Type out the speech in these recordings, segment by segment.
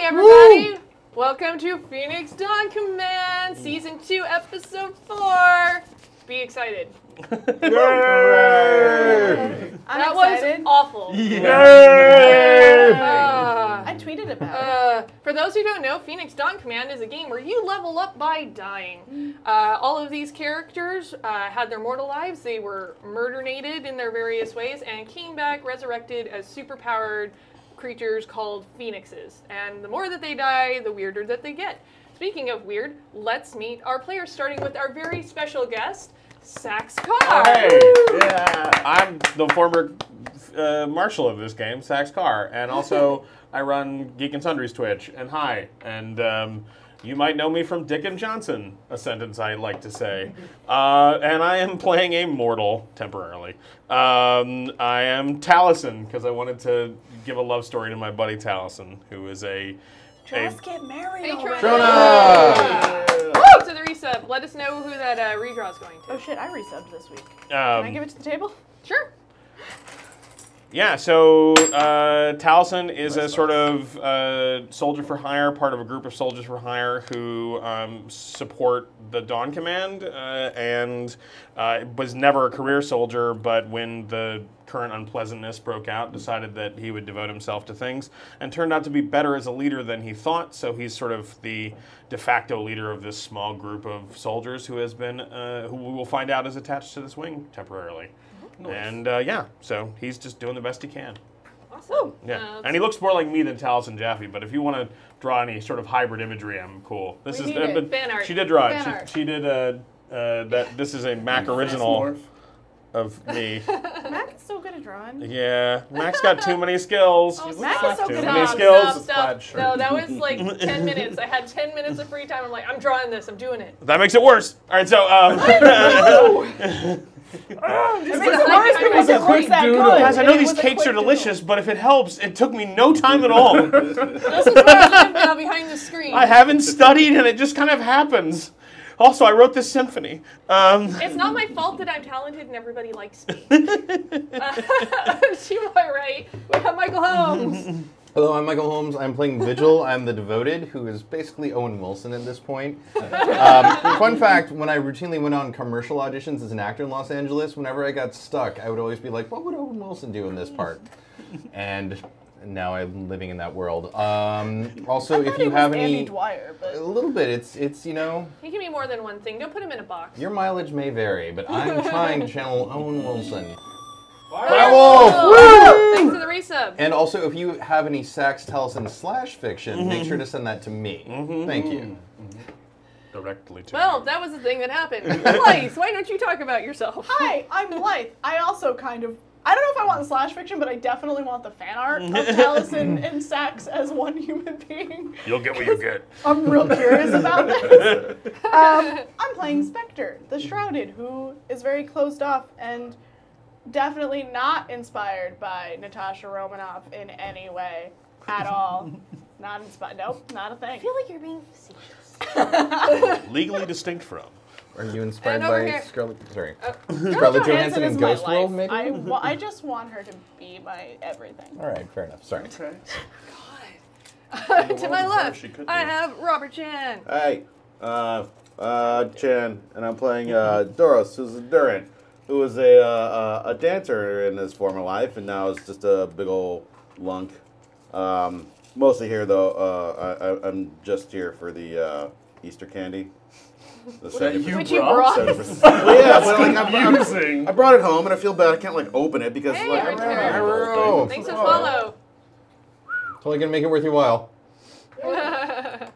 everybody! Welcome to Phoenix Dawn Command, Season 2, Episode 4. Be excited. Yay! That was awful. Yay! I tweeted about it. For those who don't know, Phoenix Dawn Command is a game where you level up by dying. All of these characters had their mortal lives. They were murdernated in their various ways and came back resurrected as superpowered creatures called phoenixes. And the more that they die, the weirder that they get. Speaking of weird, let's meet our players, starting with our very special guest, Sax Carr. Hey! Yeah, I'm the former marshal of this game, Sax Carr, and also I run Geek and Sundry's Twitch. And hi, and you might know me from Dick and Johnson, a sentence I like to say. And I am playing a mortal temporarily. I am Taliesin because I wanted to give a love story to my buddy Taliesin, who is Just get married Hey, already. Trona! Woo! To the resub. Let us know who that redraw is going to. Oh shit, I resubbed this week. Can I give it to the table? Sure. Yeah, so Taliesin is a sort of soldier for hire, part of a group of soldiers for hire who support the Dawn Command, and was never a career soldier, but when the current unpleasantness broke out, decided that he would devote himself to things, and turned out to be better as a leader than he thought, so he's sort of the de facto leader of this small group of soldiers who has been, who we will find out is attached to this wing temporarily. Nice. And yeah, so he's just doing the best he can. Awesome. Yeah, and he looks more like me than Taliesin Jaffe. But if you want to draw any sort of hybrid imagery, I'm cool. This is fan art. She did draw Fan it. art. She did that. This is a Mac original of me. Mac is so good at drawing. Yeah, Mac's got too many skills. Oh, Mac is so Too good many at skills. Stop. No, that was like 10 minutes. I had 10 minutes of free time. I'm like, I'm drawing this. I'm doing it. That makes it worse. All right, so. It makes it worse because it looks that good. Guys, I know It these was a cakes quick are delicious, but if it helps, it took me no time at all. This is where I live now, behind the screen. I haven't studied, and it just kind of happens. Also, I wrote this symphony. It's not my fault that I'm talented and everybody likes me. She was right. We have Michael Holmes. Hello, I'm Michael Holmes. I'm playing Vigil. I'm the Devoted, who is basically Owen Wilson at this point. Fun fact, when I routinely went on commercial auditions as an actor in Los Angeles, whenever I got stuck, I would always be like, what would Owen Wilson do in this part? And now I'm living in that world. Also, if you have Andy any... Dwyer, but A little bit. It's you know... He can be more than one thing. Don't put him in a box. Your mileage may vary, but I'm trying to channel Owen Wilson. Firewolf! Thanks for the resub. And also, if you have any Sax Taliesin / fiction, make sure to send that to me. Thank you. Directly to Well, me. that was the thing that happened. Blythe, why don't you talk about yourself? hi, I'm Blythe. I also kind of, I don't know if I want the / fiction, but I definitely want the fan art of Taliesin and Sax as one human being. You'll get what you get. I'm real curious about this. I'm playing Spectre, the Shrouded, who is very closed off and definitely not inspired by Natasha Romanoff in any way at all. Not inspired. Nope, not a I thing. feel like you're being facetious. Legally distinct from. Are you inspired And over by here. Scarlett? Sorry, Scarlett Scarlett Johansson is in my Ghost World, life. maybe? I just want her to be my everything. All right, fair enough. Sorry. To my left, I have Robert Chan. Hi, Chan, and I'm playing Doros, who's a Durant, who was a dancer in his former life, and now is just a big old lunk. Mostly here, though, I'm just here for the Easter candy. The 70%. Which you brought. Well, yeah, but Confusing. I brought it home, and I feel bad. I can't like open it because Hey, like Aaron. the whole thing. Thanks for follow. Totally gonna make it worth your while. And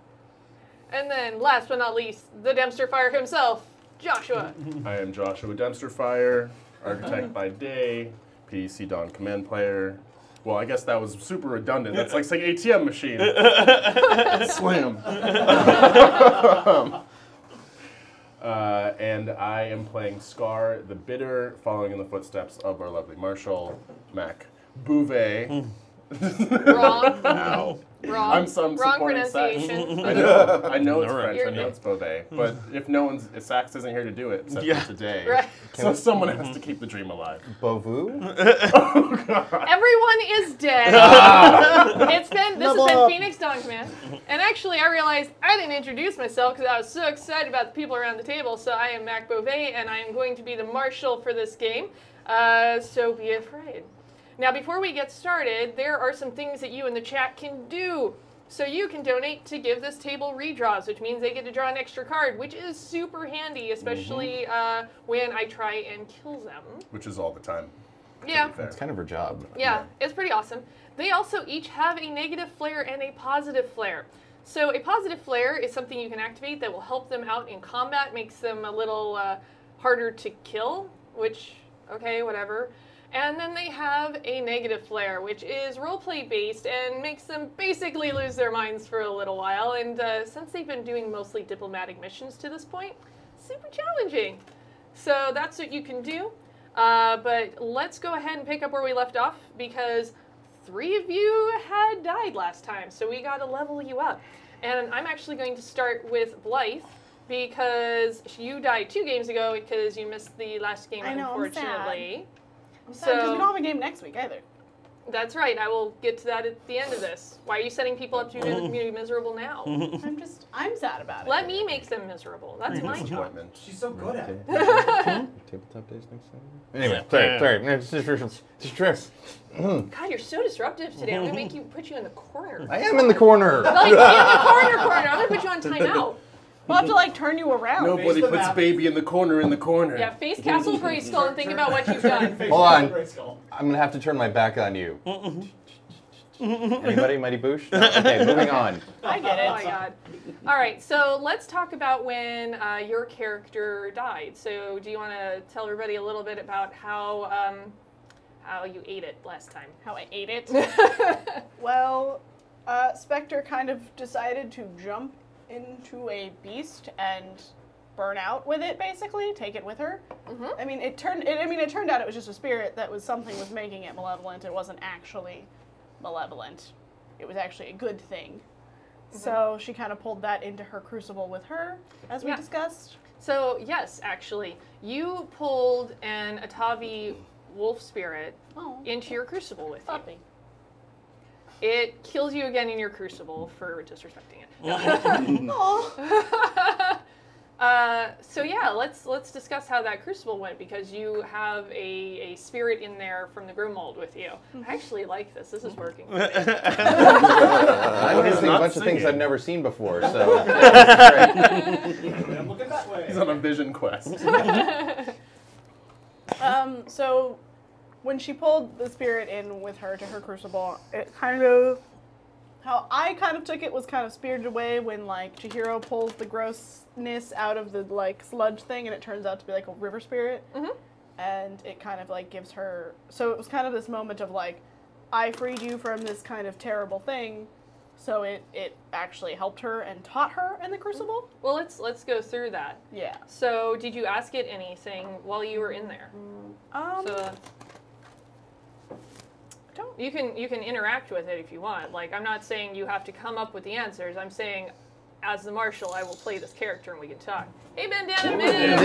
then, last but not least, the Dempster Fire himself, Joshua. I am Joshua Dempster Fire, architect by day, PC Dawn Command player. Well, I guess that was super redundant. That's like saying ATM machine. Slam. And I am playing Scar the Bitter, following in the footsteps of our lovely Marshal, Mac Bouvet. Wrong. Ow. Wrong. I'm some Wrong supporting Sax. pronunciation. I know it's All right. French. I know it's Beauvais. But if Sax isn't here to do it, except Yeah. for today, Right. so someone has to keep the dream alive. Bovu? Everyone is dead. This has been Phoenix Dawn Command. And actually, I realized I didn't introduce myself because I was so excited about the people around the table. So I am Mac Beauvais, and I am going to be the marshal for this game. So be afraid. Now, before we get started, there are some things that you in the chat can do. So you can donate to give this table redraws, which means they get to draw an extra card, which is super handy, especially when I try and kill them. Which is all the time. Yeah. Fair. It's kind of her job. Yeah, it's pretty awesome. They also each have a negative flare and a positive flare. So a positive flare is something you can activate that will help them out in combat, makes them a little harder to kill, which, okay, whatever. And then they have a negative flare, which is roleplay based and makes them basically lose their minds for a little while. And since they've been doing mostly diplomatic missions to this point, super challenging. So that's what you can do. But let's go ahead and pick up where we left off because 3 of you had died last time, so we got to level you up. And I'm actually going to start with Blythe because you died 2 games ago because you missed the last game, I know, I'm sad. unfortunately. Because we don't have a game next week either. That's right. I will get to that at the end of this. Why are you setting people up to be miserable now? I'm sad about it. Let me make them miserable. That's my job. Disappointment. She's so good at it. Tabletop days next Saturday? Anyway, sorry. No, just tricks. God, you're so disruptive today. I'm going to put you in the corner. I am in the corner. Like, in the corner. I'm going to put you on timeout. We'll have to like turn you around. Nobody the puts map. baby in the corner in the corner. Yeah, face Castle Grayskull and think about what you've done. Hold on. I'm going to have to turn my back on you. Anybody? Mighty Boosh? No? Okay, moving on. I get it. Oh my god. All right, so let's talk about when your character died. So do you want to tell everybody a little bit about how you ate it last time? How I ate it. Well, Spectre kind of decided to jump into a beast and burn out with it, basically, take it with her. I mean, it turned out it was just a spirit that was something was making it malevolent. It wasn't actually malevolent. It was actually a good thing. So she kind of pulled that into her crucible with her, as we discussed. So yes, actually, you pulled an Atavi wolf spirit into your crucible with you. Puppy. It kills you again in your crucible for disrespecting it. So yeah, let's discuss how that crucible went because you have a spirit in there from the Grimold with you. I actually like this. This is working. I'm missing a not bunch of things singing. I've never seen before, so that's great. I'm looking that way. He's on a vision quest. So when she pulled the spirit in with her to her crucible, it kind of, how I kind of took it was kind of spirited away when like Chihiro pulls the grossness out of the like sludge thing and it turns out to be like a river spirit. And it kind of like gives her, so it was kind of this moment of like, I freed you from this kind of terrible thing. So it actually helped her and taught her in the crucible. Well, let's go through that. Yeah. So did you ask it anything while you were in there? So you can interact with it if you want. Like, I'm not saying you have to come up with the answers. I'm saying, as the marshal, I will play this character and we can talk. Hey, Bandana Min!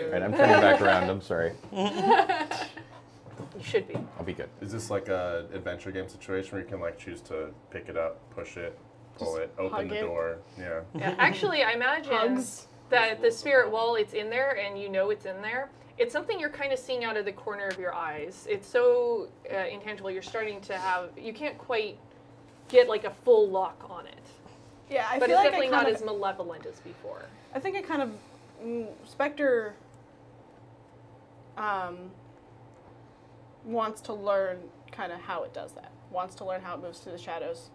Alright, I'm turning back around. I'm sorry. You should be. I'll be good. Is this like a adventure game situation where you can like choose to pick it up, push it, pull it, open hug the it. door? Yeah. Yeah, actually, I imagine Hugs. that the spirit, while it's in there and you know it's in there, it's something you're kind of seeing out of the corner of your eyes. It's so intangible. You're starting to have, you can't quite get like a full lock on it. Yeah, I But feel it's like definitely I not kind as malevolent as before. I think it kind of Spectre wants to learn kind of how it does that. Wants to learn how it moves through the shadows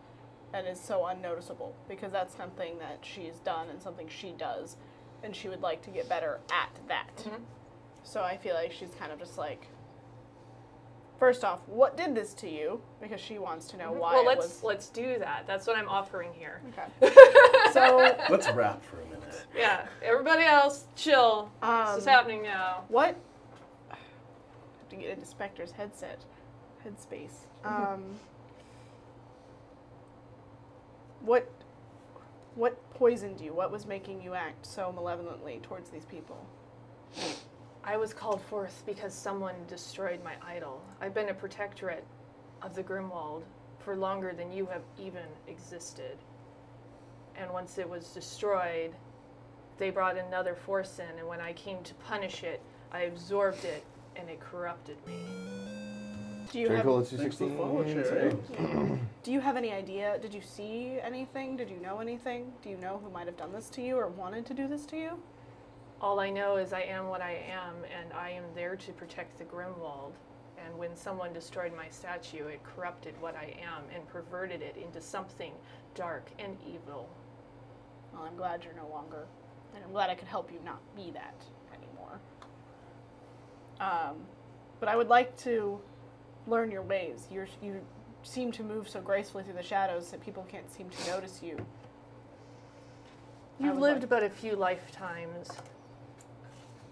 and is so unnoticeable because that's something that she's done and something she does and she would like to get better at that. So I feel like she's kind of just like, first off, what did this to you? Because she wants to know why Well, it was. let's do that. That's what I'm offering here. Okay. So Let's rap for a minute. Yeah, everybody else, chill. This is happening now. what? I have to get into Spectre's headset. headspace. Mm-hmm. What poisoned you? What was making you act so malevolently towards these people? I was called forth because someone destroyed my idol. I've been a protectorate of the Grimwald for longer than you have even existed. And once it was destroyed, they brought another force in, and when I came to punish it, I absorbed it, and it corrupted me. Do you Very have cool. Let's do Thanks for 16. the follow, Sherry. Do you have any idea? Did you see anything? Did you know anything? Do you know who might have done this to you or wanted to do this to you? All I know is I am what I am, and I am there to protect the Grimwald. And when someone destroyed my statue, it corrupted what I am and perverted it into something dark and evil. Well, I'm glad you're no longer, and I'm glad I could help you not be that anymore. But I would like to learn your ways. You seem to move so gracefully through the shadows that people can't seem to notice you. I You've would lived like- but a few lifetimes.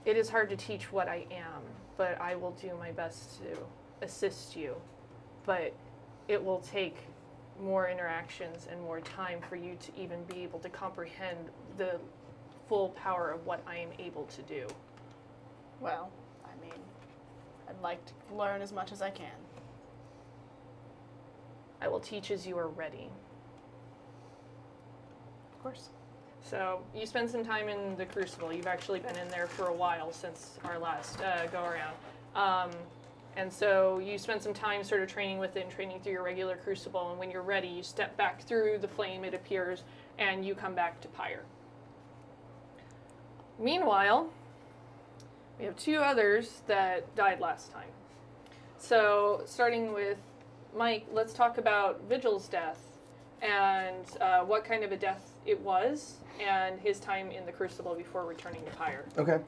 It is hard to teach what I am, but I will do my best to assist you. But it will take more interactions and more time for you to even be able to comprehend the full power of what I am able to do. Well, I mean, I'd like to learn as much as I can. I will teach as you are ready. Of course. So you spend some time in the Crucible. You've actually been in there for a while since our last go around. And so you spend some time sort of training with it and training through your regular Crucible. And when you're ready, you step back through the flame, it appears, and you come back to Pyre. Meanwhile, we have two others that died last time. So starting with Mike, let's talk about Vigil's death and what kind of a death it was and his time in the Crucible before returning to Pyre. Okay.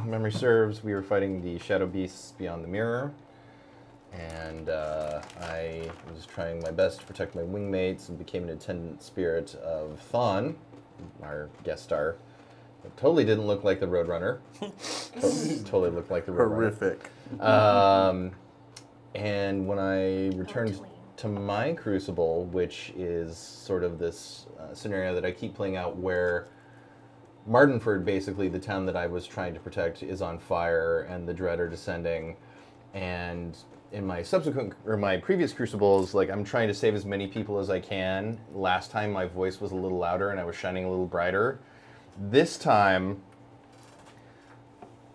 Memory serves, we were fighting the shadow beasts beyond the mirror, and I was trying my best to protect my wingmates and became an attendant spirit of Thon, our guest star. It totally didn't look like the Roadrunner. Totally looked like the Roadrunner. Horrific. And when I returned clean. to my Crucible, which is sort of this scenario that I keep playing out where Mardenford, basically the town that I was trying to protect, is on fire and the Dread are descending. And in my subsequent, or my previous Crucibles, like I'm trying to save as many people as I can. Last time my voice was a little louder and I was shining a little brighter. This time,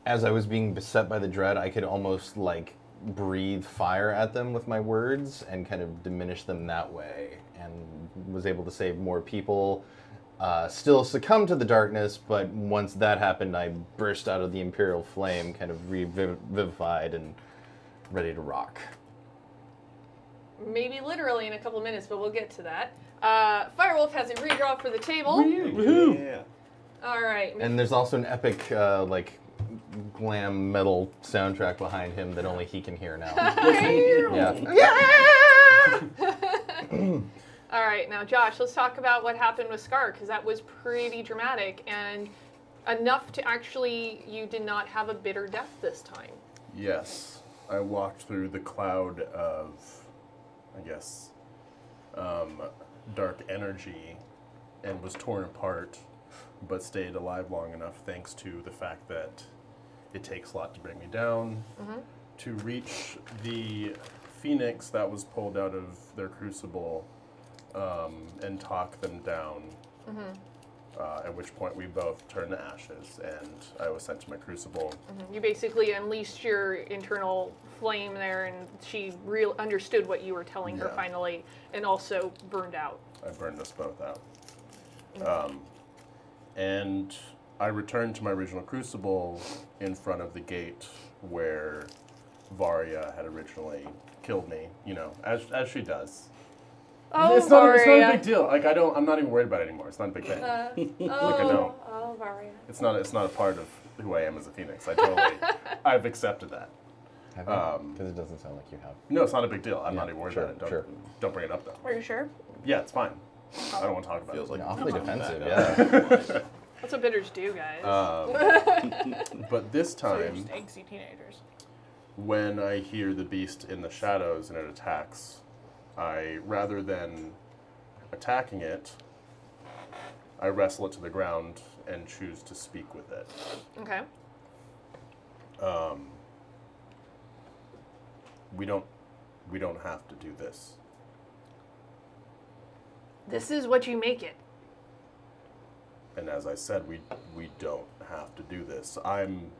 as I was being beset by the Dread, I could almost like breathe fire at them with my words and kind of diminish them that way, and was able to save more people. Still succumb to the darkness, but once that happened, I burst out of the Imperial Flame, kind of revivified and ready to rock. Maybe literally in a couple minutes, but we'll get to that. Firewolf has a redraw for the table. Woohoo! Yeah. All right. And there's also an epic, like, glam metal soundtrack behind him that only he can hear now. Yeah. All right, now Josh, let's talk about what happened with Scar, because that was pretty dramatic and enough to actually, you did not have a bitter death this time. Yes. I walked through the cloud of, I guess, dark energy and was torn apart, but stayed alive long enough thanks to the fact that it takes a lot to bring me down. To reach the phoenix that was pulled out of their crucible and talk them down, at which point we both turned to ashes and I was sent to my crucible. You basically unleashed your internal flame there, and she understood what you were telling her Yeah. finally, and also burned out. I burned us both out. And I returned to my original crucible in front of the gate where Varya had originally killed me, you know, as she does. Oh, It's not a Varya. big deal. Like I'm not even worried about it anymore. It's not a big thing. Oh, I don't. oh, Varya. It's not a part of who I am as a Phoenix. I've accepted that. Because it doesn't sound like you have. No, it's not a big deal. I'm Yeah, not even worried sure, about it. sure. Don't bring it up though. Are you sure? Yeah, it's fine. I don't want to talk about Feels it. like Awfully defensive, that. yeah. That's what bitters do, guys. But this So you're time, just angsty teenagers. When I hear the beast in the shadows and it attacks, rather than attacking it, I wrestle it to the ground and choose to speak with it. Okay. We don't have to do this. This is what you make it. And as I said, we don't have to do this. I'm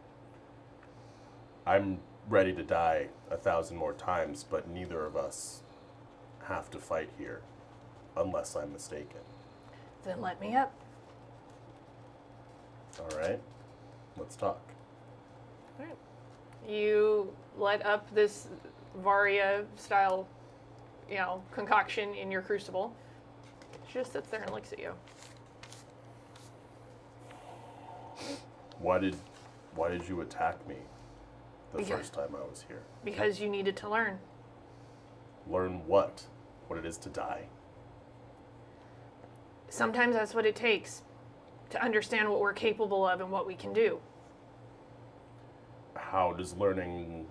ready to die 1,000 more times, but neither of us have to fight here, unless I'm mistaken. Then let me up. All right, let's talk. All right. You let up this Varia-style, concoction in your crucible. She just sits there and looks at you. Why did you attack me the Because- first time I was here? Because you needed to learn. Learn what? What it is to die? Sometimes that's what it takes to understand what we're capable of and what we can do. How does learning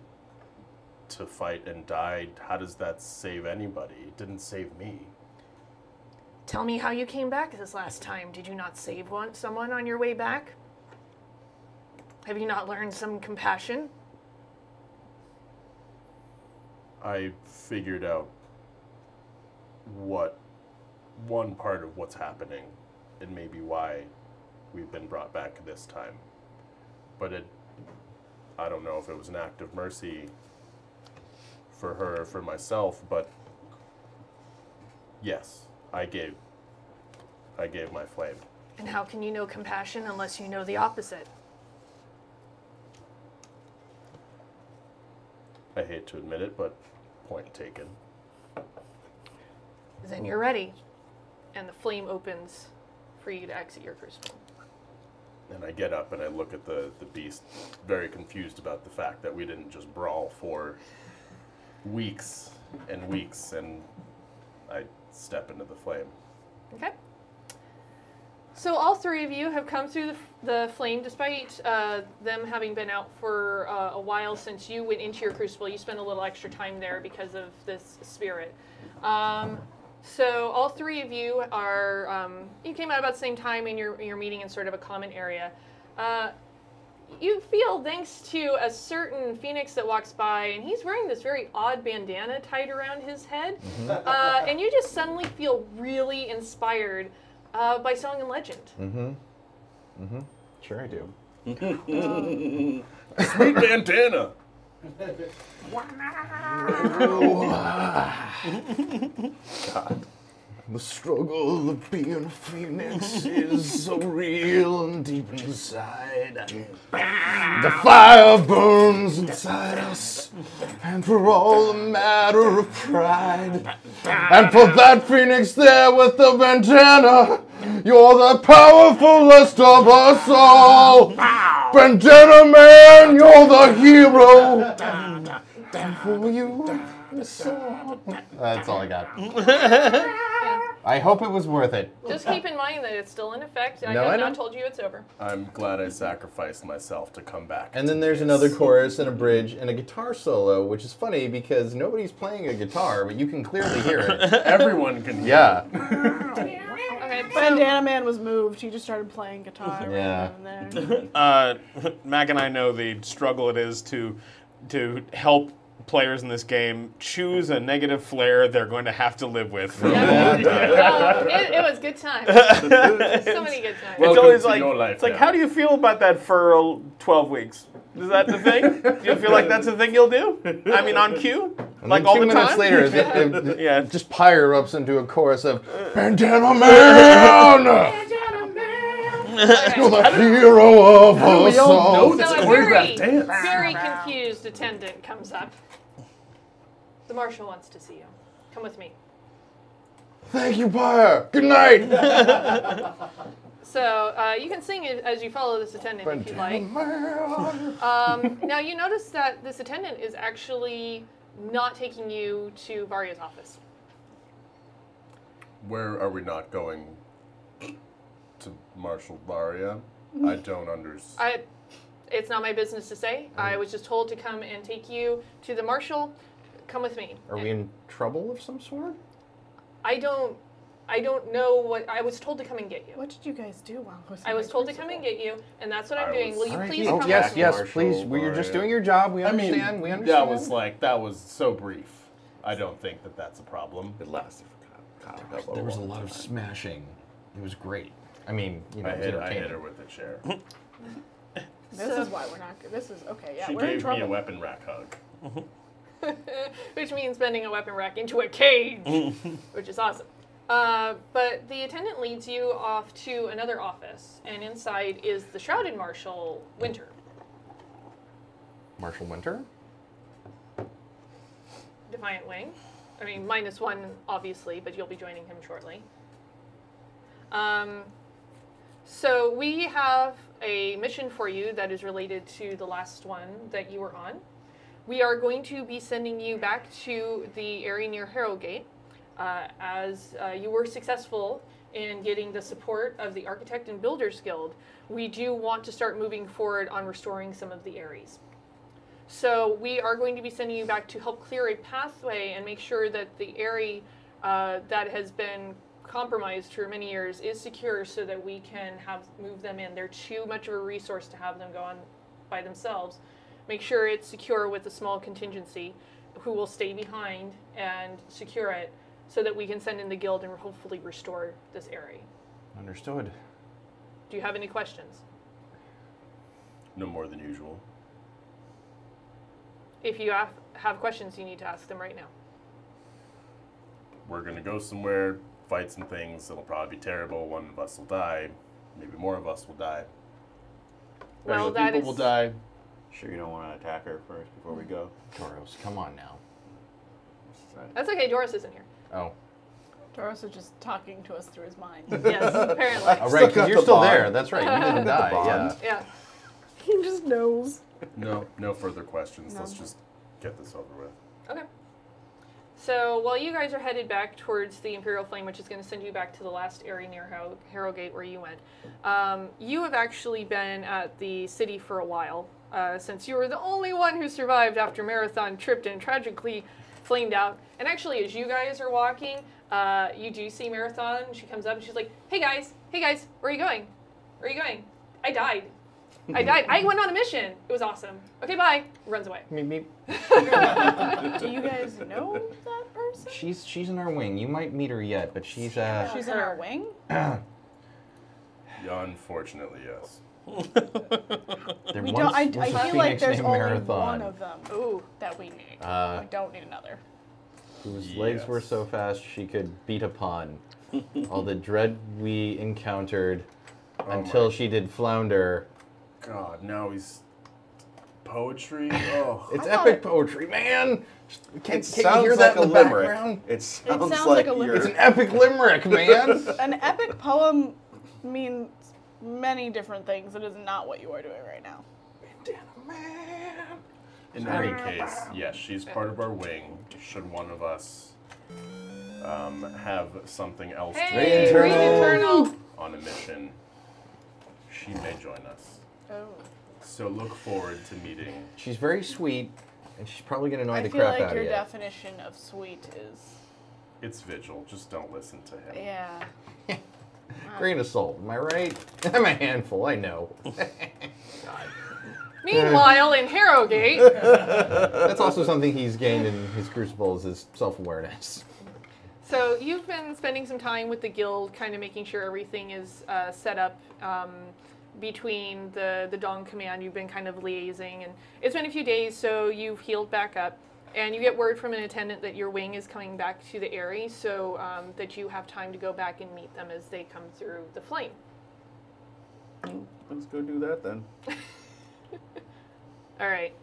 to fight and die, how does that save anybody? It didn't save me. Tell me how you came back this last time. Did you not save someone on your way back? Have you not learned some compassion? I figured out one part of what's happening and maybe why we've been brought back this time. But I don't know if it was an act of mercy for her or for myself, but yes, I gave my flame. And how can you know compassion unless you know the opposite? I hate to admit it, but point taken. Then you're ready. And the flame opens for you to exit your crucible. And I get up and I look at the beast, very confused about the fact that we didn't just brawl for weeks and weeks, and I step into the flame. Okay. So all three of you have come through the flame, despite them having been out for a while since you went into your crucible. You spent a little extra time there because of this spirit. So all three of you are, you came out about the same time, and you're meeting in sort of a common area. You feel, thanks to a certain phoenix that walks by, and he's wearing this very odd bandana tied around his head, and you just suddenly feel really inspired by Song and Legend. Sure I do. Sweet bandana! God. The struggle of being a phoenix is so real and deep inside. The fire burns inside us, and for all a matter of pride. And for that phoenix there with the bandana, you're the powerfulest of us all. Bandana man, you're the hero. And for you, that's all I got. I hope it was worth it. Just keep in mind that it's still in effect. I No, have I not know. told you it's over. I'm glad I sacrificed myself to come back. And then to there's this. another chorus and a bridge and a guitar solo, which is funny because nobody's playing a guitar, but you can clearly hear it. Everyone can hear. Yeah. Okay, so Bandana Man was moved. He just started playing guitar. Yeah. Right then and there. Mac and I know the struggle it is to help players in this game choose a negative flair they're going to have to live with. For it was good times. So many good times. It's Welcome always to like, your life it's like, now. how do you feel about that for 12 weeks? Is that the thing? Do you feel like that's the thing you'll do? I mean, on cue? And Like then all 2 the minutes time? later, it Yeah. just pyre erupts into a chorus of Bandana Man! You're the hero of us we all all. know So this a choreographed very, dance. very confused attendant comes up. The marshal wants to see you. Come with me. Thank you, Pyre. Good night. So you can sing it as you follow this attendant if you'd like. Now you notice that this attendant is actually not taking you to Varia's office. Where are we not going? To Marshal Varia? I don't understand. It's not my business to say. I was just told to come and take you to the marshal. Come with me. Are we in trouble of some sort? I don't know what. I was told to come and get you. What did you guys do while I was in I was my told to come crucible? and get you, and that's what I'm I doing. was- Will you Alright, please Oh, come yes, with me? yes, Marshal, please. You're just doing your job. We I mean, understand. We understand. that was so brief. I don't think that that's a problem. It lasted for kind of There was a lot of smashing. It was great. I mean, you know, I it was hit entertaining. her with a chair. This is why we're not good. This is okay. Yeah, She we're in gave trouble. me a weapon rack hug. Which means bending a weapon rack into a cage, which is awesome. But the attendant leads you off to another office, and inside is the Shrouded Marshal, Winter. Marshal Winter? Defiant Wing. I mean, -1, obviously, but you'll be joining him shortly. So we have a mission for you that is related to the last one that you were on. We are going to be sending you back to the area near Harrogate, as you were successful in getting the support of the Architect and Builders Guild. We do want to start moving forward on restoring some of the areas. So we are going to be sending you back to help clear a pathway and make sure that the area that has been compromised for many years is secure, so that we can move them in. They're too much of a resource to have them go on by themselves. Make sure it's secure with a small contingency who will stay behind and secure it, so that we can send in the guild and hopefully restore this area. Understood. Do you have any questions? No more than usual. If you have questions, you need to ask them right now. We're gonna go somewhere, fight some things. It'll probably be terrible. One of us will die. Maybe more of us will die. Well, Regular that people will is- die. Sure you don't want to attack her first before we go? Toros, come on now. That's okay, Doris isn't here. Oh. Doros is just talking to us through his mind. Yes, apparently. Oh, right, Still got because you're the still bond. there. That's right. You didn't Got die. the Yeah. bond. Yeah. He just knows. No further questions. No. Let's just get this over with. Okay. So while you guys are headed back towards the Imperial Flame, which is going to send you back to the last area near Harrogate where you went, you have actually been at the city for a while, since you were the only one who survived after Marathon tripped and tragically flamed out. And actually, as you guys are walking, you do see Marathon. She comes up and she's like, hey guys, where are you going? Where are you going? I died. I went on a mission. It was awesome. Okay, bye. Runs away. Meep, meep. Do you guys know that person? She's in our wing. You might meet her yet, but she's She's in our wing? Unfortunately, yes. there We once don't, I was a feel like phoenix there's named only Marathon, one of them Ooh. that we need. Uh, we don't need another. whose legs were Yes. so fast she could beat upon. All the dread we encountered until my she did flounder. God, now he's poetry. Oh, It's I thought epic it- poetry, man. Can It you sounds hear like that a in the limerick. background? It sounds, sounds like, like a limerick. It's an epic limerick, man. An epic poem means many different things. It is not what you are doing right now. in any case, yes, she's part of our wing. Should one of us have something else Hey, to Green do Eternal. on a mission, she may join us. Oh. So look forward to meeting. She's very sweet, and she's probably gonna annoy I the feel crap like out your of you. definition of sweet is, It's Vigil. Just don't listen to him. yeah. Grain of salt, am I right? I'm a handful, I know. Meanwhile, in Harrogate, That's also something he's gained in his crucibles, his self-awareness. so you've been spending some time with the guild, kind of making sure everything is set up between the Dawn Command. You've been kind of liaising, and it's been a few days, so you've healed back up. And you get word from an attendant that your wing is coming back to the area, so that you have time to go back and meet them as they come through the flame. Let's go do that then. All right.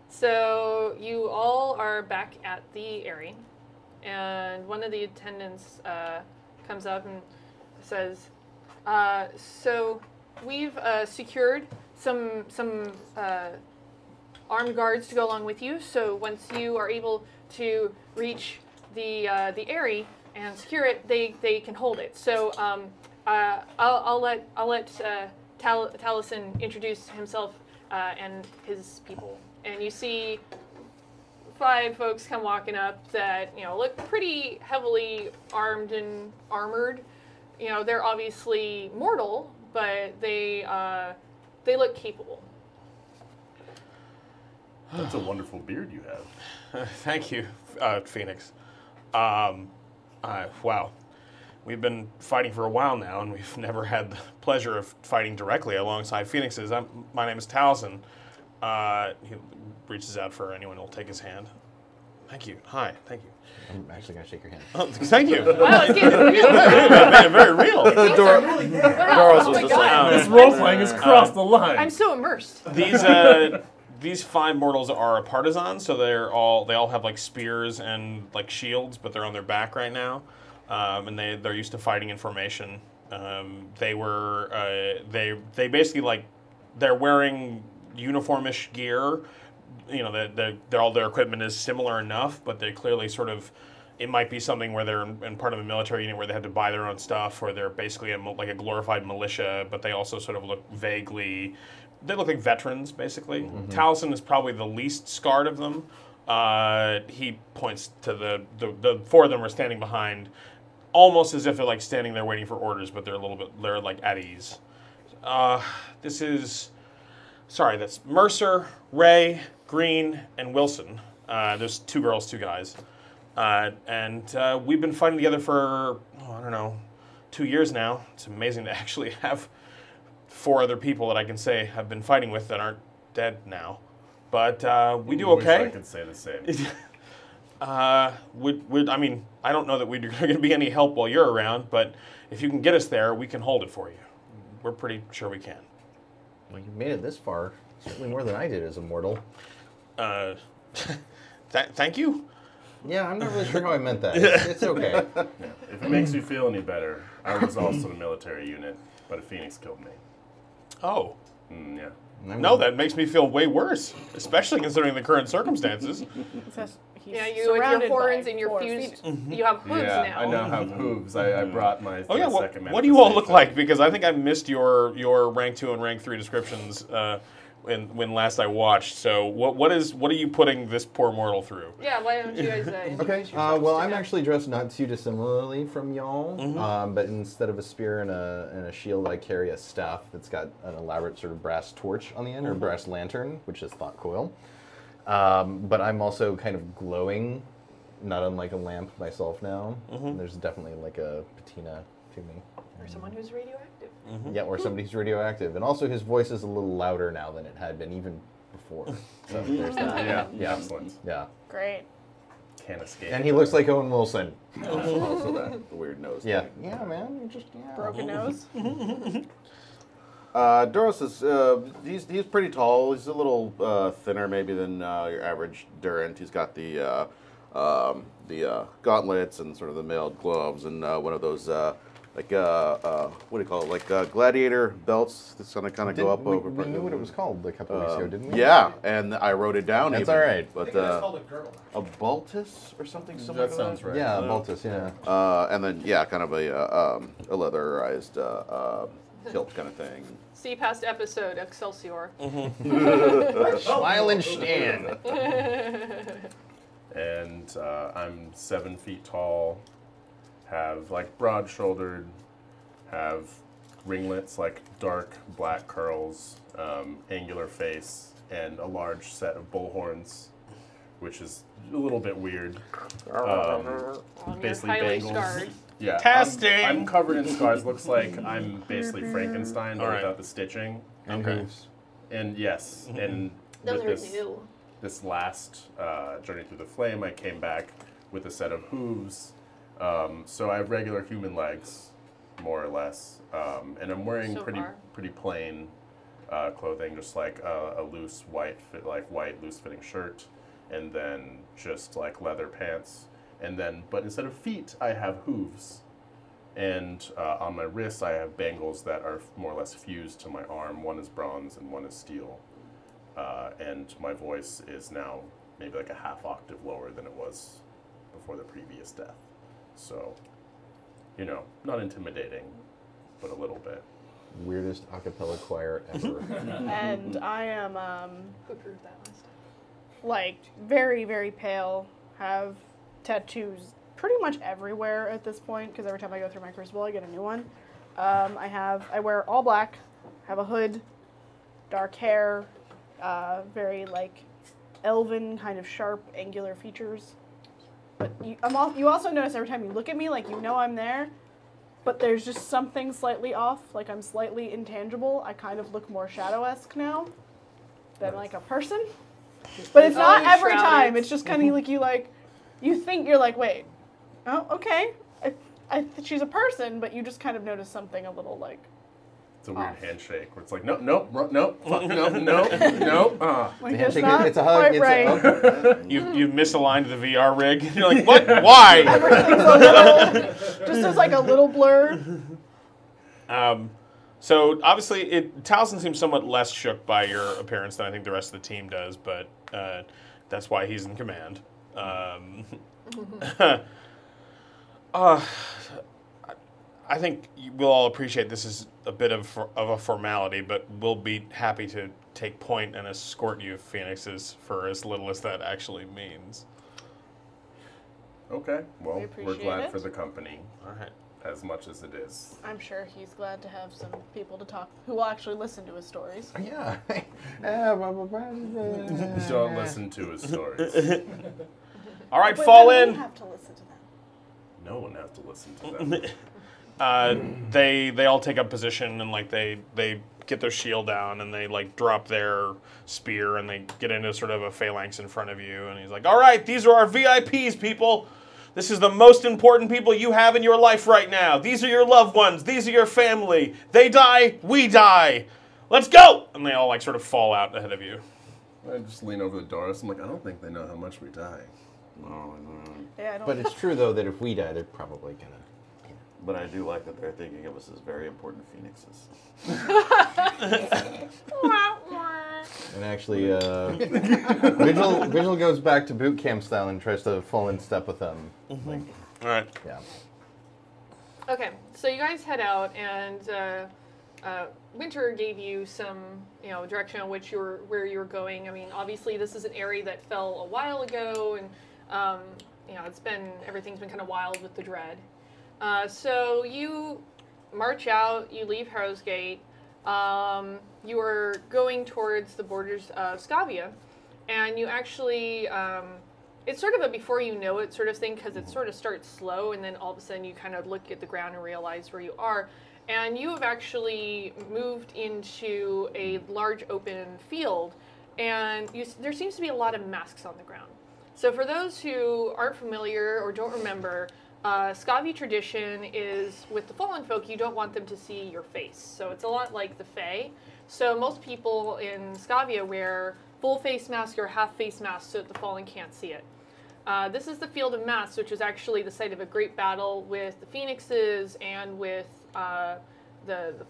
So you all are back at the area, and one of the attendants comes up and says, "So we've secured some armed guards to go along with you. So once you are able to reach the area and secure it, they can hold it. So I'll let Taliesin introduce himself and his people. And you see 5 folks come walking up that look pretty heavily armed and armored. They're obviously mortal, but they look capable. That's a wonderful beard you have. Thank you, Phoenix. Wow. We've been fighting for a while now, and we've never had the pleasure of fighting directly alongside Phoenixes. My name is Taliesin. He reaches out for anyone who will take his hand. Thank you. Hi. Thank you. I'm actually going to shake your hand. Oh, thank you. Wow, it's getting real. Very real. Doros was my just God. like, This role playing has crossed the line. I'm so immersed. These 5 mortals are partisans, so they all have like spears and like shields, but they're on their back right now, and they're used to fighting in formation. They basically like they're wearing uniformish gear. All their equipment is similar enough, but they clearly sort of. It might be something where they're in part of a military unit where they have to buy their own stuff, or they're basically like a glorified militia, but they also sort of look vaguely. They look like veterans, basically. Taliesin is probably the least scarred of them. He points to the 4 of them are standing behind, almost as if they're like standing there waiting for orders, but they're like at ease. That's Mercer, Ray, Green, and Wilson. There's 2 girls, 2 guys. And we've been fighting together for, 2 years now. It's amazing to actually have 4 other people that I can say I've been fighting with that aren't dead now. But we do okay. I wish I could say the same. I don't know that we're going to be any help while you're around, but if you can get us there, we can hold it for you. We're pretty sure we can. Well, you made it this far. Certainly more than I did as a mortal. Thank you. Yeah, I'm not really sure how I meant that. It's okay. Yeah. If it makes you feel any better, I was also in a military unit, but a Phoenix killed me. Oh. Yeah. No, that makes me feel way worse, especially considering the current circumstances. Yeah, you with your horns and your fused, you have hooves Yeah, now. I now have hooves. I brought my Oh yeah, second what do you all look manifestation. like? Because I think I missed your rank 2 and rank 3 descriptions when last I watched. So what are you putting this poor mortal through? Yeah, why don't you guys Okay, well, I'm actually dressed not too dissimilarly from y'all, but instead of a spear and a shield, I carry a staff that's got an elaborate sort of brass torch on the end, or brass lantern, which is thought coil. But I'm also kind of glowing, not unlike a lamp myself now. There's definitely like a patina to me. Or someone who's radioactive. Yeah, or somebody who's radioactive. And also his voice is a little louder now than it had been even before. So there's that. Yeah, excellent. Yeah. Great. Can't escape. And he looks like Owen Wilson. also that weird nose. Yeah. thing. Yeah, man. Yeah. Broken nose. Doros is he's pretty tall. He's a little thinner maybe than your average Durant. He's got the gauntlets and sort of the mailed gloves and one of those what do you call it? Like gladiator belts that's gonna kind of go up over. We knew what it was called a couple weeks ago, didn't we? Yeah, and I wrote it down. That's even, all right. But I think it's called a girdle. a Baltus or something similar. That to sounds right. Yeah, Baltus, yeah. And then yeah, kind of a leatherized kilt kind of thing. See past episode Excelsior. Smile and stand. And I'm 7 feet tall, have like broad-shouldered, have ringlets, like dark black curls, angular face, and a large set of bull horns, which is a little bit weird. You're Basically highly bangles. scarred. Yeah, Testing! I'm covered in scars. Looks like I'm basically Frankenstein, but All right. without the stitching. And Okay. hooves. And yes, and Those with are new. this last journey through the flame, I came back with a set of hooves. So I have regular human legs, more or less, and I'm wearing So far. pretty plain clothing, just like a loose white loose fitting shirt, and then just like leather pants, and then but instead of feet, I have hooves, and on my wrists I have bangles that are more or less fused to my arm. One is bronze and one is steel. And my voice is now maybe like a half octave lower than it was before the previous death. So, not intimidating, but a little bit. weirdest a cappella choir ever. And I am Who proved that last time? like very, very pale, have tattoos pretty much everywhere at this point, because every time I go through my crucible, I get a new one. I wear all black, have a hood, dark hair, very like elven kind of sharp, angular features. But you also notice every time you look at me, like you know I'm there, but there's just something slightly off, like I'm slightly intangible. I kind of look more shadow-esque now than like a person. But it's not every time. It's just kind of like you think you're like, wait, oh, okay. She's a person, but you just kind of notice something a little like. It's a weird handshake where it's like, no, fuck, no. Like The it's handshake, not it's a hug. quite It's right. You've misaligned the VR rig. You're like, what? Why? Everything's a little, just as like a little blur. So obviously, Taliesin seems somewhat less shook by your appearance than I think the rest of the team does, but that's why he's in command. I think we'll all appreciate this is a bit of a formality, but we'll be happy to take point and escort you Phoenixes for as little as that actually means. Okay, well, We we're appreciate glad it. for the company All right. as much as it is. I'm sure he's glad to have some people to talk who will actually listen to his stories. Yeah. Don't listen to his stories. All right, But fall then in. we have to listen to them. No one has to listen to them. They all take up position and like they get their shield down and they like drop their spear and they get into sort of a phalanx in front of you and he's like, all right, these are our VIPs, people. This is the most important people you have in your life right now. These are your loved ones. These are your family. They die, we die. Let's go! And they all like sort of fall out ahead of you. I just lean over to Doris. I'm like, I don't think they know how much we die. No, no. Yeah, I don't. But it's true though that if we die, they're probably gonna. But I do like that they're thinking of us as very important Phoenixes. And actually, Vigil goes back to boot camp style and tries to fall in step with them. Like, All right. yeah. Okay, so you guys head out, and Winter gave you some, direction on where you were going. I mean, obviously, this is an area that fell a while ago, and everything's been kind of wild with the dread. So you march out, you leave Harrow's Gate, you are going towards the borders of Scavia, and you actually, it's sort of a before you know it sort of thing, because it sort of starts slow, and then all of a sudden you kind of look at the ground and realize where you are, and you have actually moved into a large open field, and there seems to be a lot of masks on the ground. So for those who aren't familiar or don't remember, Scavi tradition is with the fallen folk, you don't want them to see your face. So it's a lot like the Fae. So most people in Scavia wear full face mask or half face mask so that the fallen can't see it. This is the Field of Masks, which is actually the site of a great battle with the Phoenixes and with the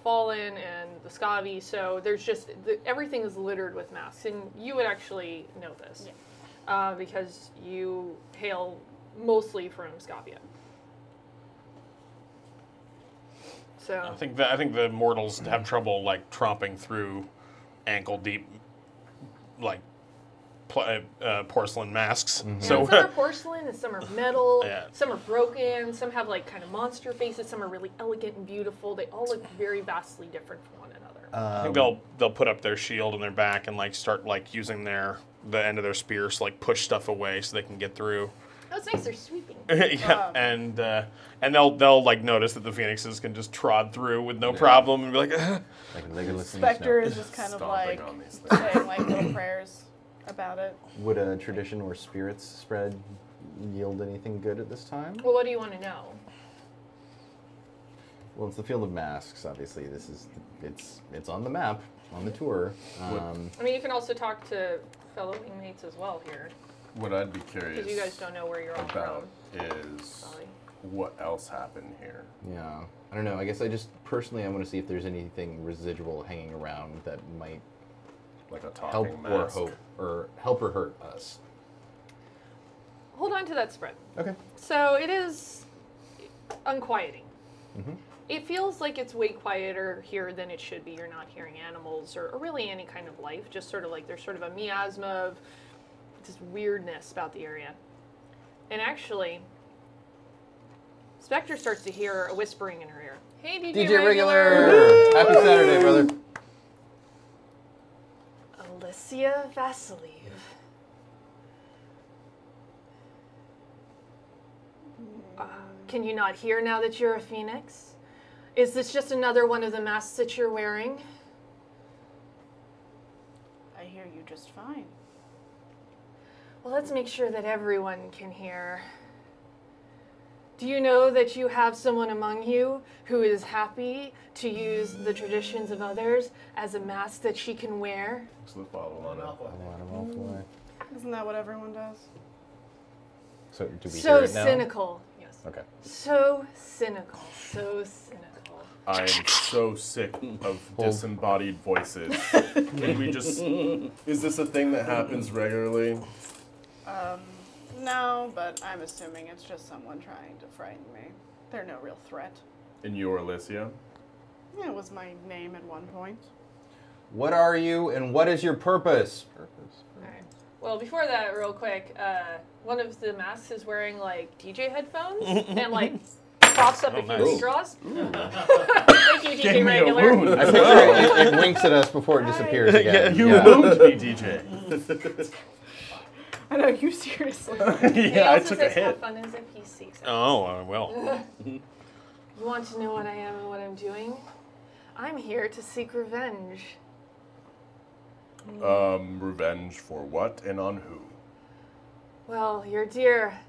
Fallen and the Scavi. So there's everything is littered with masks, and you would actually know this because you hail mostly from Scavia. So I think the mortals have trouble like tromping through ankle deep, like porcelain masks. yeah, So some are porcelain and some are metal. Yeah. Some are broken. Some have like kind of monster faces. Some are really elegant and beautiful. They all look very vastly different from one another. I think they'll put up their shield in their back and like start like using the end of their spears to like push stuff away so they can get through. Oh, it's nice. They're sweeping. Yeah, and they'll like notice that the Phoenixes can just trod through with no problem and be like, Like Legolas in the Spectre snow. is just kind of Stomping like on these things. saying like little prayers about it. Would a tradition or spirits spread yield anything good at this time? Well, what do you want to know? Well, it's the Field of Masks. Obviously, it's on the map on the tour. I mean, you can also talk to fellow wingmates as well here, What I'd be curious because you guys don't know where you're all about from. is Sorry. what else happened here. Yeah, I don't know. I guess I want to see if there's anything residual hanging around that might Like a help talking mask. help or hurt us. Hold on to that spread. Okay. So it is unquieting. It feels like it's way quieter here than it should be. You're not hearing animals or really any kind of life. Just sort of like there's sort of a miasma of just weirdness about the area. And actually, Spectre starts to hear a whispering in her ear. Hey, DJ Regular! Happy Saturday, brother. Alicia Vasiliev. Can you not hear now that you're a phoenix? Is this just another one of the masks that you're wearing? I hear you just fine. Well, let's make sure that everyone can hear. Do you know that you have someone among you who is happy to use the traditions of others as a mask that she can wear? Excellent follow on it. Isn't that what everyone does? So, do we So hear it now? cynical. Yes. Okay. So cynical. So cynical. I am so sick of disembodied voices. Can we just... Is this a thing that happens regularly? No, but I'm assuming it's just someone trying to frighten me. They're no real threat. And you're Alicia? Yeah, it was my name at one point. What are you and what is your purpose? All right. Well, before that, real quick, one of the masks is wearing like DJ headphones and like pops up if you redraws. Thank you, DJ Regular. I picture it winks at us before it disappears again. You Yeah. moved me, DJ. I know, you seriously. He Yeah, I also took a says have hit. fun as if he's seeks it. Oh, I will. You want to know what I am and what I'm doing? I'm here to seek revenge. Revenge for what and on who? Well, your dear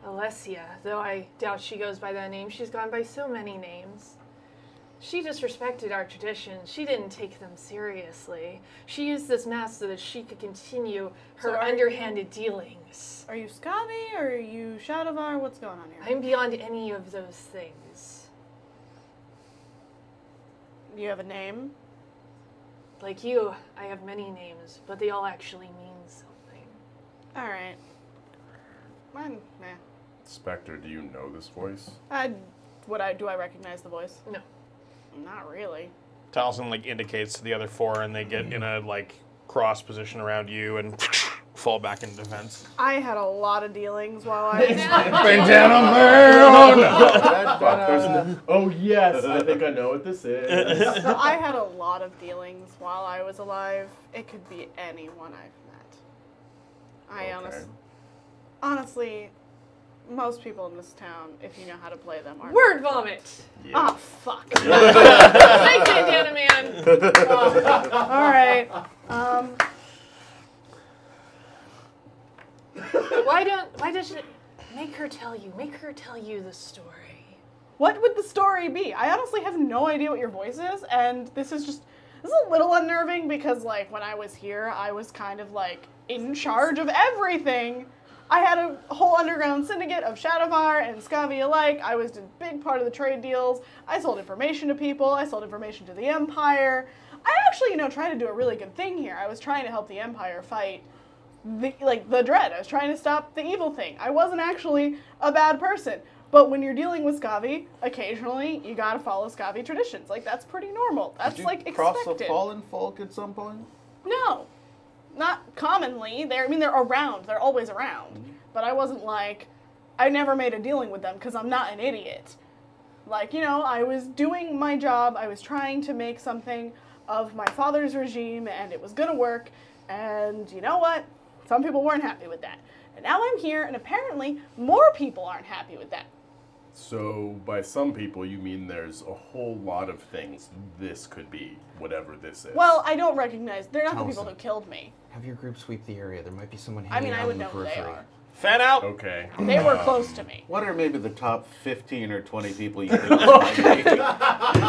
Alessia, though I doubt she goes by that name, she's gone by so many names. She disrespected our traditions. She didn't take them seriously. She used this mask so that she could continue her So are underhanded dealings. Are you Scavi or are you Shadowvar? What's going on here? I'm beyond any of those things. Do you have a name? Like you, I have many names, but they all actually mean something. Alright. Mine, nah. Spectre, do you know this voice? Do I recognize the voice? No. Not really. Taliesin like indicates to the other four, and they get in a like cross position around you and fall back into defense. I had a lot of dealings while I was... Bandana man! Oh yes, I think I know what this is. So I had a lot of dealings while I was alive. It could be anyone I've met. Okay. Honestly, most people in this town, if you know how to play them, aren't. Word vomit! Ah, fuck. Thanks, Bandana Man! Alright. Why does it make her tell you the story? What would the story be? I honestly have no idea what your voice is, and this is a little unnerving because, like, when I was here, I was kind of, like, in charge of everything. I had a whole underground syndicate of Shadowvar and Scavi alike. I was a big part of the trade deals. I sold information to people. I sold information to the Empire. I actually, tried to do a really good thing here. I was trying to help the Empire fight the Dread. I was trying to stop the evil thing. I wasn't actually a bad person. But when you're dealing with Scavi, occasionally you gotta follow Scavi traditions. Like, that's pretty normal. That's, like, expected. Cross the fallen folk at some point? No. Not commonly. They're around. They're always around. But I wasn't like, I never made a dealing with them because I'm not an idiot. Like, I was doing my job. I was trying to make something of my father's regime, and it was gonna work. And you know what? Some people weren't happy with that. And now I'm here, and apparently more people aren't happy with that. So, by some people, you mean there's a whole lot of things this could be, whatever this is. Well, I don't recognize. They're not the Tell people us. who killed me. Have your group sweep the area. There might be someone I hanging mean, I out would in the know who they periphery. are. Fan out. Okay. They were close to me. What are maybe the top 15 or 20 people you think might be?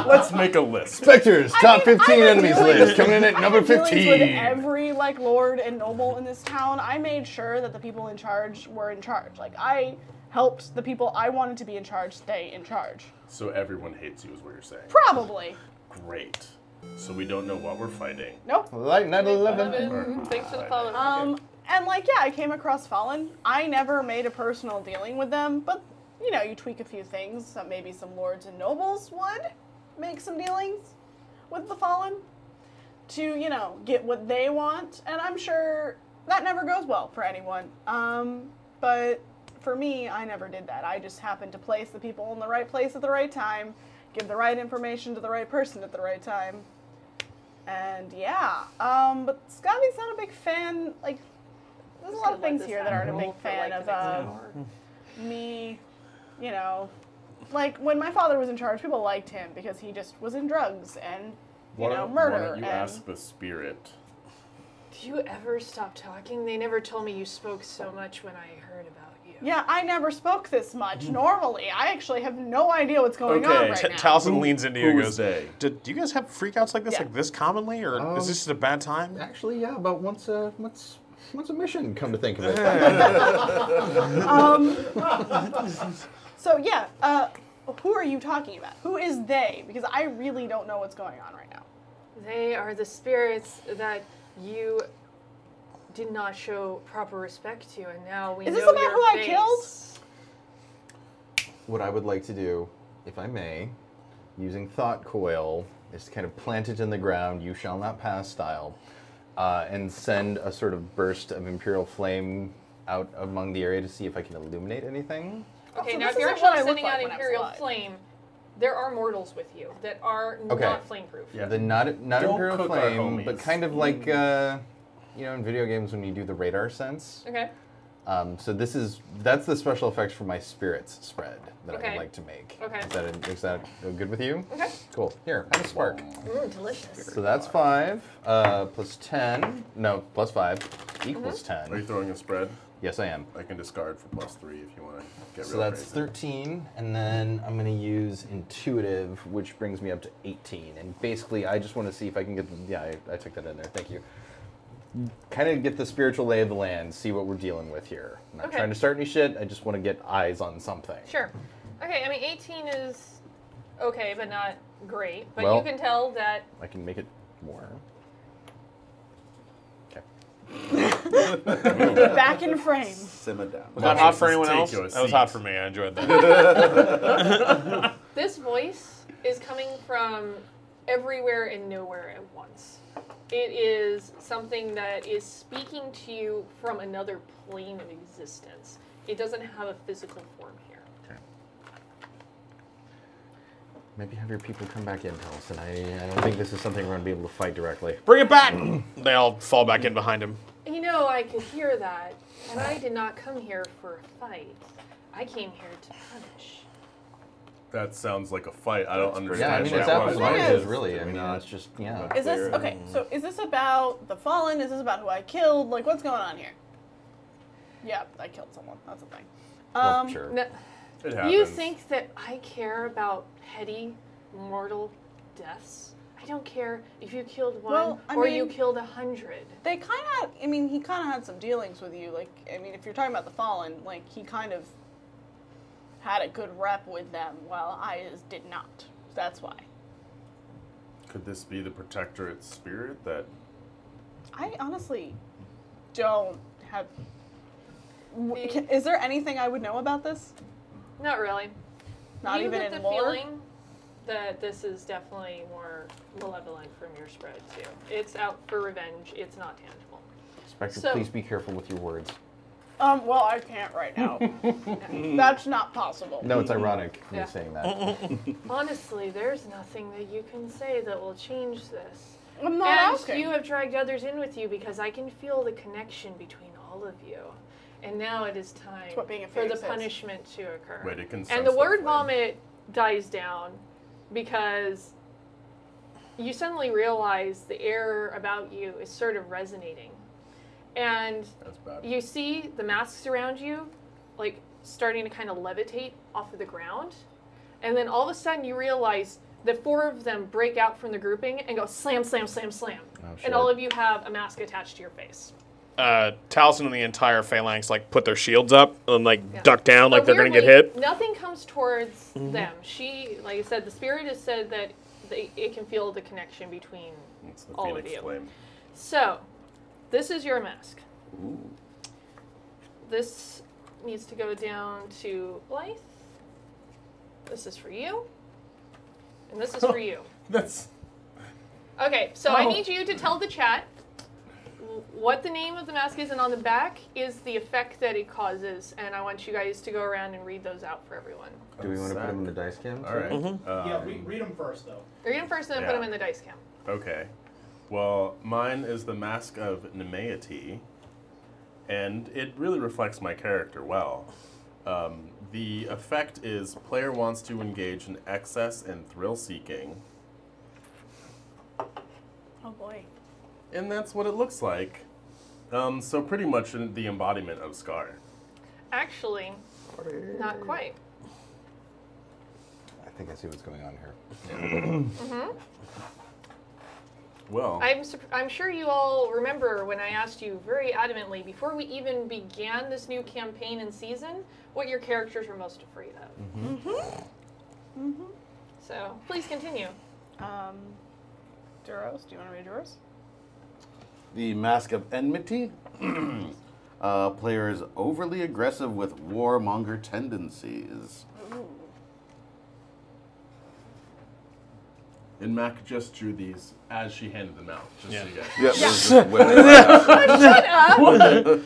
Let's make a list. Spectres, top 15 I had enemies dealings- list, coming in at number Dealings 15. with every lord and noble in this town. I made sure that the people in charge were in charge. Like, I helped the people I wanted to be in charge stay in charge. So everyone hates you is what you're saying. Probably. Great. So we don't know what we're fighting. Nope. Light 9/11. Thanks for the follow. And I came across Fallen. I never made a personal dealing with them, but you tweak a few things that maybe some lords and nobles would. make some dealings with the Fallen to, you know, get what they want. And I'm sure that never goes well for anyone. But for me, I never did that. I just happened to place the people in the right place at the right time, give the right information to the right person at the right time. And yeah, but Scotty's not a big fan, like, there's a lot of things here that aren't a big fan of me, you know. Like, when my father was in charge, people liked him because he just was in drugs and, you know, murder. Why don't you and ask the spirit? Do you ever stop talking? They never told me you spoke so much when I heard about you. yeah, I never spoke this much normally. I actually have no idea what's going on Okay, right now. Taliesin leans into you and who goes, is they? Do you guys have freakouts like Yeah. this commonly, or is this just a bad time? Actually, yeah, about once a mission, come to think of it. So yeah, who are you talking about? Who is they? Because I really don't know what's going on right now. They are the spirits that you did not show proper respect to, and now we Is know this about your who I face. killed? What I would like to do, if I may, using Thought Coil, is to kind of plant it in the ground, you shall not pass style, and send a sort of burst of Imperial Flame out among the area to see if I can illuminate anything. Okay, So now this if you're isn't what I actually look sending like out when I'm Imperial alive. Flame, there are mortals with you that are Okay. not flame-proof. Yeah. The not Don't Imperial cook our Flame, but homies. kind of like, you know, in video games when you do the radar sense. Okay. So that's the special effects for my spirits spread that I Okay. would like to make. Okay. Is that good with you? Okay. Cool. Here, have a spark. Delicious. So that's 5 plus 10. No, plus 5 equals Mm-hmm. 10. Are you throwing a spread? Yes, I am. I can discard for +3 if you want to get So real that's crazy. 13, and then I'm going to use Intuitive, which brings me up to 18. And basically, I just want to see if I can get I took that in there. Thank you. Kind of get the spiritual lay of the land, see what we're dealing with here. I'm not Okay. trying to start any shit. I just want to get eyes on something. Sure. Okay, I mean, 18 is okay, but not great. But Well- you can tell that I can make it more. Okay. Back in frame. Simmer down. Was that hot for Just anyone take else? you a That was seat. hot for me. I enjoyed that. this voice is coming from everywhere and nowhere at once. It is something that is speaking to you from another plane of existence. It doesn't have a physical form here. Maybe have your people come back in, Taliesin. I don't think this is something we're going to be able to fight directly. Bring it back! They all fall back in behind him. You know, I could hear that, and I did not come here for a fight. I came here to punish. That sounds like a fight. I don't That's understand. Yeah, I mean, what it's that apples was. and It oranges, is. really. I Maybe mean, not. it's just, yeah. Is this okay? So is this about the Fallen? Is this about who I killed? Like, what's going on here? Yeah, I killed someone. That's the thing. Well, sure. No, It happens. you think that I care about petty mortal deaths? I don't care if you killed one Well, I or you mean- killed 100. They kind of, I mean, he kind of had some dealings with you. Like, I mean, if you're talking about the Fallen, like, he kind of had a good rep with them, while I just did not. That's why. Could this be the Protectorate spirit that? I honestly don't have. The- Is there anything I would know about this? Not really. Not you even get in the lore? feeling that this is definitely more malevolent from your spread too. It's out for revenge. It's not tangible. Spectre, So- please be careful with your words. Well, I can't right now. That's not possible. No, it's ironic Yeah. you saying that. Honestly, there's nothing that you can say that will change this. I'm not And asking. you have dragged others in with you because I can feel the connection between all of you. And now it is time what being a for the fierce is. punishment to occur. Wait, it can sense And the the word flame. vomit dies down because you suddenly realize the air about you is sort of resonating. And That's bad. you see the masks around you, like, starting to kind of levitate off of the ground. And then all of a sudden you realize the 4 of them break out from the grouping and go slam, slam, slam, slam. Oh, shit. And all of you have a mask attached to your face. Taliesin and the entire phalanx put their shields up and Yeah. duck down like But they're gonna get weirdly, hit. Nothing comes towards them. She, like I said, the spirit has said that it can feel the connection between. It's the all of Phoenix you. flame. So, this is your mask. This needs to go down to Blythe. This is for you. and this is for you. That's Okay, so I Oh. need you to tell the chat what the name of the mask is, and on the back is the effect that it causes, and I want you guys to go around and read those out for everyone. Do we want to put him in the dice cam? all right. Yeah, read them first, though. Read them first and then put Yeah. them in the dice cam. Okay. Well, mine is the Mask of Nemeity, and it really reflects my character well. The effect is player wants to engage in excess and thrill seeking, Oh boy. and that's what it looks like. So pretty much the embodiment of Scar. Actually, not quite. I think I see what's going on here. Well, I'm sure you all remember when I asked you very adamantly before we even began this new campaign and season what your characters were most afraid of. So please continue. Duros, do you want to read yours? The Mask of Enmity. Player is overly aggressive with warmonger tendencies. and Mac just drew these as she handed them out. Just so you guys. Yep, Yeah. just whip it right out. Shut up!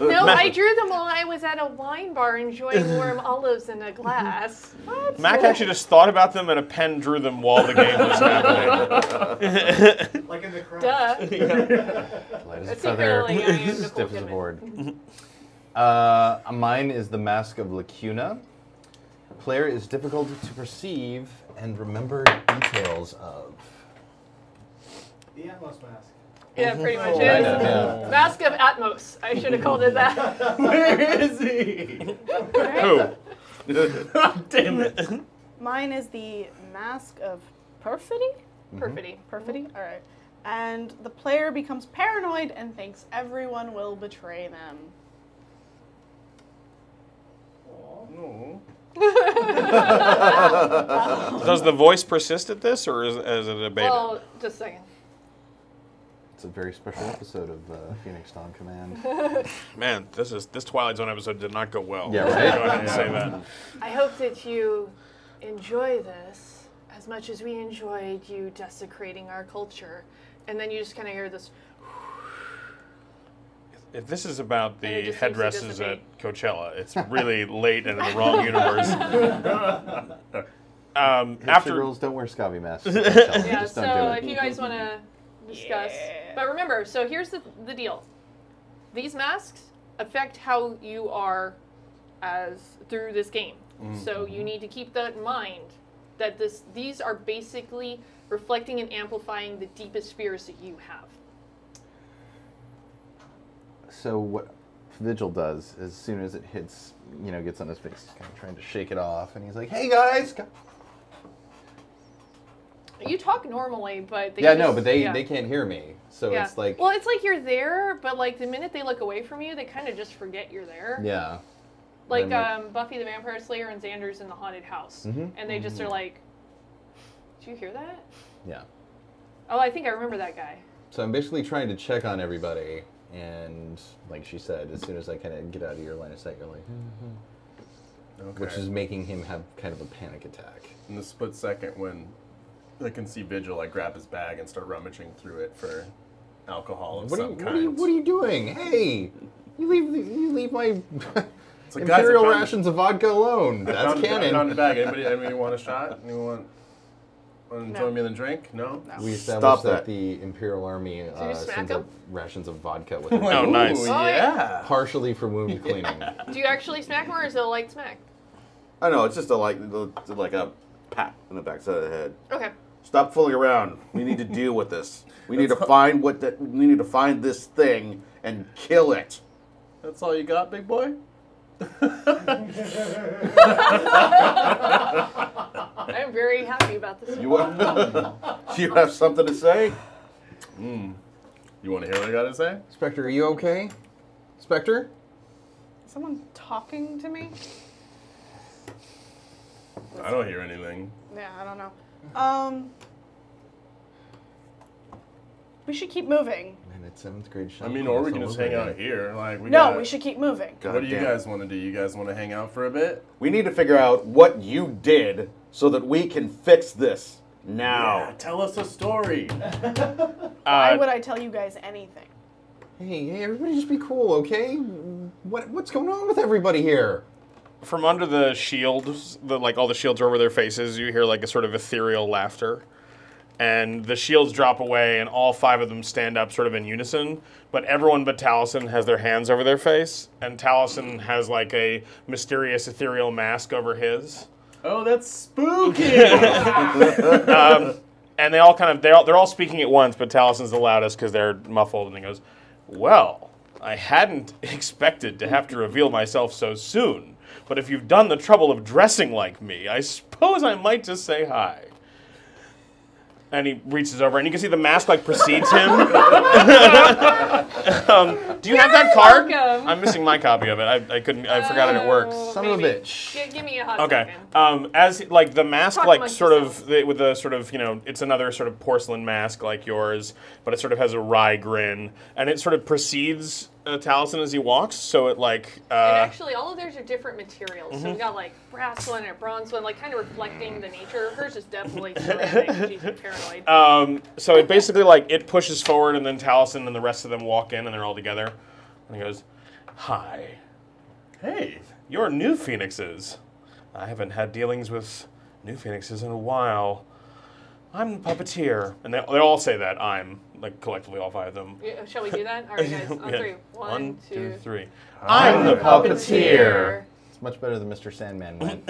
No, I drew them while I was at a wine bar enjoying warm olives in a glass. Mac actually just thought about them and a pen drew them while the game was happening. Like in the crowd. Duh. Light as a That's feather, secretly I am Nicole stiff as a Kidman. board. Mine is the Mask of Lacuna. Player is difficult to perceive and remember details of. The Atmos mask. Yeah, pretty much Kind is. of, yeah. Mask of Atmos. I should have called it that. Where is he? Who? Damn it. Mine is the Mask of Perfidy? Perfidy. Perfidy? All right. And the player becomes paranoid and thinks everyone will betray them. No. Does the voice persist at this, or is it a beta? Well, just a second. It's a very special episode of Phoenix Dawn Command. Man, this Twilight Zone episode did not go well. Yeah, right? Go ahead and say that. I hope that you enjoy this as much as we enjoyed you desecrating our culture. And then you just kind of hear this. If this is about And it the just seems to headdresses at dissipate. Coachella, it's really late and in the wrong universe. Hipster After girls don't wear scabby masks. at Yeah, Coachella. Just so don't do if it. you guys want to discuss. Yeah. But remember, so here's the deal. These masks affect how you are through this game. So you need to keep that in mind, that these are basically reflecting and amplifying the deepest fears that you have. So what Vigil does, as soon as it hits, gets on his face, he's kind of trying to shake it off, and he's like, "Hey guys!" You talk normally, but they Yeah, just, no, but they yeah. can't hear me, so Yeah. it's like, Well, it's like you're there, but like the minute they look away from you, they kind of just forget you're there. yeah. Like Then Buffy the Vampire Slayer and Xander's in the haunted house, Mhm. and they just are like, "Did you hear that?" Yeah. Oh, I think I remember that guy. So I'm basically trying to check on everybody, and like she said, as soon as I kind of get out of your line of sight, you're like, Okay. which is making him have kind of a panic attack. In the split second when I can see Vigil, I grab his bag and start rummaging through it for alcohol of some kind. What are you doing? Hey, you leave my It's like, guys, imperial I found- rations of vodka alone. I That's found- I canon. found the bag. Anybody want a shot? Anyone want to No. join me in the drink? No? We Stop established that that. the Imperial Army you smack sends him? out rations of vodka with Like, Oh, ooh, nice. Oh, yeah. partially for wound cleaning. Do you actually smack him, or is it a light smack? I know, it's just like a pat in the backside of the head. Okay. Stop fooling around. We need to deal with this. We need to find we need to find this thing and kill it. That's all you got, big boy? I'm very happy about this. You you have something to say? You want to hear what I got to say? Spectre, are you okay? Spectre? Is someone talking to me? I don't hear anything. Yeah, I don't know. We should keep moving. Man, that 7th grade shot. I mean, or we can just hang out here. Like, No, we should keep moving. God What do you damn it. guys want to do? You guys want to hang out for a bit? We need to figure out what you did so that we can fix this. Now. Yeah, tell us a story. Why would I tell you guys anything? Hey, everybody just be cool, okay? What's going on with everybody here? From under the shields, like all the shields are over their faces, you hear like a sort of ethereal laughter. And the shields drop away, and all 5 of them stand up sort of in unison. But everyone but Taliesin has their hands over their face, and Taliesin has like a mysterious ethereal mask over his. Oh, that's spooky. And they all they're all speaking at once, but Taliesin's the loudest because they're muffled, and he goes, "Well, I hadn't expected to have to reveal myself so soon, but if you've done the trouble of dressing like me, I suppose I might just say hi." And he reaches over, and you can see the mask like precedes him. Do you have that card? welcome. I'm missing my copy of it. I couldn't. I forgot it works. Son of a Maybe. bitch. Give me a hot Okay. second. As like the mask, Talk like amongst sort yourselves. of with the sort of it's another sort of porcelain mask like yours, but it sort of has a wry grin, and it sort of precedes Taliesin as he walks. So it like. And actually, all of theirs are different materials. So we got like brass one and a bronze one, like kind of reflecting the nature. Hers is definitely ceramic. She's paranoid. So it basically like it pushes forward, and then Taliesin and the rest of them walk in, and they're all together. And he goes, "Hi, Hey. you're new phoenixes. I haven't had dealings with new phoenixes in a while. I'm the puppeteer," and they all say that. I'm like collectively all 5 of them. Yeah, shall we do that? All right, guys. On Yeah. 3. 1, 2, 3. I'm the puppeteer. It's much better than Mr. Sandman went.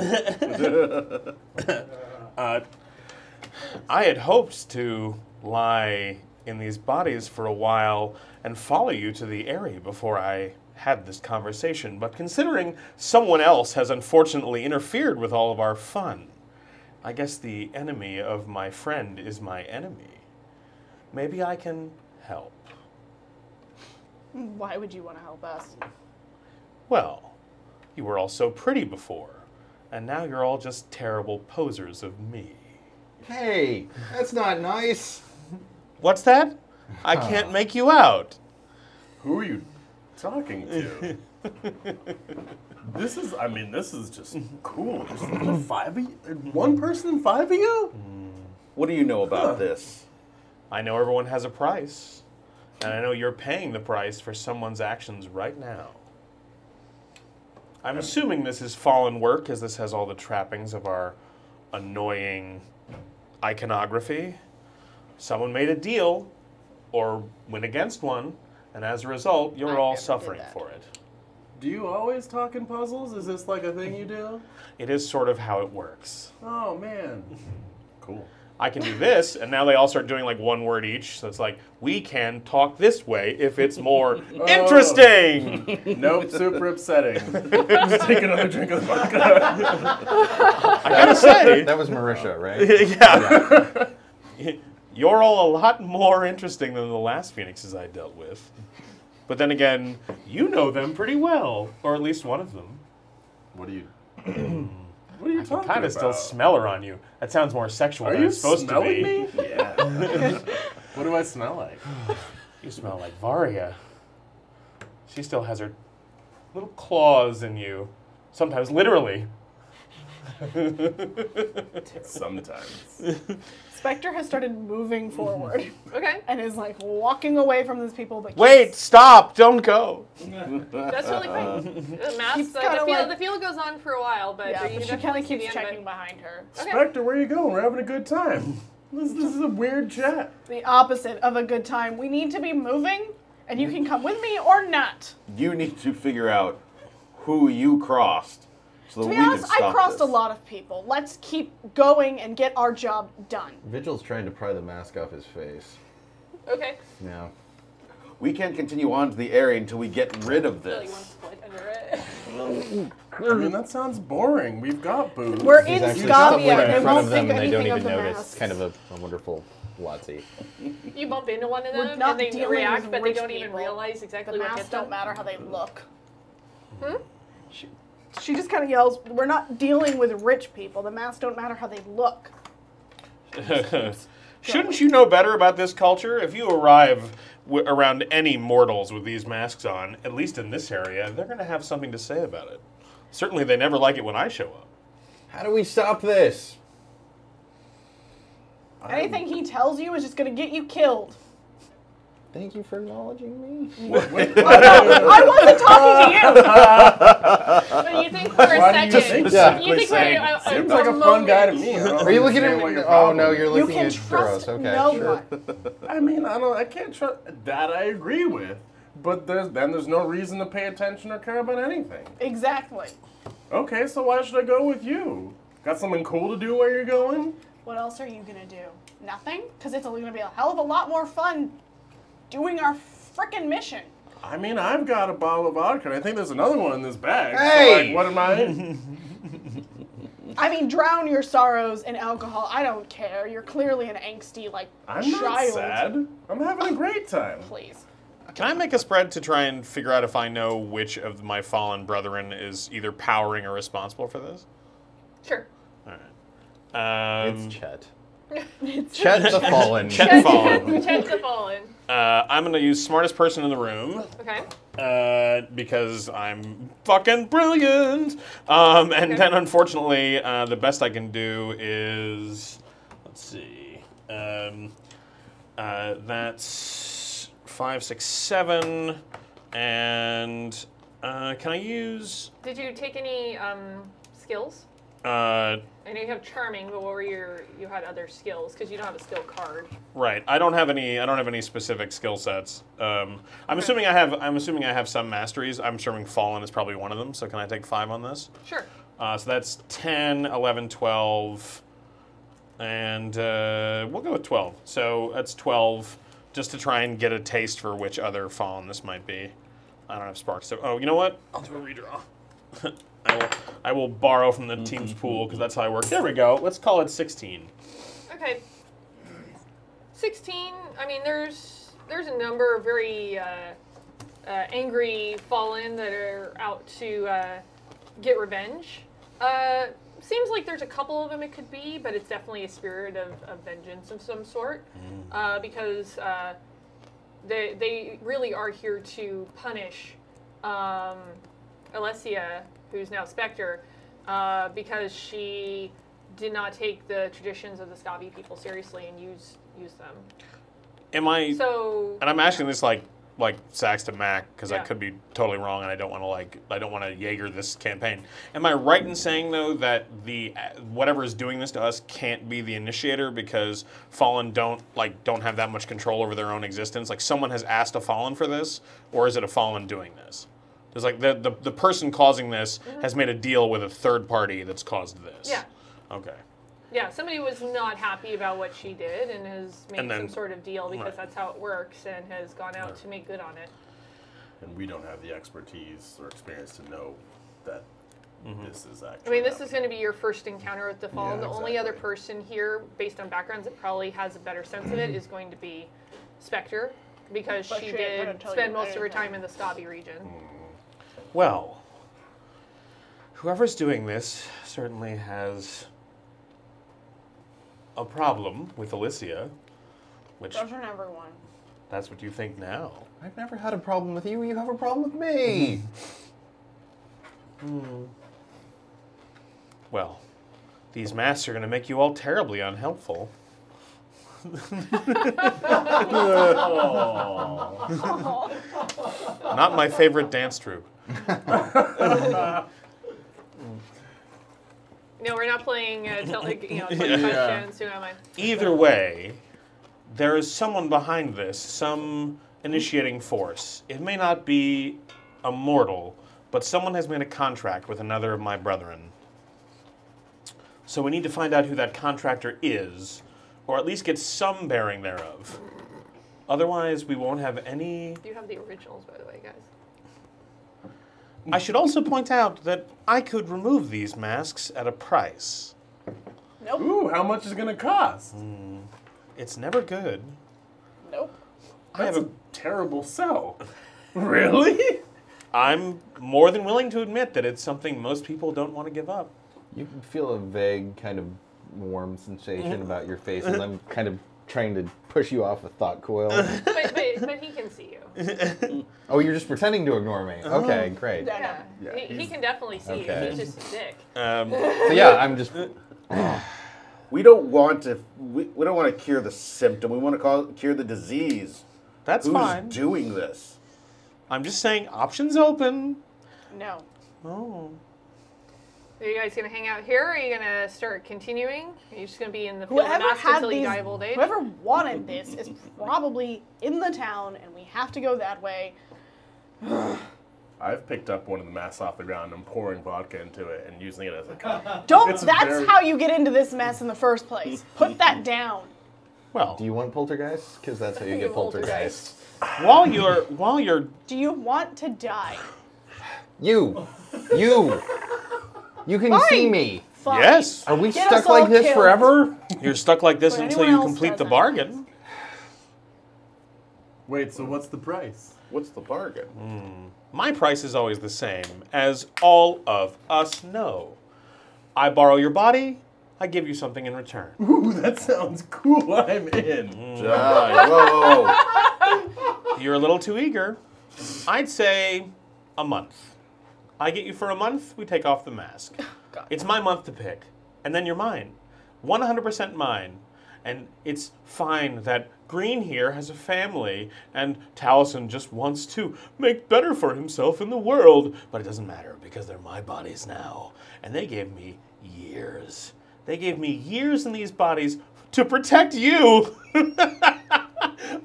I had hoped to lie in these bodies for a while and follow you to the area before I had this conversation, but considering someone else has unfortunately interfered with all of our fun, I guess the enemy of my friend is my enemy. Maybe I can help. Why would you want to help us? Well, you were all so pretty before, and now you're all just terrible posers of me. Hey, that's not nice. What's that? I can't make you out. Who are you talking to? This is just cool. There's 5 of you? 1 person and 5 of you? What do you know about this? I know everyone has a price, and I know you're paying the price for someone's actions right now. I'm assuming this is fallen work, as this has all the trappings of our annoying iconography. Someone made a deal, or went against one, and as a result, you're I all never did suffering that. for it. Do you always talk in puzzles? Is this like a thing you do? It is sort of how it works. Oh, man. Cool. I can do this, and now they all start doing like 1 word each. So it's like, we can talk this way if it's more interesting. Nope, super upsetting. Just take another drink of the vodka. I gotta say, That was Marisha, right? yeah. You're all a lot more interesting than the last Phoenixes I dealt with. But then again, you know them pretty well, or at least one of them. What are you talking about? Kind of still smell her on you. That sounds more sexual Are than you it's supposed to smelling be. me? Yeah. What do I smell like? You smell like Varia. She still has her little claws in you. Sometimes literally. Sometimes. Spectre has started moving forward Okay, and is like walking away from these people, but Wait, keeps- stop, don't go. that's really fine. The mask, Keeps the kinda feel, like- the feel goes on for a while, but Yeah, you but she definitely kind of see keeps the end of checking it. behind her. Okay. Spectre, where you going? We're having a good time. This is a weird chat. The opposite of a good time. We need to be moving, and you can come with me or not. You need to figure out who you crossed so that To we be honest, can stop I crossed this. a lot of people. Let's keep going and get our job done. Vigil's trying to pry the mask off his face. Okay. Yeah. We can't continue on to the area until we get rid of Really this. one split under it. I mean, that sounds boring. We've got booze. We're He's in actually Scavia. stumbling They in front won't of them think and they don't anything even of the notice. masks. Kind of a wonderful Lottie. You bump into one of We're them not and they dealing react, with but they rich don't even people. realize The exactly what masks hit them. don't matter how they look. She just kind of yells, "We're not dealing with rich people. The masks don't matter how they look." Shouldn't you know better about this culture? If you arrive around any mortals with these masks on, at least in this area, they're going to have something to say about it. Certainly they never like it when I show up. How do we stop this? Anything he tells you is just gonna get you killed. Thank you for acknowledging me. I wasn't talking to you. But you think for a Why do you second, specifically you think for say, a seems like a fun guy to me. I don't Are you looking at understand what me? your Oh problem no, is. you're You looking can at trust Duros. Okay, no sure. one. I mean, I can't trust that. I agree with, but there's no reason to pay attention or care about anything. Exactly. Okay, so why should I go with you? Got something cool to do where you're going? What else are you gonna do? Nothing? Because it's gonna be a hell of a lot more fun doing our frickin' mission. I mean, I've got a bottle of vodka, and I think there's another one in this bag. Hey! So, like, what am I? I mean, drown your sorrows in alcohol. I don't care. You're clearly an angsty, like, I'm not child. sad. I'm having a great time. Please. Can I make a spread to try and figure out if I know which of my fallen brethren is either powering or responsible for this? Sure. All right. It's Chet. Chet the Fallen. Chet Fallen. Chet's the fallen. I'm going to use smartest person in the room. Okay. Because I'm fucking brilliant. And then, unfortunately, the best I can do is, let's see, that's 5, 6, 7, and can I use? Did you take any skills? I know you have charming, but what were you had other skills because you don't have a skill card. Right. I don't have any specific skill sets. I'm assuming I have some masteries. I'm assuming Fallen is probably one of them. So can I take 5 on this? Sure. So that's 10, 11, 12, and we'll go with 12. So that's 12, just to try and get a taste for which other Fallen this might be. I don't have sparks. So, oh, you know what? I'll do a redraw. I will borrow from the team's pool because that's how I work. There we go. Let's call it 16. Okay. 16. I mean, there's a number of very angry fallen that are out to get revenge. Seems like there's a couple of them it could be, but it's definitely a spirit of vengeance of some sort because they really are here to punish Alessia, who's now Spectre, because she did not take the traditions of the Scavi people seriously and use them. Am I? So, And I'm asking this like Sax to Mac because I Yeah. could be totally wrong and I don't want to Jaeger this campaign. Am I right in saying though that the whatever is doing this to us can't be the initiator because Fallen don't have that much control over their own existence? Like someone has asked a Fallen for this, or is it a Fallen doing this? There's like the person causing this has made a deal with a third party that's caused this. Yeah. Okay. yeah, somebody was not happy about what she did and has made And then- some sort of deal because right. that's how it works and has gone out to make good on it. And we don't have the expertise or experience to know that this is actually. I mean, this is going to be your first encounter with the Fallen. Yeah, The only other exactly. person here, based on backgrounds, that probably has a better sense of it is going to be Spectre, because But she she ain't gonna did tell spend you most of her anything. time in the Scavi region. Well, whoever's doing this certainly has a problem with Alicia, which Doesn't everyone? that's what you think now. I've never had a problem with you. You have a problem with me. Well, these masks are going to make you all terribly unhelpful. Not my favorite dance troupe. No, we're not playing 20 questions. Who am I? Either way, there is someone behind this, some initiating force. It may not be a mortal, but someone has made a contract with another of my brethren. So we need to find out who that contractor is, or at least get some bearing thereof. Otherwise, we won't have any... You have the originals, by the way, guys. I should also point out that I could remove these masks at a price. Nope. Ooh, how much is it gonna cost? It's never good. Nope. I have That's a terrible sell. Really? I'm more than willing to admit that it's something most people don't want to give up. You can feel a vague kind of warm sensation about your face as I'm kind of trying to push you off a thought coil. But he can see you. Oh, you're just pretending to ignore me. Okay, great. Yeah. Yeah, he can definitely see Okay. you. He's just a dick. So yeah, I'm just... We don't want to. We don't want to cure the symptom. We want to cure the disease. That's Who's fine. doing this? I'm just saying, options open. No. Oh. Are you guys gonna hang out here? Or are you gonna start continuing? Are you just gonna be in the field of Whoever mask had until you these, die of old age? whoever wanted this is probably in the town, and we have to go that way. I've picked up one of the masks off the ground and pouring vodka into it and using it as a cup. Don't. It's That's very- how you get into this mess in the first place. Put that down. Well, Do you want poltergeist? Because that's how you You get poltergeist. poltergeist. while you're Do you want to die? You can see Fine. me. Fine. yes, Are we Get stuck us all like this killed. forever? you're stuck like this But until anyone you else complete the doesn't. bargain. Wait, so what's the price? What's the bargain? My price is always the same, as all of us know. I borrow your body, I give you something in return. Ooh, that sounds cool. I'm in. Whoa, whoa, whoa. You're a little too eager. I'd say a month. I get you for a month, we take off the mask. It's my month to pick, and then you're mine. 100% mine. And it's fine that Green here has a family, and Taliesin just wants to make better for himself in the world. But it doesn't matter, because they're my bodies now. And they gave me years. They gave me years in these bodies to protect you.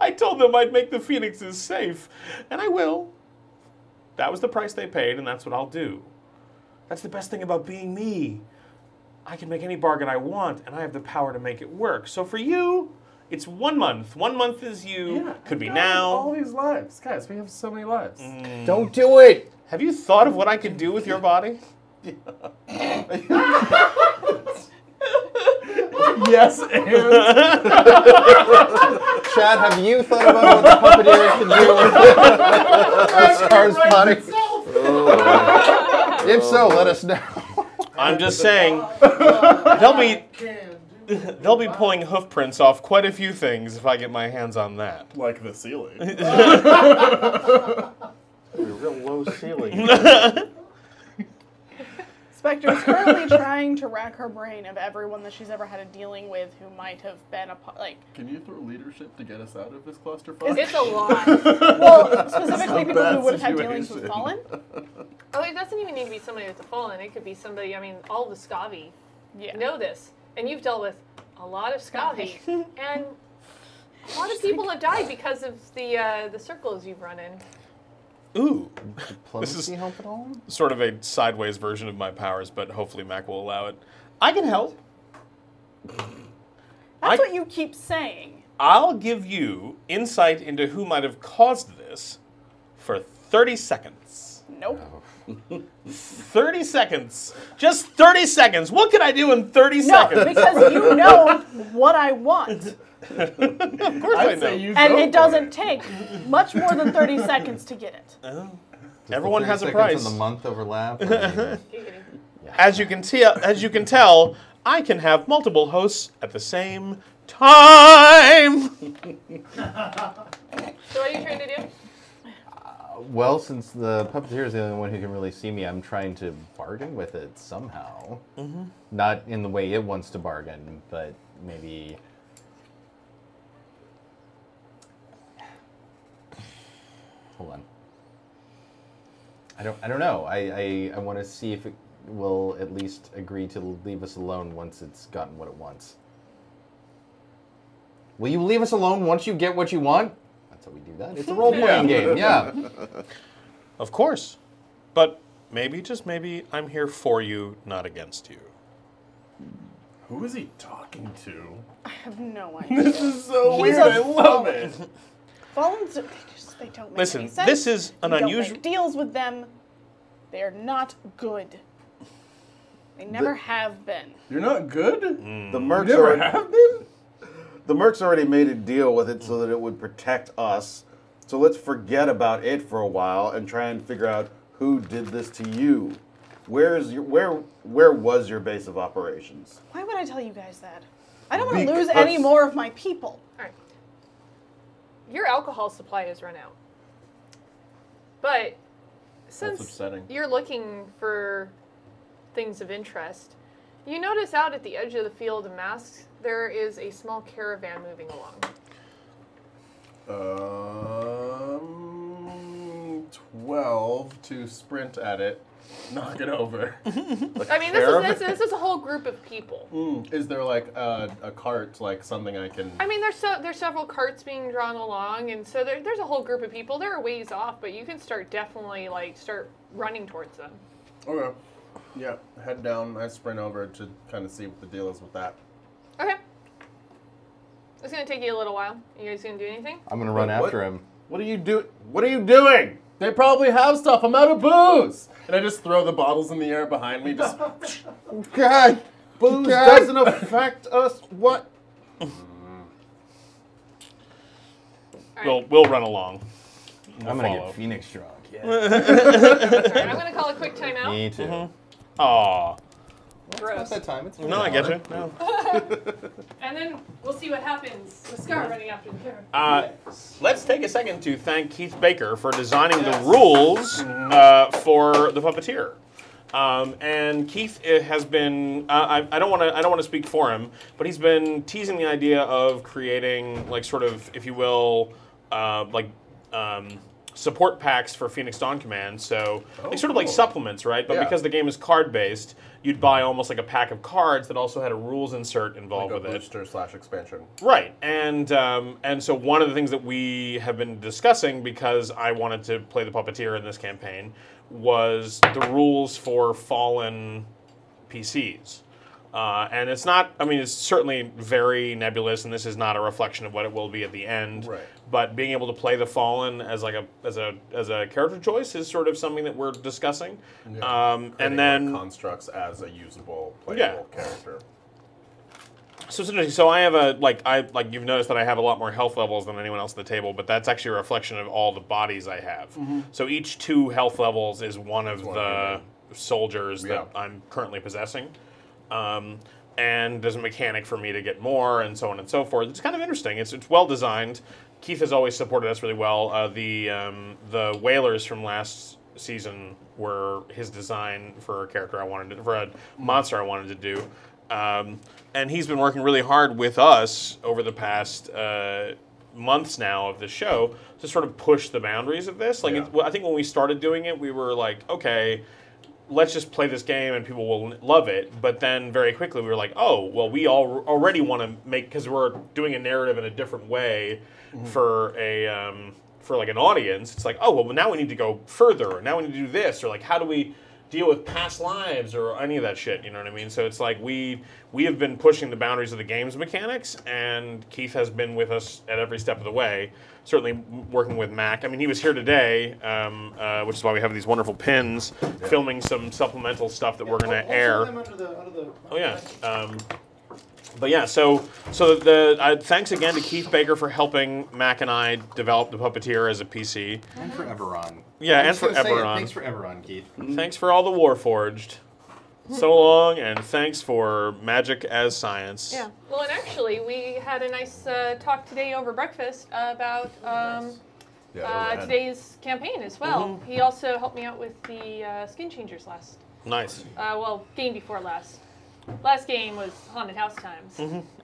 I told them I'd make the Phoenixes safe, and I will. That was the price they paid, and that's what I'll do. That's the best thing about being me. I can make any bargain I want, and I have the power to make it work. So for you, it's 1 month. 1 month is you. Could be All now. these lives. Guys, we have so many lives. Don't do it. Have you thought of what I could do with your body? Yes, and Chad, have you thought about what the puppeteer can do with Scar's body? If so, let us know. I'm just saying, they'll be pulling hoof prints off quite a few things if I get my hands on that. like the ceiling. Real low ceiling. Spectre is currently trying to rack her brain of everyone that she's ever had a dealing with who might have been a like. Can you throw leadership to get us out of this clusterfuck? It's a lot. Well, specifically a people bad who would have had dealings with situation. Fallen. Oh, it doesn't even need to be somebody that's a fallen. It could be somebody. I mean, all the Scavi Yeah. know this, and you've dealt with a lot of Scavi, and a lot of people have died because of the circles you've run in. Ooh. Diplomacy help at all? Sort of a sideways version of my powers, but hopefully Mac will allow it. I can help. That's what you keep saying. I'll give you insight into who might have caused this for 30 seconds. Nope. 30 seconds. Just 30 seconds. What can I do in 30 No, seconds? because you know what I want. Of course I I'd know. say you And go it for doesn't take much more than 30 seconds to get it. Does Everyone the has a 30 price. seconds and the month overlap? Or- As you can tell, I can have multiple hosts at the same time. So what are you trying to do? Well, since the puppeteer is the only one who can really see me, I'm trying to bargain with it somehow. Not in the way it wants to bargain, but maybe. Hold on. I don't know. I want to see if it will at least agree to leave us alone once it's gotten what it wants. Will you leave us alone once you get what you want? That's how we do that. It's a role-playing game, yeah. Of course. But maybe, just maybe, I'm here for you, not against you. Who is he talking to? I have no idea. This is so He's weird. a I love it. Fallens, they don't make Listen, any sense. this is an You don't unusual... make deals with them. They are not good. They never have been. You're not good? The You mercs never already, have been? the mercs already made a deal with it so that it would protect us. So let's forget about it for a while and try and figure out who did this to you. Where was your base of operations? Why would I tell you guys that? I don't want to lose Because- any more of my people. All right. Your alcohol supply has run out. But since upsetting. you're looking for things of interest, You notice out at the edge of the field of masks, there is a small caravan moving along. 12 to sprint at it, knock it over. I mean, this is a whole group of people. Is there like a cart, like something I can? I mean, there's several carts being drawn along, and so there's a whole group of people. They're a ways off, but you can definitely start running towards them. Okay. Yeah, head down. I sprint over to kind of see what the deal is with that. Okay. It's gonna take you a little while. You guys gonna do anything? I'm gonna run after him. What are you doing? They probably have stuff. I'm out of booze. And I just throw the bottles in the air behind me. Just God, booze doesn't affect us. What? We'll run along. I'm gonna get Phoenix drunk. Yeah. Alright, I'm gonna call a quick timeout. Me too. Aw. Gross. That time. It's No, I get you. No. And then we'll see what happens with Scar running after the caravan. Let's take a second to thank Keith Baker for designing the rules for the Puppeteer. And Keith has been I don't want to speak for him, but he's been teasing the idea of creating sort of, if you will, support packs for Phoenix Dawn Command. So sort of like supplements, right? But because the game is card based, you'd buy almost like a pack of cards that also had a rules insert involved like with it. Booster/expansion. Right, and so one of the things that we have been discussing, because I wanted to play the Puppeteer in this campaign, was the rules for Fallen PCs. And it's not, I mean, it's certainly very nebulous, and this is not a reflection of what it will be at the end. Right. But being able to play the Fallen as a character choice is sort of something that we're discussing. Yeah. And then constructs as a usable, playable character. So it's interesting. So I have you've noticed that I have a lot more health levels than anyone else at the table, but that's actually a reflection of all the bodies I have. So each 2 health levels is one of the soldiers that I'm currently possessing. And there's a mechanic for me to get more, and so on and so forth. It's kind of interesting. It's well designed. Keith has always supported us really well. The Whalers from last season were his design for a character for a monster I wanted to do. And he's been working really hard with us over the past months now of the show to sort of push the boundaries of this. I think when we started doing it, we were like, okay, let's just play this game and people will love it. But then very quickly we were like, oh, well, we already want to make, because we're doing a narrative in a different way for an audience. It's like, oh, well, now we need to go further. Now we need to do this, or how do we deal with past lives or any of that shit, you know what I mean? So it's like we have been pushing the boundaries of the game's mechanics, and Keith has been with us at every step of the way, certainly working with Mac. I mean, he was here today, which is why we have these wonderful pins, filming some supplemental stuff that we're going to air. Oh, yeah. But yeah, so thanks again to Keith Baker for helping Mac and I develop the Puppeteer as a PC. And for Eberron. Yeah, and for Eberron. Thanks for Eberron, Keith. Thanks for all the Warforged. So long, and thanks for Magic as Science. Yeah. Well, and actually, we had a nice talk today over breakfast about today's campaign as well. He also helped me out with the Skin Changers last. Nice. Game before last. Last game was Haunted House Times.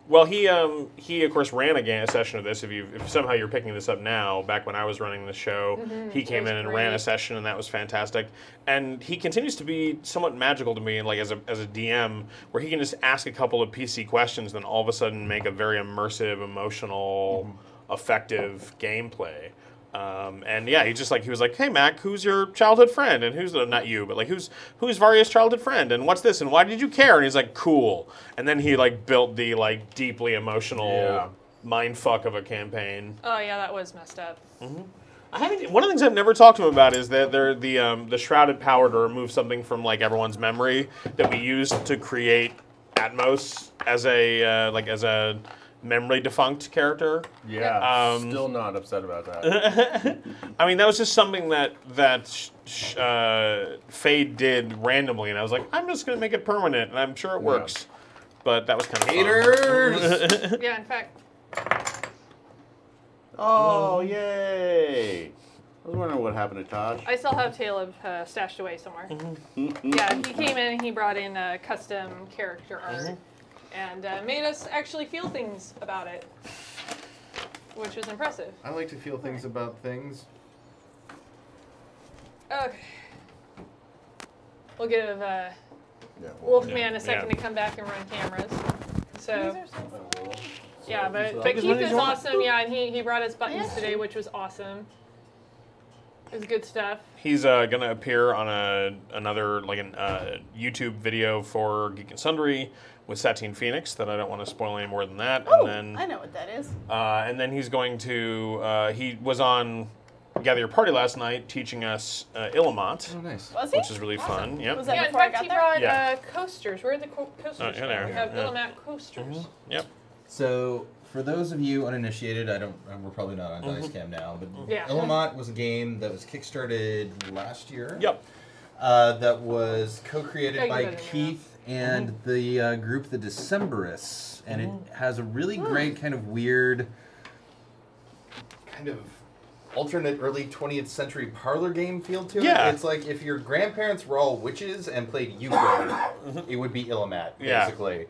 Well, he of course ran a session of this. If somehow you're picking this up now, back when I was running the show, he came in and ran a session, and that was fantastic. And he continues to be somewhat magical to me, as a DM, where he can just ask a couple of PC questions, and then all of a sudden make a very immersive, emotional, effective gameplay. And yeah, he was like, hey Mac, who's your childhood friend? And who's not you, but who's Varya's childhood friend? And what's this? And why did you care? And he's like, cool. And then he built the deeply emotional mindfuck of a campaign. Oh yeah, that was messed up. One of the things I've never talked to him about is that they're the shrouded power to remove something from everyone's memory that we used to create Atmos as a memory defunct character. Yeah, still not upset about that. I mean, that was just something that Fade did randomly, and I was like, I'm just going to make it permanent, and I'm sure it works. But that was kind of haters. Yeah, in fact. Oh, yay! I was wondering what happened to Taj. I still have Caleb stashed away somewhere. Yeah, he came in and he brought in custom character art and made us actually feel things about it, which was impressive. I like to feel things about things. Okay. We'll give Wolfman a second to come back and run cameras. So, yeah, but Keith is awesome. Yeah, and he brought us buttons today, which was awesome. It was good stuff. He's gonna appear on another YouTube video for Geek and Sundry with Satine Phoenix that I don't want to spoil any more than that. Oh, and then I know what that is. and then he's going to he was on Gather Your Party last night teaching us Illimat, Oh, nice. Was he? which is really fun. Yep. Was that Yeah, in before I fact, got he there? brought Yeah. coasters. Where are the coasters? in there, We have yeah. Illimat coasters. Yep. So, for those of you uninitiated, we're probably not on Dicecam now, but Yeah. Illimat was a game that was kickstarted last year. Yep. That was co-created Yeah, you by better know. Keith and the group The Decemberists, and it has a really great kind of weird, kind of alternate early 20th century parlor game feel to Yeah. it. It's like if your grandparents were all witches and played euchre, it would be Illimat, Yeah. basically.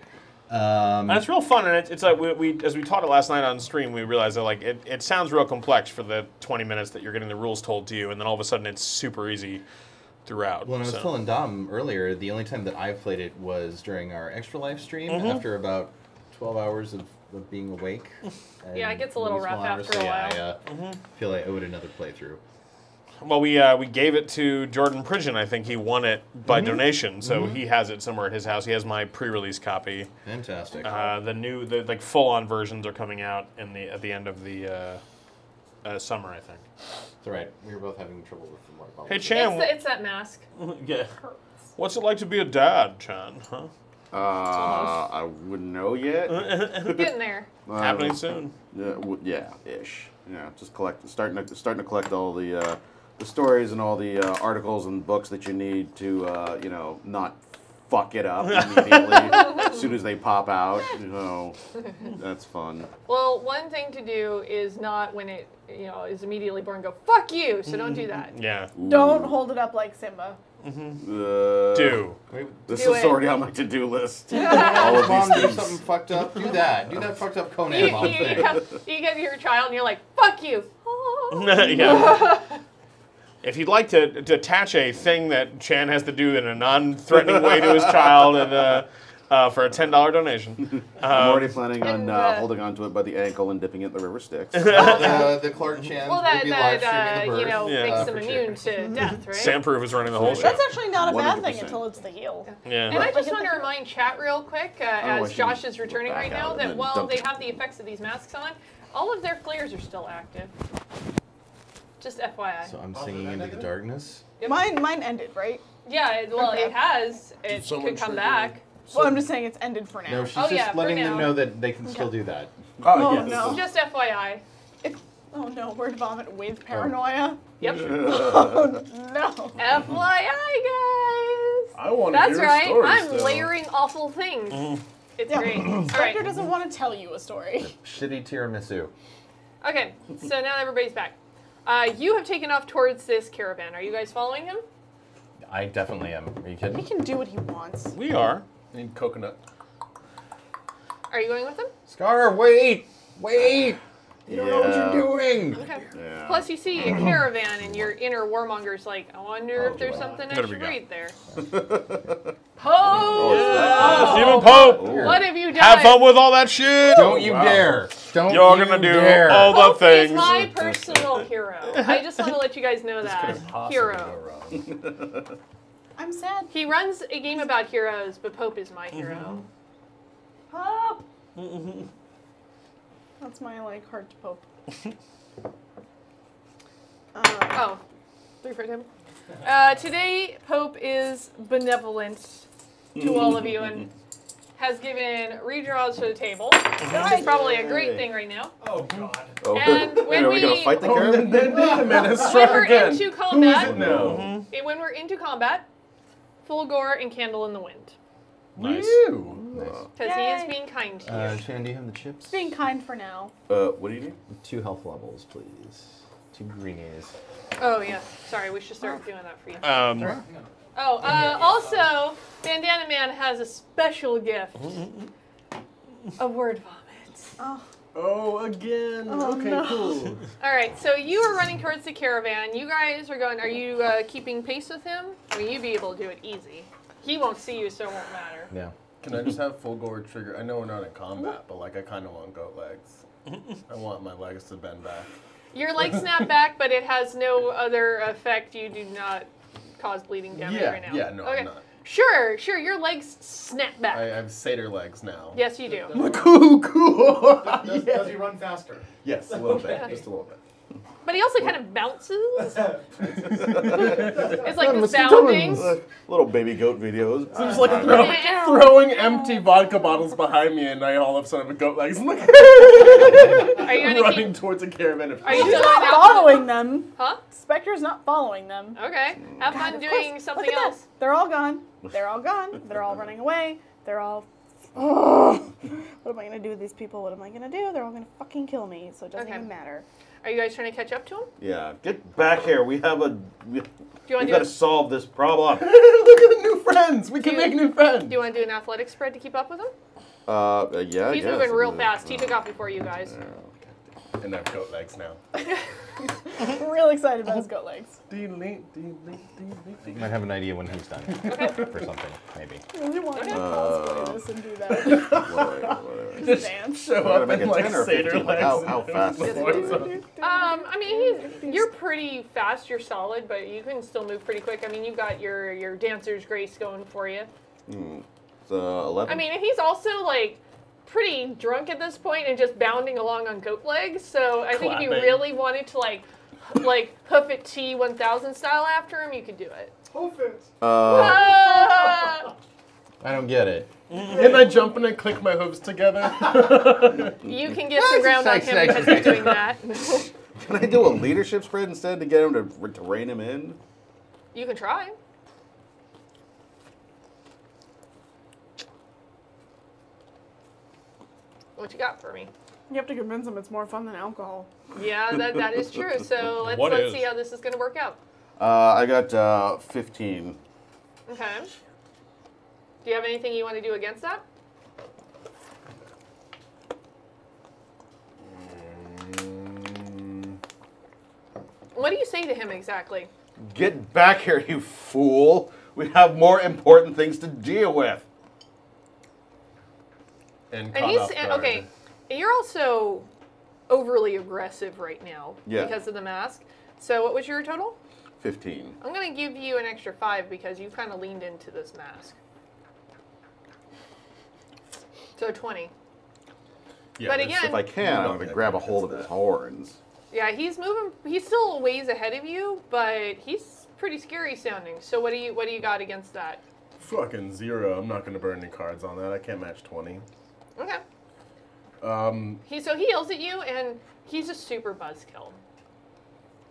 And it's real fun, and it's like we as we taught it last night on stream, we realized that like it sounds real complex for the 20 minutes that you're getting the rules told to you, and then all of a sudden it's super easy throughout. When I was so. telling Dom earlier, the only time that I've played it was during our Extra Life stream after about 12 hours of being awake. Yeah, it gets a little rough after a Yeah, I feel like I owed another playthrough. Well, we gave it to Jordan Pridgeon. I think he won it by donation, so he has it somewhere at his house. He has my pre-release copy. Fantastic. The like full-on versions are coming out at the end of the summer, I think. It's all right. We were both having trouble with the water bottle. Hey, Chan. It's that mask. Yeah. What's it like to be a dad, Chan? Huh? I wouldn't know yet. Getting there. Happening soon. Yeah, ish. Yeah, just starting to collect all the stories and all the articles and books that you need to not fuck it up immediately as soon as they pop out. That's fun. Well, one thing to do is not when it is immediately born go fuck you. So don't do that. Yeah. Don't hold it up like Simba. Do. This Do is it. already on my to-do list. All of Mom, these do things. something fucked up. Do that. Do that fucked up Conan You, mom you, thing. you get your child and you're like fuck you. Yeah. If you'd like to attach a thing that Chan has to do in a non-threatening way to his child, and for a $10 donation, I'm already planning on and, holding onto it by the ankle and dipping it in the river Styx. The Clark Chan Well, will be live that streaming the birth. Yeah. makes them for immune sure. to death, right? Sandproof is running the whole show. That's actually not a bad thing 100%. until it's the heel. And Yeah. I just want to remind chat real quick, I as should Josh is returning back right out now, and that then while dump they it. have the effects of these masks on, all of their flares are still active. Just FYI. So I'm singing into the darkness. Mine ended, right? Yeah, it has. It someone could come trigger- back. Well, I'm just saying it's ended for now. No, she's Oh, just yeah, for letting them now. know that they can still do that. Oh, yes. no. Just FYI. Oh no, word vomit with paranoia. Yep. Oh no. FYI, guys. I want to That's hear right. stories I'm still. layering awful things. It's Yeah. great. All Spectre right. doesn't want to tell you a story. Shitty tiramisu. Okay. So now everybody's back. You have taken off towards this caravan. Are you guys following him? I definitely am. Are you He kidding? can do what he wants. We are. Need coconut. Are you going with him? Scar, wait! Wait! You don't know what Yeah. you're doing! Okay. Yeah. Plus, you see a caravan, and your inner warmonger's like, I wonder if there's something I There we should go. read there. Poe! Stephen Pope, What have you done? have fun with all that shit. Don't you wow. dare! Don't You're you gonna do dare! all the Pope things. is my personal hero. I just want to let you guys know that. Couldn't possibly Hero. go wrong. I'm sad. He runs a game about heroes, but Pope is my hero. Pope. That's my heart to Pope. Oh, 3 for him. Today, Pope is benevolent to all of you and has given redraws for the table. That's probably a great thing right now. Oh God. Oh, And when are we gonna we- fight the Oh, caravan? then the man has When struck we're again. into Who is combat, it now? when we're into combat, Full Gore and Candle in the Wind. Nice. Woo. Because he is Yay. being kind to you. Shannon, do you have the chips? Being kind for now. What do you need? 2 health levels, please. 2 greenies. Oh yeah. Sorry, we should start doing that for you. Um, Also, Bandana Man has a special gift of word vomit. Oh, again. Okay, no. cool. All right, so you are running towards the caravan. You guys are going. Are you keeping pace with him? I mean, you'd be able to do it easy. He won't see you, so it won't matter. Yeah. Can I just have full gore trigger? I know we're not in combat, but like I kind of want goat legs. I want my legs to bend back. Your legs snap back, but it has no other effect. You do not cause bleeding damage right now. Yeah, no, okay. I'm not. Sure, your legs snap back. I have satyr legs now. Yes, you do. Cool. Does he run faster? Yes, a little bit, just a little bit. But he also kind of bounces. It's like Mr. this bounding. Timmons. Little baby goat videos. So just like throwing empty vodka bottles behind me, and I all of a sudden have a goat legs. I'm like Are you gonna running keep? towards a caravan of Are you He's still not out? following them. Huh? Spectre's not following them. Okay. Have fun Of doing course. something Look at else. This. They're all gone. They're all gone. They're all running away. They're all. Oh, what am I gonna do with these people? What am I gonna do? They're all gonna fucking kill me. So it doesn't Okay. even matter. Are you guys trying to catch up to him? Yeah, get back here. We have a. Do you want We've to got do? to solve this problem. Look at the new friends. We can Do- make new friends. Do you want to do an athletics spread to keep up with him? Yeah. I He's guess. moving real fast. He took off before you guys. And I have goat legs now. I'm real excited about his goat legs. Might have an idea when he's done. For something, maybe. I really want to cosplay this and do that. Whatever. Just dance. Show Gotta up make in it like 10 or satyr 15, legs. like, how fast and is voice it? up. I mean, you're pretty fast. You're solid, but you can still move pretty quick. I mean, you've got your dancer's grace going for you. So 11. I mean, and he's also like pretty drunk at this point and just bounding along on goat legs. So I think if you Clapping. really wanted to like hoof it T1000 style after him, you could do it. Hoof it. Ah! I don't get it. And I jump and I click my hooves together. You can get some ground on him because he's doing that. Can I do a leadership spread instead to get him to rein him in? You can try. What you got for me? You have to convince them it's more fun than alcohol. Yeah, that is true. So let's What is? see how this is going to work out. I got 15. Okay. Do you have anything you want to do against that? What do you say to him exactly? Get back here, you fool! We have more important things to deal with. And And he's okay. You're also overly aggressive right now Yeah. because of the mask. So what was your total? 15. I'm going to give you an extra 5 because you kind of leaned into this mask. So 20. Yeah, But there's- again- If I can, I'm going to grab a hold of his horns. Yeah, he's moving. He's still a ways ahead of you, but he's pretty scary sounding. So what do you got against that? Fucking 0. I'm not gonna burn any cards on that. I can't match 20. Okay. Um, He yells at you, and he's a super buzzkill.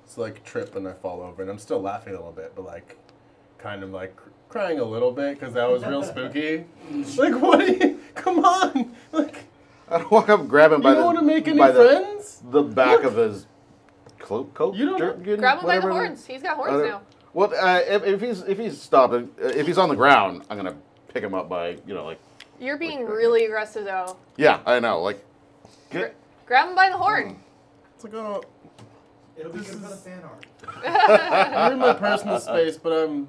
it's like trip and I fall over, and I'm still laughing a little bit, but like, kind of like crying a little bit because that was real spooky. Like, what? Are you, come on! Like, I don't walk up, grab him you by don't want to make any by friends? the back Look. of his coat. You don't know. jerkin, Grab him by the whatever. horns. He's got horns now. Well, if he's stopped, if he's on the ground, I'm gonna pick him up by like. You're being really aggressive, though. Yeah, I know. Like, get. Grab him by the horn. It's like, oh, It'll be good for the fan art. I'm in my personal space, but I'm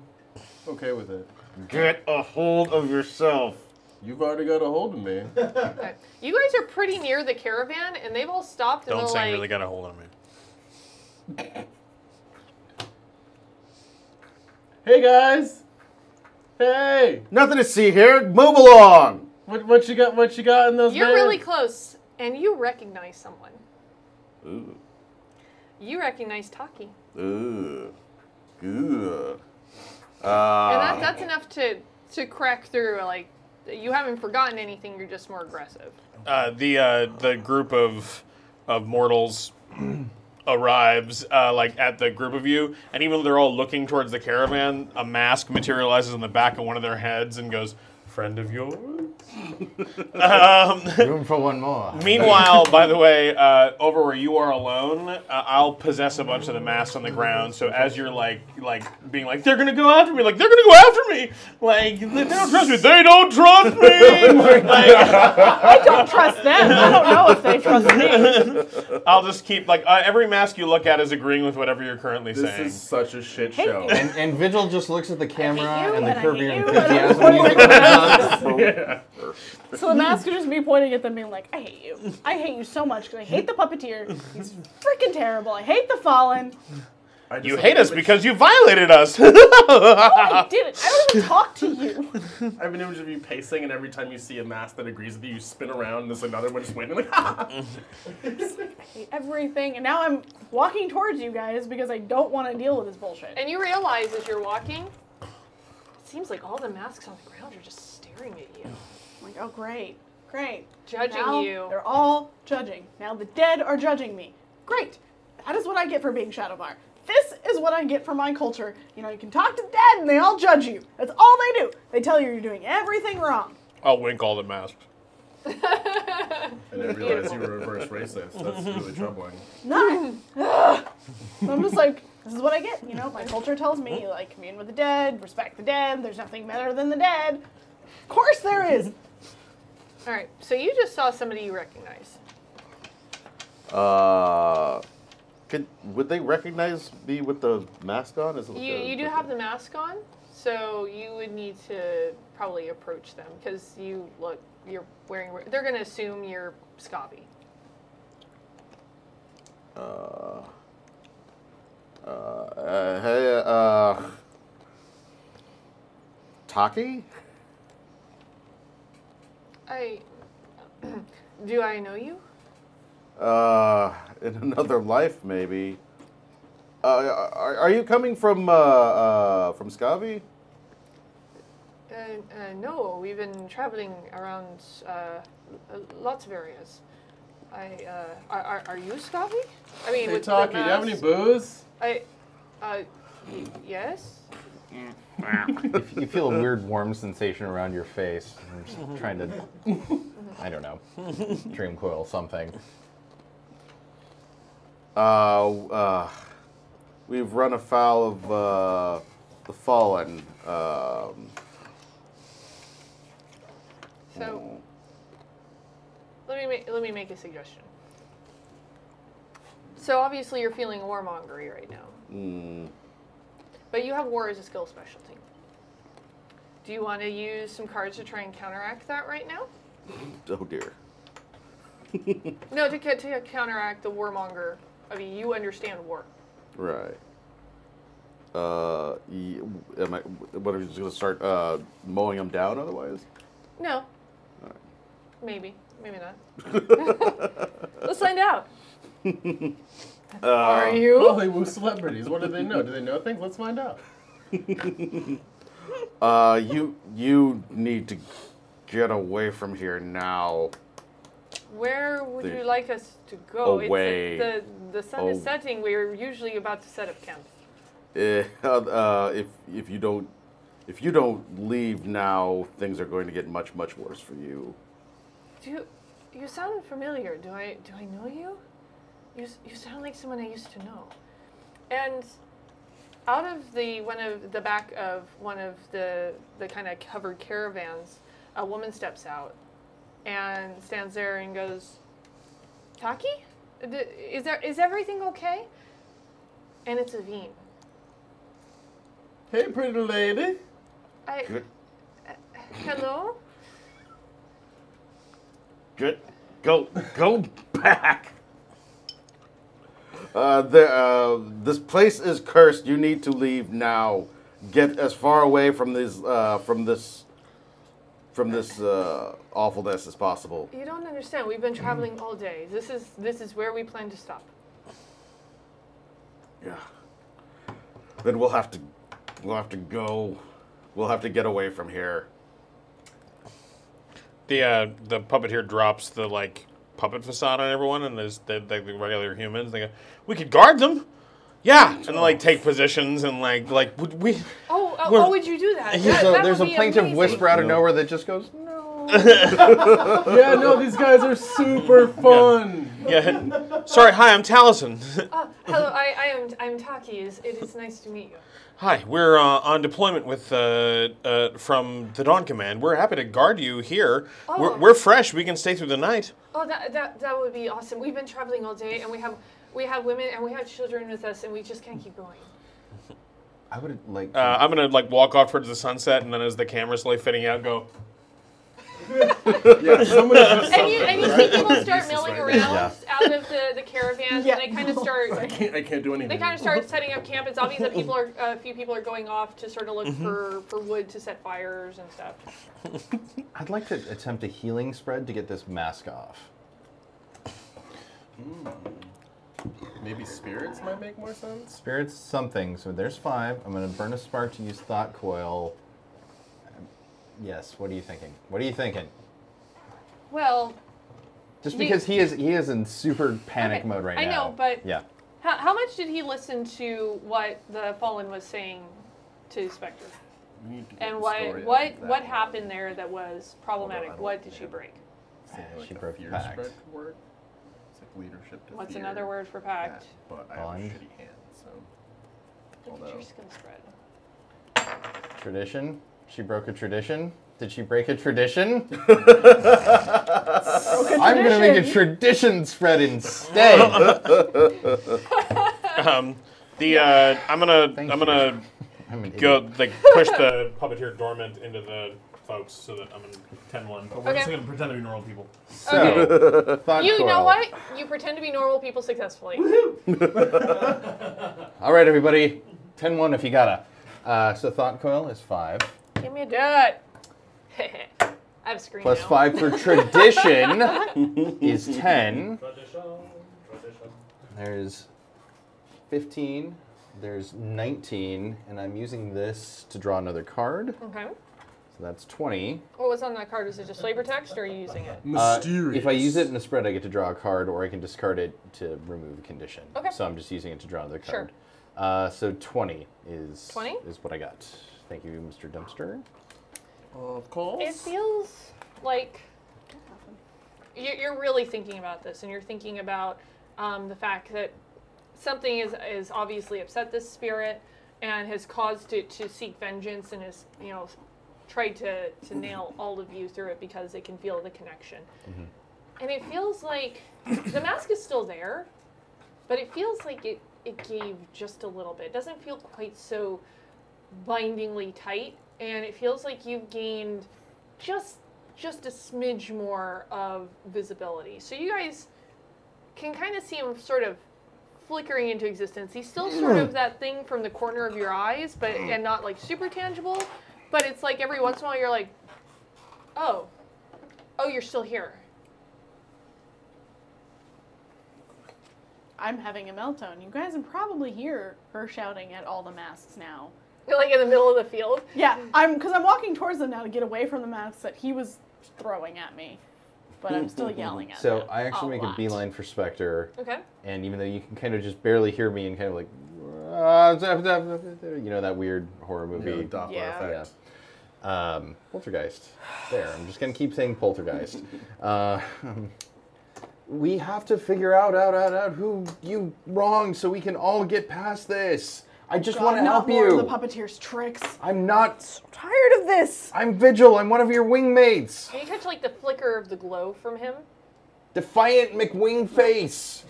okay with it. Get a hold of yourself. You've already got a hold of me. Okay. You guys are pretty near the caravan, and they've all stopped. And Don't they're say like, you really got a hold on me. Hey guys! Hey! Nothing to see here. Move along. What you got? What you got in those? You're bags? really close, and you recognize someone. Ooh. You recognize Taki. Ooh. Good. And that's enough to crack through. Like, you haven't forgotten anything. You're just more aggressive. The group of mortals arrives like at the group of you, and even though they're all looking towards the caravan, a mask materializes in the back of one of their heads and goes, Friend of yours? Room for one more. Meanwhile, by the way, over where you are alone, I'll possess a bunch of the masks on the ground. So as you're being like, they're gonna go after me, like they're gonna go after me, like they don't trust me, they don't trust me. I don't trust them. I don't know if they trust me. I'll just keep every mask you look at is agreeing with whatever you're currently This saying. is such a shit Hate show. you. And Vigil just looks at the camera you, and the and I curve of hate your you, enthusiasm and I music hate comes on. So the mask could just be pointing at them, being like, "I hate you. I hate you so much because I hate the puppeteer. He's freaking terrible. I hate the Fallen. I just You have hate an us image- because you violated us. I didn't. I don't even talk to you." I have an image of you pacing, and every time you see a mask that agrees with you, you spin around, and there's another one just waiting. Like, I hate everything, and now I'm walking towards you guys because I don't want to deal with this bullshit. And you realize as you're walking, it seems like all the masks on the ground are just staring at you, I'm like, oh, great. judging Now you. they're all judging. Now the dead are judging me. Great. That is what I get for being Shadowbar. This is what I get for my culture. You know, you can talk to the dead and they all judge you. That's all they do. They tell you you're doing everything wrong. I'll wink all the masks. and I realize you were reverse racist. That's really troubling. Not. Ugh. So I'm just like, this is what I get. You know, my culture tells me, like, commune with the dead, respect the dead, there's nothing better than the dead. Of course there is. All right, so you just saw somebody you recognize. Would they recognize me with the mask on? Is it You do have the mask on, so you would need to probably approach them because you're wearing. They're going to assume you're Scobby. Hey, Taki? Do I know you? In another life, maybe. Are you coming from Scavi? No, we've been traveling around lots of areas. Are you Scobby? I mean, Hey, with Taki, the do you have any mask? booze? Yes. You feel a weird warm sensation around your face. I'm just trying to, I don't know, dream coil something. We've run afoul of the Fallen. So let me make a suggestion. So obviously you're feeling warmongery right now. But you have war as a skill specialty. Do you want to use some cards to try and counteract that right now? Oh dear. No, to counteract the warmonger. I mean, you understand war. Right. What are you just gonna start mowing them down otherwise? No. Maybe not. Let's find out. Are you? Hollywood celebrities. What do they know? Do they know things? Let's find out. You need to get away from here now. Where would you like us to go? Away. The sun is setting. We're usually about to set up camp. If you don't leave now, things are going to get much worse for you. You sound familiar. Do I know you? You sound like someone I used to know. And out of the back of one of the kind of covered caravans, a woman steps out and stands there and goes, "Taki, is everything okay?" And it's Aveen. Hey, pretty lady. Hello. Good. Go back. This place is cursed. You need to leave now. Get as far away from this awfulness as possible. You don't understand. We've been traveling all day. This is where we plan to stop. Yeah. Then we'll have to go. We'll have to get away from here. The puppeteer drops the puppet facade on everyone, and there's the regular humans. They go, "We could guard them. Yeah, and like take positions and like would we? We're- Oh, would you do that? There's a plaintive amazing. whisper out of nowhere that just goes, no. Yeah, no, these guys are super fun. Yeah. Sorry. Hi, I'm Taliesin. Hello, I'm Taki. It is nice to meet you. Hi, we're on deployment with from the Dawn Command. We're happy to guard you here. Oh. We're fresh. We can stay through the night. Oh, that would be awesome. We've been traveling all day, and we have women and we have children with us, and we just can't keep going. I would like. I'm gonna like walk off towards the sunset, and then as the camera's slowly fading out, go. Yeah, somebody just And you see people start Jesus milling right around now. out of the caravan, Yeah. and they kind of start. I can't do anything. They kind of start setting up camp. It's obvious that a few people are going off to sort of look for wood to set fires and stuff. I'd like to attempt a healing spread to get this mask off. Maybe spirits might make more sense. Spirits, something. So there's 5. I'm going to burn a spark to use Thought Coil. Yes, what are you thinking? What are you thinking? Well, Just You- because he is in super panic Okay, mode right I now. know, but Yeah. how much did he listen to what the Fallen was saying to Spectre? We need to get And the what story what out of that what one. happened there that was problematic? don't What did think she I- break? Say, like She a broke the fear pact. spread could work. It's like leadership to What's fear. another word for pact? But I have a Bond. shitty hand, so. Look at Although- your skill spread. Tradition. She broke a tradition. Did she break a tradition? Broke I'm going to make a tradition. tradition spread instead. I'm gonna Thank I'm you. gonna I'm an go idiot. like push the puppeteer dormant into the folks so that I'm in 10-1. But we're just Okay. gonna pretend to be normal people. So, Thought You know Coil. what? You pretend to be normal people successfully. All right, everybody. 10-1 if you gotta. So Thought Coil is 5. Give me a dot. I have a screen Plus now. 5 for tradition is 10. Tradition. There's 15. There's 19. And I'm using this to draw another card. Okay. So that's 20. What was on that card? Is it just flavor text, or are you using it? Mysterious. If I use it in a spread, I get to draw a card, or I can discard it to remove a condition. Okay. So I'm just using it to draw another Sure. card. So 20 is 20? is what I got. Thank you, Mr. Dumpster. Of course. It feels like you're really thinking about this, and you're thinking about the fact that something is obviously upset this spirit and has caused it to seek vengeance, and has tried to nail all of you through it because it can feel the connection. And it feels like the mask is still there, but it feels like it gave just a little bit. It doesn't feel quite so bindingly tight, and it feels like you've gained just a smidge more of visibility. So you guys can kind of see him sort of flickering into existence. He's still sort of that thing from the corner of your eyes, but and not like super tangible. But it's like every once in a while you're like, oh, you're still here. I'm having a meltdown. You guys can probably hear her shouting at all the masks now. You're like in the middle of the field. Yeah, because I'm walking towards them now to get away from the masks that he was throwing at me, but I'm still yelling at So them. I actually make a lot. beeline for Spectre, Okay. and even though you can kind of just barely hear me and kind of like, that weird horror movie. Doppler Yeah. effect. Poltergeist. There, I'm just gonna keep saying poltergeist. We have to figure out who you wronged so we can all get past this. I just God, want to not help more you. of the puppeteer's tricks. I'm not. Tired of this. I'm Vigil. I'm one of your wingmates. Can you catch like the flicker of the glow from him? Defiant McWingface.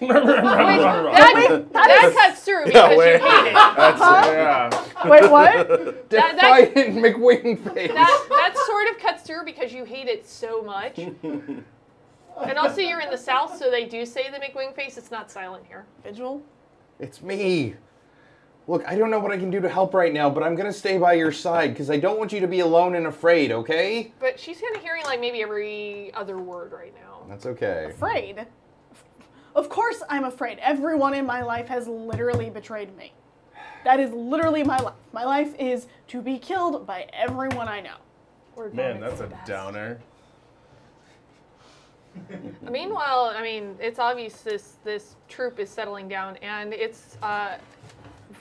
That cuts through because you hate it. Yeah. Wait, what? Defiant McWingface. That sort of cuts through because you hate it so much. And also you're in the South, so they do say the McWing face. It's not silent here. Vigil? It's me. Look, I don't know what I can do to help right now, but I'm gonna stay by your side because I don't want you to be alone and afraid, okay? But she's kind of hearing like maybe every other word right now. That's okay. Afraid? Of course I'm afraid. Everyone in my life has literally betrayed me. That is literally my life. My life is to be killed by everyone I know. Man, that's a downer. Meanwhile, I mean, it's obvious this troop is settling down, and it's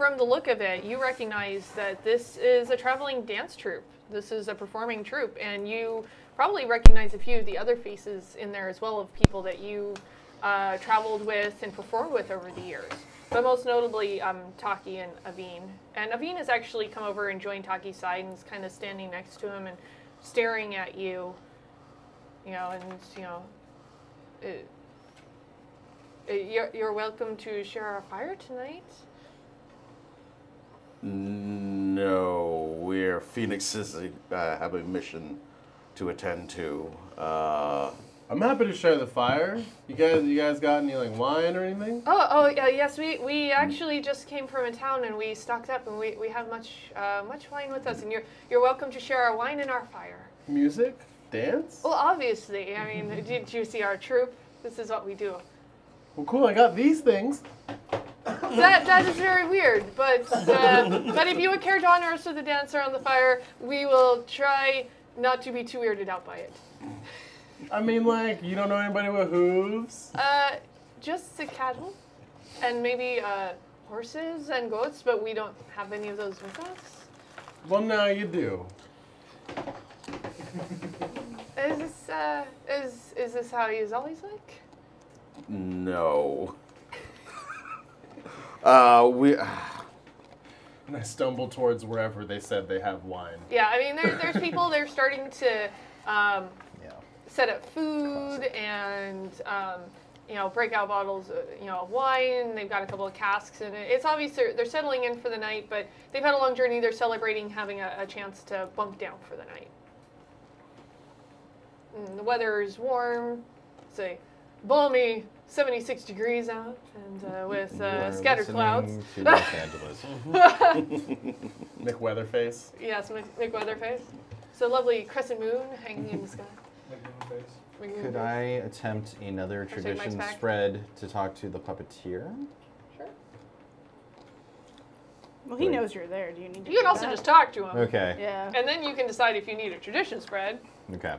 from the look of it, you recognize that this is a traveling dance troupe. This is a performing troupe, and you probably recognize a few of the other faces in there as well of people that you traveled with and performed with over the years. But most notably, Taki and Aveen. And Aveen has actually come over and joined Taki's side and is kind of standing next to him and staring at you. You know, and you're welcome to share our fire tonight. No, we're Phoenixes. Have a mission to attend to. I'm happy to share the fire. You guys got any like wine or anything? Yes, we actually just came from a town and we stocked up and we have much wine with us, and you're welcome to share our wine and our fire. Music? Dance? Well, obviously. I mean, did you see our troupe? This is what we do. Well, cool. I got these things. That is very weird, but if you would care to honor us with a dance around the fire, we will try not to be too weirded out by it. I mean, like, you don't know anybody with hooves? Just the cattle, and maybe horses and goats, but we don't have any of those with us. Well, now you do. Is this how he's always like? No. And I stumble towards wherever they said they have wine. Yeah, I mean, there's people, they're starting to set up food and, break out bottles, of wine. They've got a couple of casks in it. It's obvious they're settling in for the night, but they've had a long journey. They're celebrating having a chance to bunk down for the night. And the weather is warm. It's a balmy 76 degrees out, and with scattered clouds. To Los Angeles. McWeatherface. Yes, McWeatherface. It's a lovely crescent moon hanging in the sky. Could I attempt another take Mike's tradition back. spread to talk to the puppeteer? Sure. Well, he knows you're there. Do you need to You can do also that? just talk to him. Okay. Yeah. And then you can decide if you need a tradition spread. Okay.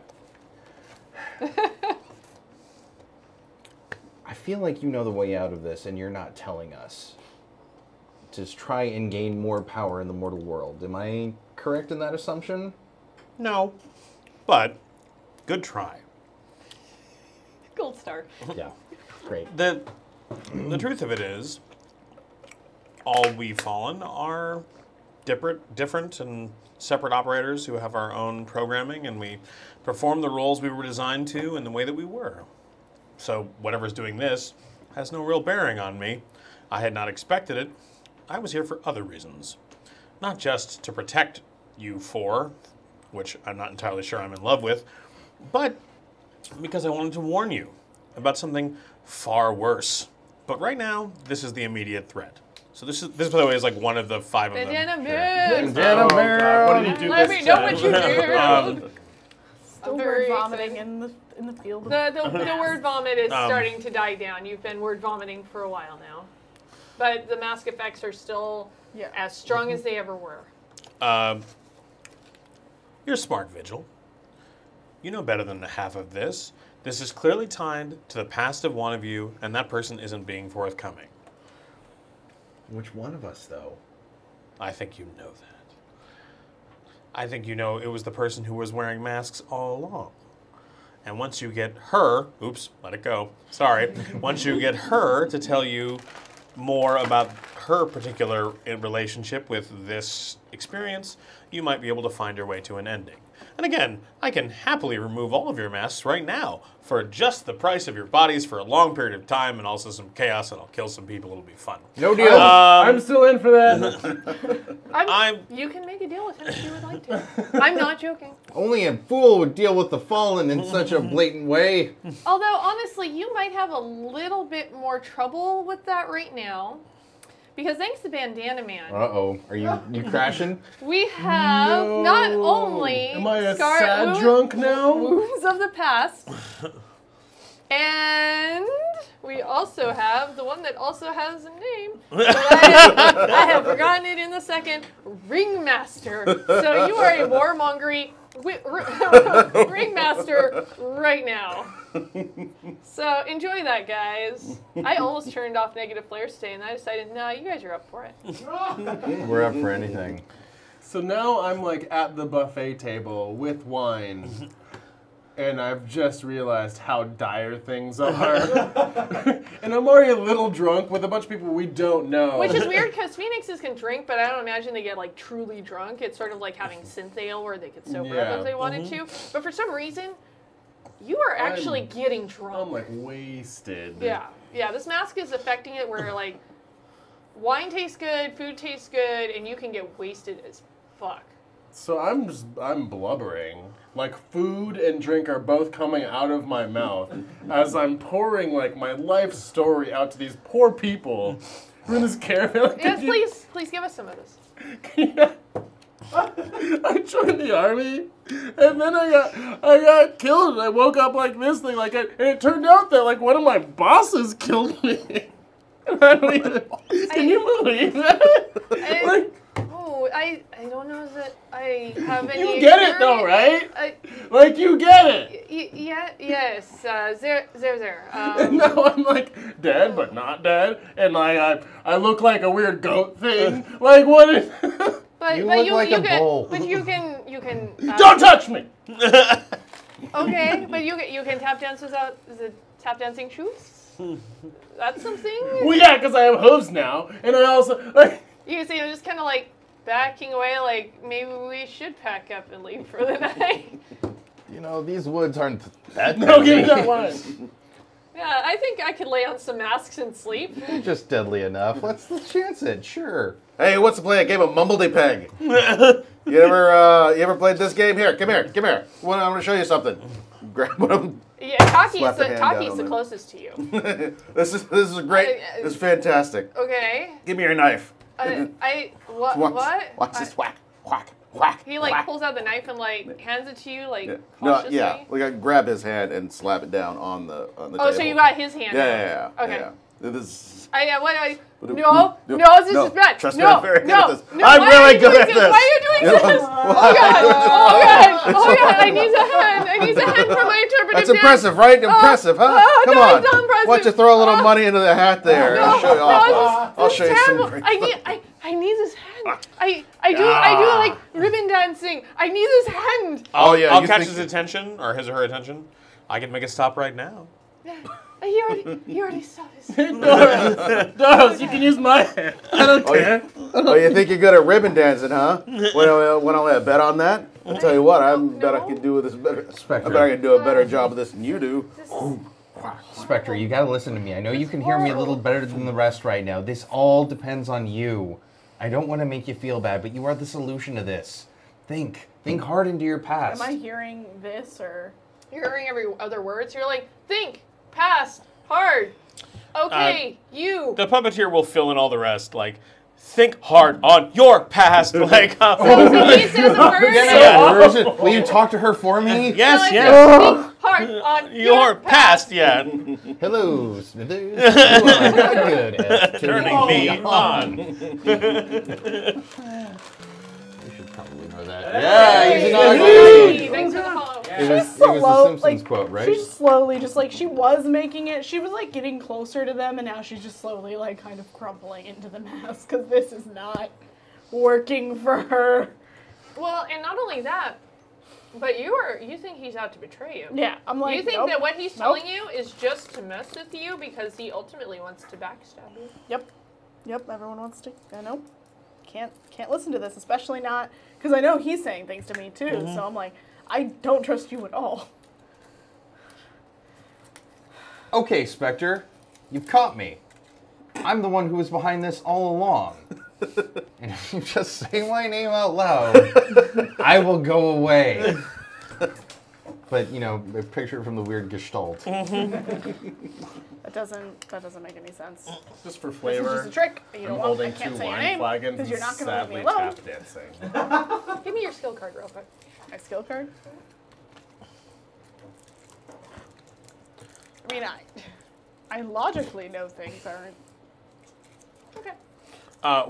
I feel like you know the way out of this and you're not telling us. To try and gain more power in the mortal world. Am I correct in that assumption? No, but good try. Gold star. Yeah. Great. The truth of it is, all we Fallen are different and separate operators who have our own programming, and we perform the roles we were designed to in the way that we were. So whatever's doing this has no real bearing on me. I had not expected it. I was here for other reasons. Not just to protect you four, which I'm not entirely sure I'm in love with, but because I wanted to warn you about something far worse. But right now, this is the immediate threat. So this, by the way, is like one of the 5 of them. Bandana here. Moon! Oh, God, what did you do Let this me know time? what you did. Still I'm very word vomiting in the field. The word vomit is starting to die down. You've been word vomiting for a while now. But the mask effects are still as strong as they ever were. You're smart, Vigil. You know better than half of this. This is clearly tied to the past of one of you, and that person isn't being forthcoming. Which one of us, though? I think you know that. I think you know it was the person who was wearing masks all along. And once you get her, oops, let it go, sorry. Once you get her to tell you more about her particular relationship with this experience, you might be able to find your way to an ending. And again, I can happily remove all of your masks right now for just the price of your bodies for a long period of time and also some chaos, and I'll kill some people. It'll be fun. No deal. I'm still in for that. You can make a deal with him if you would like to. I'm not joking. Only a fool would deal with the fallen in such a blatant way. Although, honestly, you might have a little bit more trouble with that right now. Because thanks to Bandana Man, Uh-oh. Are you crashing? we have not only Am I a scar sad wound- drunk now? wounds of the past, and we also have the one that also has a name. But I have forgotten it in the second, Ringmaster. So you are a warmongery ringmaster right now. So enjoy that, guys. I almost turned off negative flares today, and I decided, no, you guys are up for it. We're up for anything. So now I'm like at the buffet table with wine, and I've just realized how dire things are. And I'm already a little drunk with a bunch of people we don't know. Which is weird because Phoenixes can drink, but I don't imagine they get like truly drunk. It's sort of like having synth ale where they could sober up Yeah. if they wanted to. But for some reason, you are actually getting drunk. I'm like wasted. Yeah, yeah. This mask is affecting it where like wine tastes good, food tastes good, and you can get wasted as fuck. So I'm blubbering. Like food and drink are both coming out of my mouth as I'm pouring like my life story out to these poor people who are in this caravan. Like, Yes, please give us some of this. I joined the army, and then I got killed, and I woke up like this thing, and it turned out that like one of my bosses killed me. And I don't even, can you believe that? Like, I don't know that I have any. you get it though, right? Like you get it. Yes. There. And now I'm like dead, but not dead, and like I look like a weird goat thing. Like what is? But You but look you like a can bull. but you can Don't touch me. Okay, but you can tap dance without the tap dancing shoes. That's something. Well, yeah, because I have hooves now, and I also like. You see, I'm just kind of like backing away, like maybe we should pack up and leave for the night. You know, these woods aren't that No, give me deadly. that wine. Yeah, I think I could lay on some masks and sleep. They're just deadly enough. Let's chance it. Sure. Hey, what's the play? A game of Mumbledy Peg. You ever played this game? Here, come here. I'm gonna show you something. Grab one of them. Yeah, Taki's Slap the hand down on the them. closest to you. This is great. This is fantastic. Okay. Give me your knife. What? Watch this. Whack, whack, whack. He like whack. pulls out the knife and like hands it to you like Yeah. No, cautiously. yeah. Like I grab his hand and slap it down on the table. Oh, so you got his hand. Yeah. Okay. Yeah. This. No, this is bad. Trust me, no, I'm very good no, at this. no, I'm why are really you good doing at this. Why are you doing this? Oh god, I need a hand from my interpretive That's dance. impressive, right? Impressive, huh? Come no, on. it's not impressive. Why don't you throw a little money into the hat there? No, I'll show you no, I'll this show is you some terrible. great. I need this hand. I do like ribbon dancing. I need this hand. Oh yeah. I'll you catch think- his attention, or his or her attention. I can make it stop right now. You already saw this. Doris, you can use my hand. I don't care. Oh, you think you're good at ribbon dancing, huh? Want to bet on that? I'll tell you what. I bet I can do this better. Spectre. I bet I can do a better job of this than you do. Spectre, you gotta listen to me. I know you can hear me a little better than the rest right now. This all depends on you. I don't want to make you feel bad, but you are the solution to this. Think hard into your past. Am I hearing this or? You're hearing every other word, so you're like, think, past, hard. Okay, you. The puppeteer will fill in all the rest. Like, think hard on your past. Like, He says a word. Yeah. Will you talk to her for me? yes, So yes. Think hard on Your past, yeah. Hello, Smithers. You are not good at Turning me on. You should probably know that. Yeah, he's an Hey, thanks for the follow. It was the Slow, Simpsons like, quote, right? She's slowly just like she was making it. She was like getting closer to them, and now she's just slowly like kind of crumpling into the mask because this is not working for her. Well, and not only that, but you think he's out to betray you. Yeah, I'm like. You think nope, that what he's nope. telling you is just to mess with you because he ultimately wants to backstab you? Yep. Everyone wants to. Nope. Can't listen to this, especially not because I know he's saying things to me too. So I'm like, I don't trust you at all. Okay, Spectre, you've caught me. I'm the one who was behind this all along. And if you just say my name out loud, I will go away. But, you know, picture it from the weird gestalt. That doesn't make any sense. Just for This is flavor, just a trick. You I'm don't want. I holding can't two say your wine name flagons because and you're not going to leave me sadly alone. tap dancing. Give me your skill card real quick. My skill card. I mean, I logically know things aren't. Okay.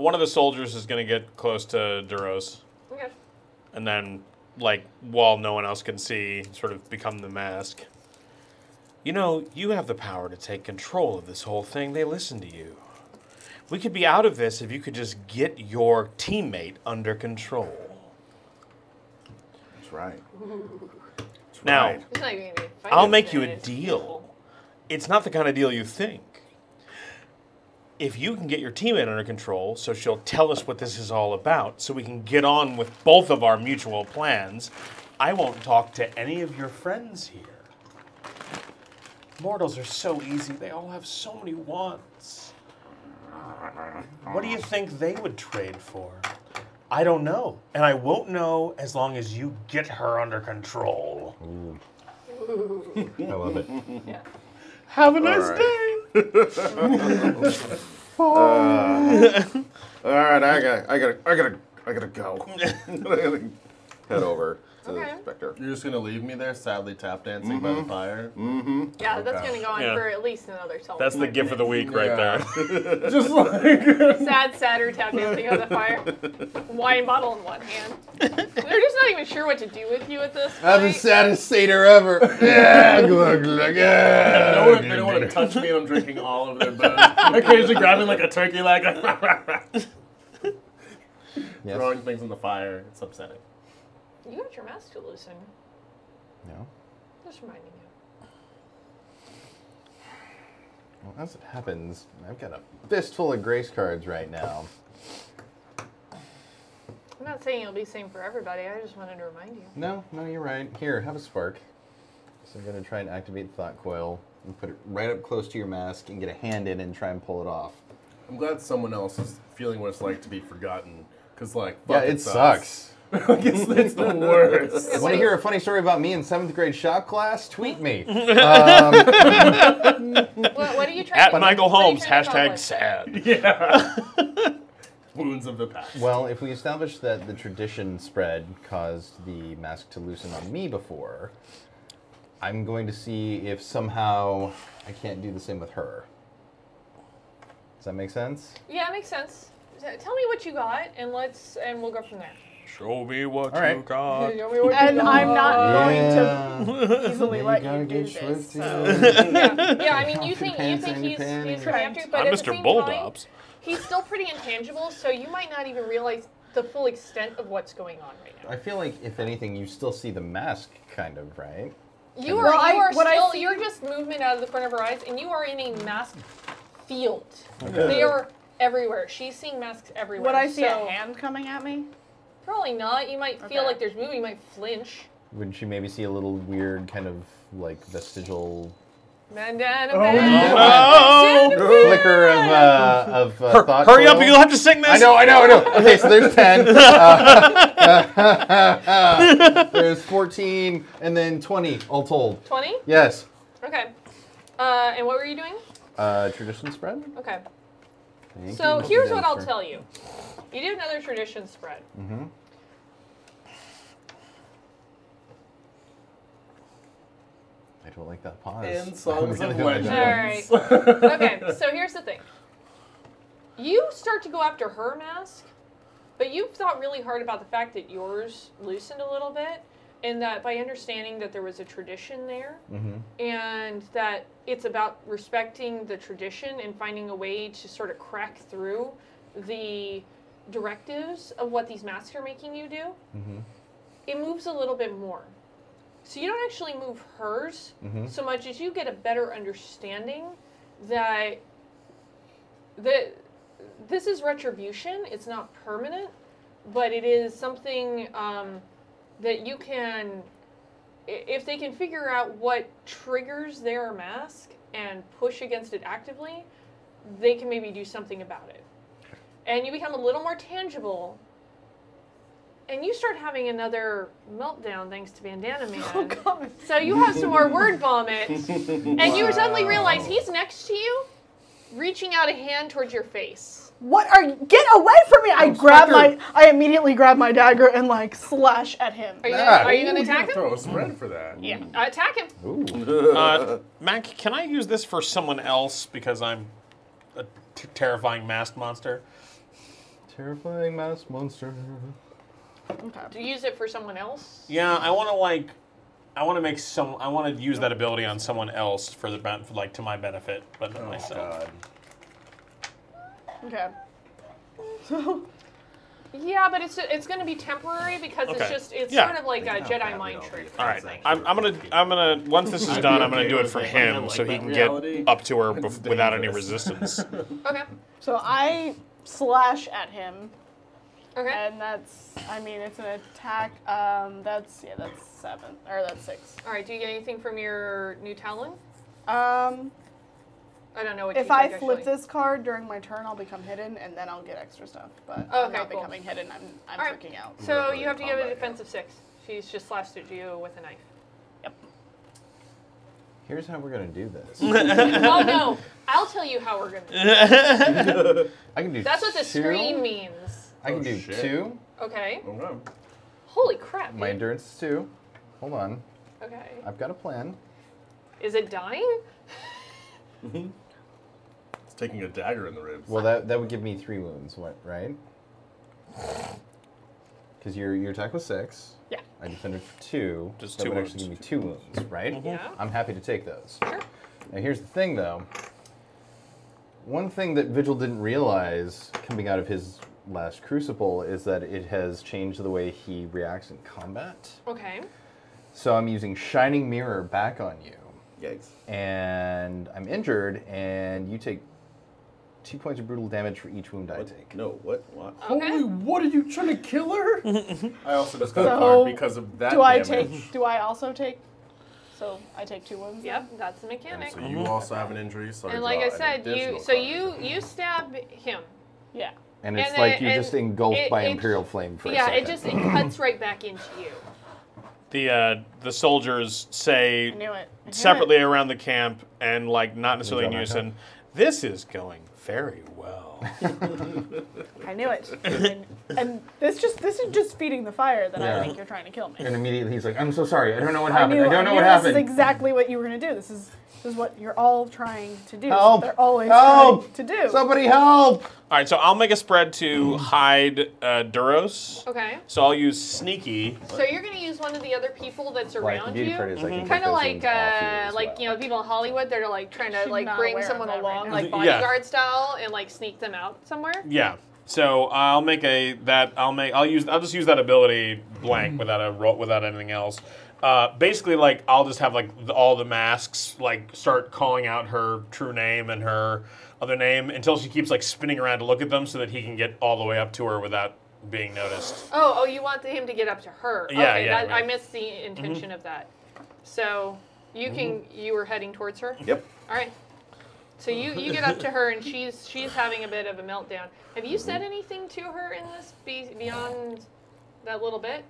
One of the soldiers is going to get close to Duros, Okay. and then, like, while no one else can see, sort of become the mask. You know, you have the power to take control of this whole thing. They listen to you. We could be out of this if you could just get your teammate under control. That's right. Now, right. It's not even gonna be a fight, I'll make you a it's deal. beautiful. It's not the kind of deal you think. If you can get your teammate under control, so she'll tell us what this is all about, so we can get on with both of our mutual plans, I won't talk to any of your friends here. Mortals are so easy. They all have so many wants. What do you think they would trade for? I don't know. And I won't know as long as you get her under control. I love it. Yeah. Have a nice right. day. All right, I gotta go. I gotta head over to Okay. the Spectre. You're just gonna leave me there, sadly tap dancing by the fire? Yeah, that's Okay. going to go on Yeah. for at least another 12 That's the gift of the week right Yeah. there. Just like Sad, sadder tap dancing on the fire. Wine bottle in one hand. They're just not even sure what to do with you at this point. I'm the saddest satyr ever. Yeah, glug, glug, yeah. they don't want to touch me and I'm drinking all of their booze. Occasionally grabbing like a turkey leg. Yes. Throwing things in the fire. It's upsetting. You got your mask to loosen. No. Just reminding you. Well, as it happens, I've got a fistful of grace cards right now. I'm not saying it'll be the same for everybody. I just wanted to remind you. No, you're right. Here, have a spark. So I'm going to try and activate the thought coil and put it right up close to your mask and get a hand in and try and pull it off. I'm glad someone else is feeling what it's like to be forgotten. Because, like, Yeah, fuck, it sucks. It's the worst. Want to hear a funny story about me in 7th grade shop class? Tweet me. What are you trying At to Michael what are you Holmes, trying to hashtag accomplish? sad. Yeah. Wounds of the past. Well, if we establish that the tradition spread caused the mask to loosen on me before, I'm going to see if somehow I can't do the same with her. Does that make sense? Yeah, it makes sense. Tell me what you got, and we'll go from there. Show me what All right. you got. Tell me what you And got. I'm not going Yeah. to easily You let gotta you do get this. swifty. So. Yeah, I mean, you Off your think pants and he's your panties. coming after you, but I'm at Mr. the same time, Bulldogs. he's still pretty intangible, so you might not even realize the full extent of what's going on right now. I feel like, if anything, you still see the mask, kind of, right? You Well, are what I still, see- you're just movement out of the corner of her eyes, and you are in a mask field. They are everywhere. She's seeing masks everywhere. Would I see so, a hand coming at me? Probably not. You might feel Okay. like there's movement. You might flinch. Would she maybe see a little weird kind of like vestigial Bandana, Oh, bandana, no. flicker of thought? Hurry up, coil? you'll have to sing this. I know. Okay, so there's 10. There's 14, and then 20 all told. 20? Yes. Okay. And what were you doing? Tradition spread. Okay. Thank So you, here's what I'll Dancer. tell you. You do another tradition spread. Mm-hmm. I don't like that pause. And Songs I of really don't like Legends. that All right. Okay, so here's the thing. You start to go after her mask, but you've thought really hard about the fact that yours loosened a little bit, and that by understanding that there was a tradition there, and that it's about respecting the tradition and finding a way to sort of crack through the directives of what these masks are making you do, it moves a little bit more. So you don't actually move hers so much as you get a better understanding that this is retribution. It's not permanent, but it is something that you can, if they can figure out what triggers their mask and push against it actively, they can maybe do something about it. And you become a little more tangible. And you start having another meltdown thanks to Bandana Man. Oh, God. So you have some more word vomit. And you suddenly realize he's next to you, reaching out a hand towards your face. What are you? Get away from me! I immediately grab my dagger and like slash at him. Are you Ah. gonna attack him? Throw a spread for that. Yeah. Attack him. Mac, can I use this for someone else because I'm a terrifying masked monster? Terrifying mask monster. Do you use it for someone else? Yeah, I want to I want to make some. I want to use that ability on someone else for the like to my benefit, but not myself. God. Okay. So Yeah, but it's going to be temporary because Okay. it's Yeah. sort of like a Jedi mind trick. All right, thing. I'm gonna once this is done, I'm gonna do it for him so he can get up to her without any resistance. Okay. so I slash at him, Okay. and that's it's an attack. That's 7 or that's 6. All right. Do you get anything from your new talon? I don't know what. If you I take, flip actually. this card during my turn, I'll become hidden, and then I'll get extra stuff. But Oh, I'm okay, not cool. becoming hidden. I'm All right. freaking out. So Really you have to give it a combat, defensive 6. She's just slashed at you with a knife. Yep. Here's how we're gonna do this. Oh no! I'll tell you how we're gonna do it. I can do. That's what the 2. screen means. I can Oh, do shit. 2. Okay. Okay. Holy crap! My dude. endurance is 2. Hold on, Okay. I've got a plan. Is it dying? It's taking a dagger in the ribs. Well, that would give me 3 wounds, right? Because your attack was 6. Yeah. I defended for 2. Just that 2 would actually wounds. give me 2 wounds, right? Yeah. I'm happy to take those. Sure. Now here's the thing, though. One thing that Vigil didn't realize coming out of his last Crucible is that it has changed the way he reacts in combat. Okay. So I'm using Shining Mirror back on you. Yikes. And I'm injured, and you take 2 points of brutal damage for each wound I What? take. No, what? Okay. Holy, what are you trying to kill her? I also just got a So, card because of that Do I damage. do I also take? So I take 2 wounds. Yep. That's the And mechanic. so you also have an injury, so And I like draw I an said, additional you card. stab him. Yeah. And it's And like then- you're and just engulfed it- by it- Imperial Flame for a Yeah, second. it cuts right back into you. The soldiers say I knew it. I knew separately it. around the camp and like not necessarily in Is that my unison. This is going very well. I knew it. And this is just feeding the fire that Yeah. I think you're trying to kill me. And immediately he's like, I'm so sorry. I don't know what I happened. knew, I don't know knew what this happened. is exactly what you were gonna do. This is what you're all trying to do. Help! They're always Help! trying to do. Somebody help! All right, so I'll make a spread to hide Duros. Okay. So I'll use sneaky. So you're gonna use one of the other people that's Like, the around beauty you. part is I can take Kind of those like wounds off you as well. you know people in Hollywood that are like trying to She's like not bring aware of someone that right along now. like Yeah. bodyguard style and like sneak them out somewhere. Yeah. So I'll make I'll just use that ability blank without anything else. Basically, like I'll just have like all the masks like start calling out her true name and her other name until she keeps like spinning around to look at them so that he can get all the way up to her without being noticed. Oh, you want him to get up to her? Yeah, okay, yeah, I right. missed the intention of that. So you were heading towards her. Yep. All right. So you get up to her and she's having a bit of a meltdown. Have you said anything to her in this beyond that little bit?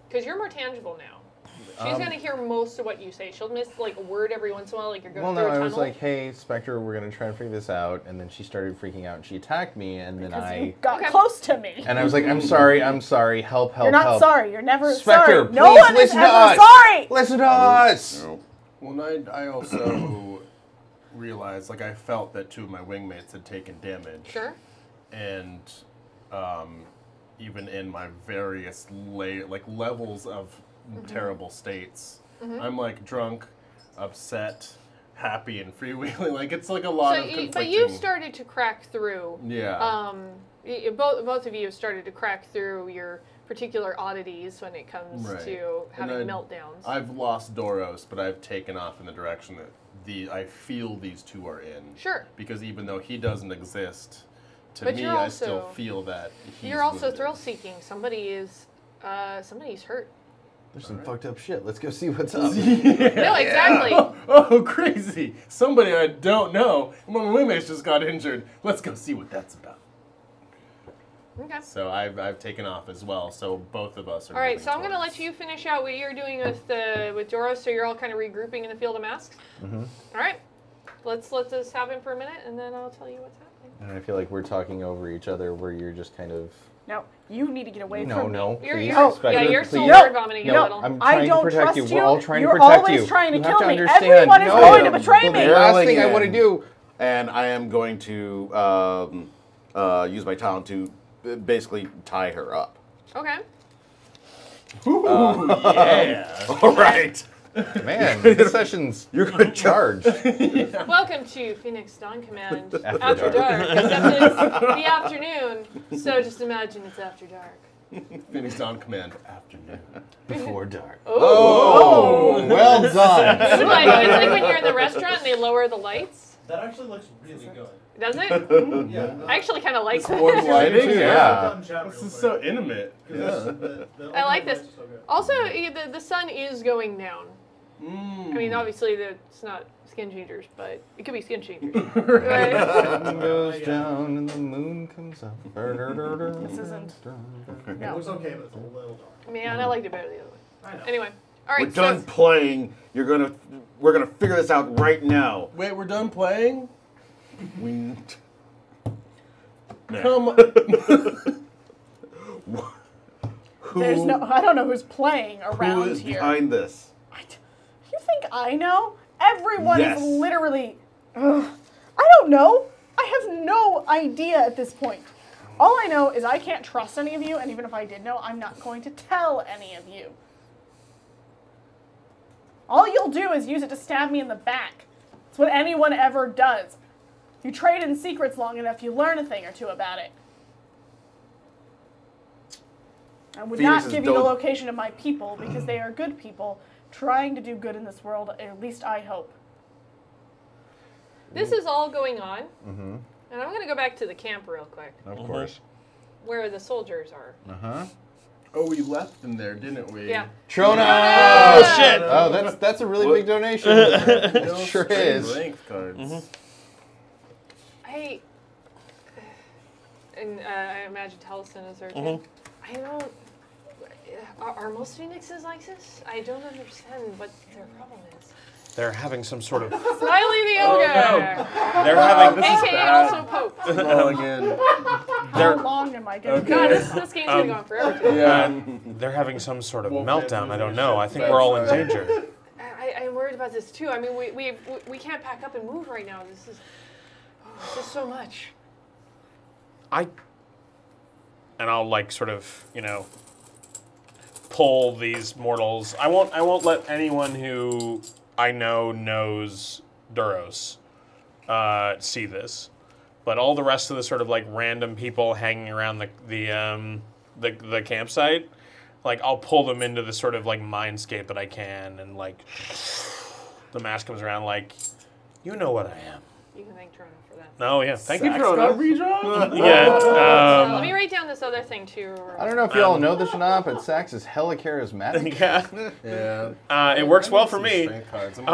Because you're more tangible now. She's gonna hear most of what you say. She'll miss like a word every once in a while, like you're going Well, through no, a I tunnel. was like, hey, Spectre, we're going to try and figure this out. And then she started freaking out and she attacked me. And then Because you I... got Okay. close to me. And I was like, I'm sorry, help, help, You're not help. sorry. You're never Spectre, sorry. No please one is listen to ever us. sorry. Listen to us! No. Well, and I also realized, like, I felt that 2 of my wingmates had taken damage. Sure. And even in my various levels of terrible states, I'm like drunk, upset, happy, and freewheeling. Like it's like a lot of conflicting. But you've started to crack through. Yeah. Both of you have started to crack through your particular oddities when it comes Right. to And having meltdowns. I've lost Doros, but I've taken off in the direction that I feel these 2 are in. Sure. Because even though he doesn't exist, to But me, you're I still also- feel that he's You're also wounded. thrill seeking. Somebody's hurt. There's some fucked up shit. Let's go see what's up. No, exactly. Oh, crazy! Somebody I don't know. One of my wingmates just got injured. Let's go see what that's about. Okay. So I've taken off as well. So both of us are. All right, moving so I'm going to towards- let you finish out what you're doing with Doros, so you're all kind of regrouping in the field of masks. Mm-hmm. All right, let's let this happen for a minute, and then I'll tell you what's happening. And I feel like we're talking over each other where you're just kind of... No, you need to get away No, from me. no, You're, please. you're, Spectre, yeah, you're still please. word vomiting a No, little. I'm I trying don't to protect trust you. We're all trying You're to protect always you. trying to You kill have to me. understand. Everyone is No, going to betray me. The last thing I want to do... And I am going to use my talent to basically tie her up. Okay. Ooh, yeah. All right. Man, this session's You're gonna charged. Welcome to Phoenix Dawn Command After After dark. Dark. Except it's the afternoon, so just imagine it's after dark. Phoenix Dawn Command afternoon. Before dark. Oh. Well done. It's like when you're in the restaurant and they lower the lights. That actually looks really good. Does it? Yeah. I actually kind of like It's that. more lighting. Yeah. This is so intimate. Yeah. I like this. Also, the sun is going down. I mean, obviously, it's not skin changers, but it could be skin changers. Right? Sun goes down and the moon comes up. This isn't. It looks okay, but it's a little dark. Man, I liked it better the other way. I know. Anyway, all right. We're done playing. We're gonna figure this out right now. Wait, we're done playing? We. Come on. There's no. I don't know who's playing Who around is here. behind this? You think I know? Everyone Yes. is literally. Ugh. I don't know. I have no idea at this point. All I know is I can't trust any of you, and even if I did know, I'm not going to tell any of you. All you'll do is use it to stab me in the back. It's what anyone ever does. You trade in secrets long enough, you learn a thing or two about it. I would not Phoenixes give you the don't- location of my people because they are good people trying to do good in this world, at least I hope. This is all going on, and I'm going to go back to the camp real quick, Of course. where the soldiers are. Oh, we left them there, didn't we? Yeah. Trona! Oh, shit. Oh, that's a really big donation. No It sure string is. length cards. I imagine Taliesin is urgent. I don't. Are most phoenixes like this? I don't understand what their problem is. They're having some sort of. Smiley the ogre. They're having. AKA also Pope. Roll again. How long am I going to God, this game's gonna go on forever. Too. Yeah. They're having some sort of Wolfman meltdown. I don't losing know. shit I think fast. we're all in danger. I'm worried about this too. I mean, we can't pack up and move right now. This is so much. And I'll like sort of, pull these mortals. I won't let anyone who I know knows Duros see this. But all the rest of the sort of like random people hanging around the campsite, like I'll pull them into the sort of like mindscape that I can, and like the mask comes around like, you know what I am. You can thank Toronto for that. Oh yeah, thank you, Sax Trona. got redrawn? Yeah. Let me write down this other thing too. I don't know if you all know this or not, but Sax is hella charismatic. Yeah. Yeah. It works well for me. Strength cards. Is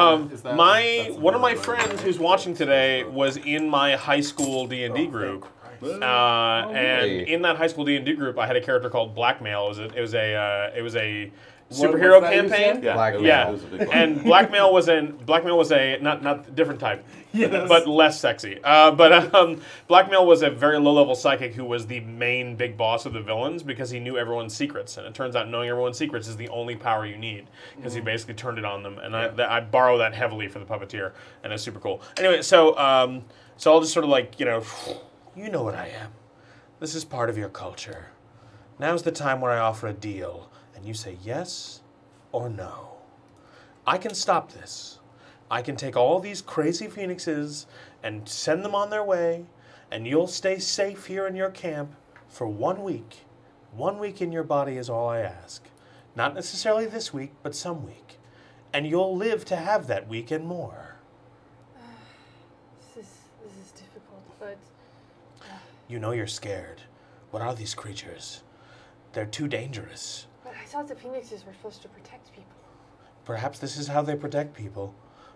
that- that's One of my another friends one. who's watching today was in my high school D&D group, and really? in that high school D&D group, I had a character called Blackmail. It was a What superhero was that you campaign. said? Yeah. Blackmail. Yeah, It was a big one. and Blackmail was a not different type, Yes. but less sexy. Blackmail was a very low level psychic who was the main big boss of the villains because he knew everyone's secrets, and it turns out knowing everyone's secrets is the only power you need because he basically turned it on them. And I borrow that heavily for the puppeteer, and it's super cool. Anyway, so I'll just sort of like you know what I am. This is part of your culture. Now's the time where I offer a deal, and you say yes or no. I can stop this. I can take all these crazy phoenixes and send them on their way, and you'll stay safe here in your camp for 1 week. 1 week in your body is all I ask. Not necessarily this week, but some week. And you'll live to have that week and more. This is difficult, but You know you're scared. What are these creatures? They're too dangerous. I thought the phoenixes were supposed to protect people. Perhaps this is how they protect people.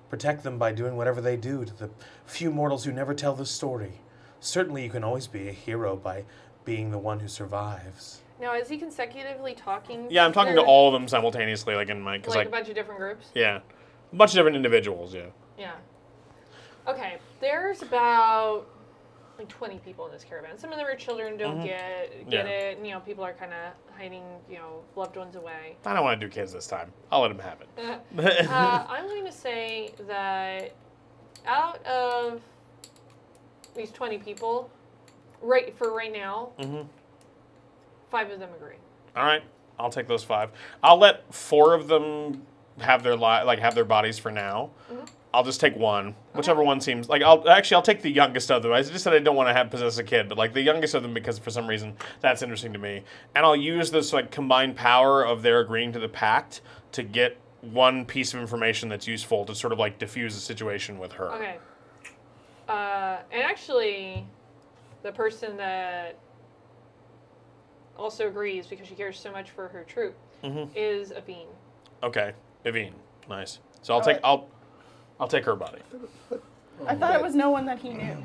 Protect them by doing whatever they do to the few mortals who never tell the story. Certainly you can always be a hero by being the one who survives. Now, is he consecutively talking? Yeah, I'm talking to all of them simultaneously, like in my... Like a bunch of different groups? Yeah. A bunch of different individuals, yeah. Yeah. Okay, there's about like 20 people in this caravan. Some of them are children, don't get Yeah. it. And, people are kind of hiding, loved ones away. I don't want to do kids this time. I'll let them have it. I'm going to say that out of these 20 people, right now, 5 of them agree. All right. I'll take those 5. I'll let 4 of them have their have their bodies for now. I'll just take one, whichever one seems like. I'll take the youngest of them. I just said I don't want to possess a kid, but like the youngest of them because for some reason that's interesting to me. And I'll use this like combined power of their agreeing to the pact to get one piece of information that's useful to sort of like diffuse the situation with her. Okay. And actually, the person that also agrees because she cares so much for her troop is Aveen. Okay, Aveen, nice. So I'll take her body. I thought it was no one that he knew.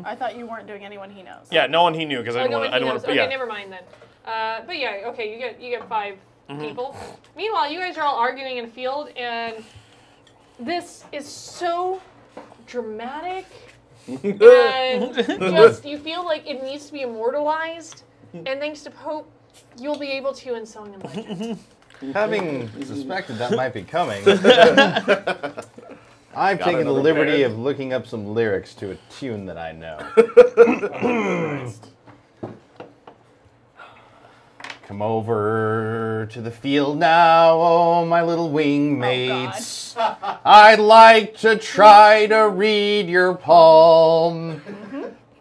I thought you weren't doing anyone he knows. Yeah, no one he knew because I didn't want to. Okay, Yeah. never mind then. But yeah, okay, you get 5 people. Meanwhile, you guys are all arguing in a field, and this is so dramatic, and just you feel like it needs to be immortalized. And thanks to Pope, you'll be able to in Song and Legend. Having suspected that might be coming, I've taken the liberty of looking up some lyrics to a tune that I know. Come over to the field now, oh my little wing mates. I'd like to try to read your palm.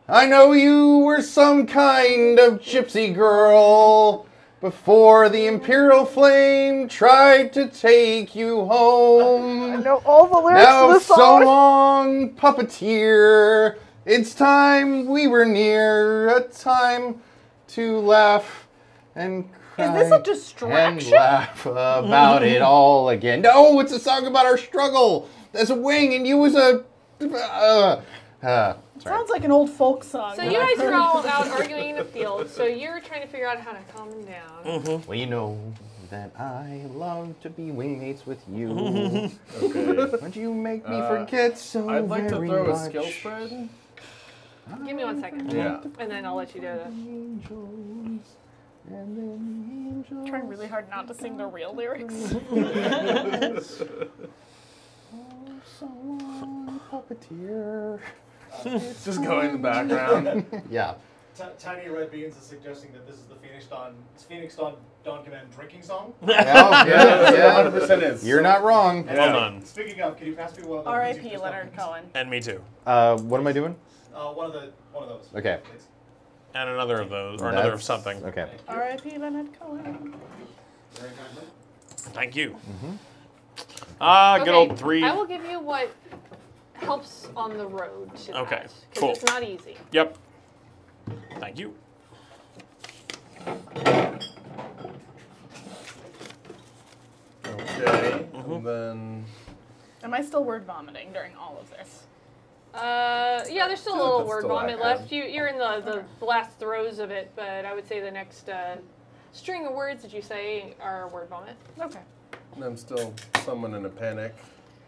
I know you were some kind of gypsy girl before the Imperial Flame tried to take you home. I know all the lyrics Now to the so song. long, puppeteer. It's time we were near, a time to laugh and cry. Is this a distraction? And laugh about it all again. No, it's a song about our struggle as a wing, and you as a. Sorry. Sounds like an old folk song. So you guys are all out arguing in the field, so you're trying to figure out how to calm them down. Well, you know that I love to be wingmates with you. Okay. Would you make me forget so I'd like to very throw a much? skill spread. Give me 1 second. Yeah. And then I'll let you do that. Angels, and then angels. trying really hard not to sing the real lyrics. Someone puppeteer. Just go in the background. Yeah. Tiny Red Beans is suggesting that this is the Phoenix Dawn Command drinking song. Yeah. 100% is. You're not wrong. Well done. Speaking of, can you pass me one of those? R.I.P. music Leonard songs? Cohen. And me too. What am I doing? One of those. Okay. Please. And another of those, or another of That's- something. Okay. R.I.P. Leonard Cohen. Very kindly. Thank you. Okay, Good old 3. I will give you what helps on the road to Okay, that. 'Cause cool. it's not easy. Yep. Thank you. Okay. And then Am I still word vomiting during all of this? Yeah, there's still a little That's word still vomit active. left. You're in the last throes of it, but I would say the next string of words that you say are word vomit. Okay. I'm still somewhat in a panic.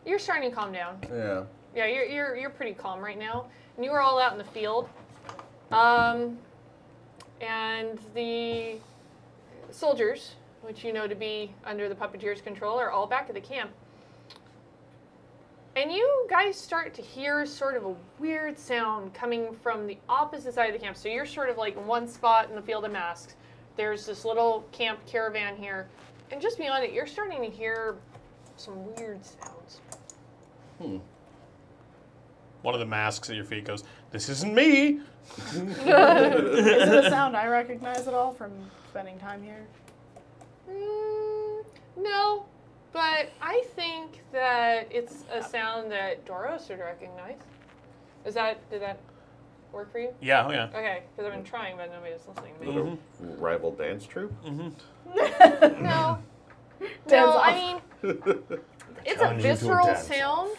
You're starting to calm down. Yeah. Yeah, you're pretty calm right now, and you are all out in the field. And the soldiers, which you know to be under the puppeteer's control, are all back at the camp. And you guys start to hear sort of a weird sound coming from the opposite side of the camp. So you're sort of like in one spot in the field of masks. There's this little camp caravan here. And just beyond it, you're starting to hear some weird sounds. One of the masks at your feet goes, "This isn't me." Is it a sound I recognize at all from spending time here? No, but I think that it's a sound that Doros would recognize. Did that work for you? Yeah, oh yeah. Okay, because I've been trying, but nobody's listening to me. Another rival dance troupe? No. Dance No, off. I mean, it's a Challenge you to a visceral dance sound.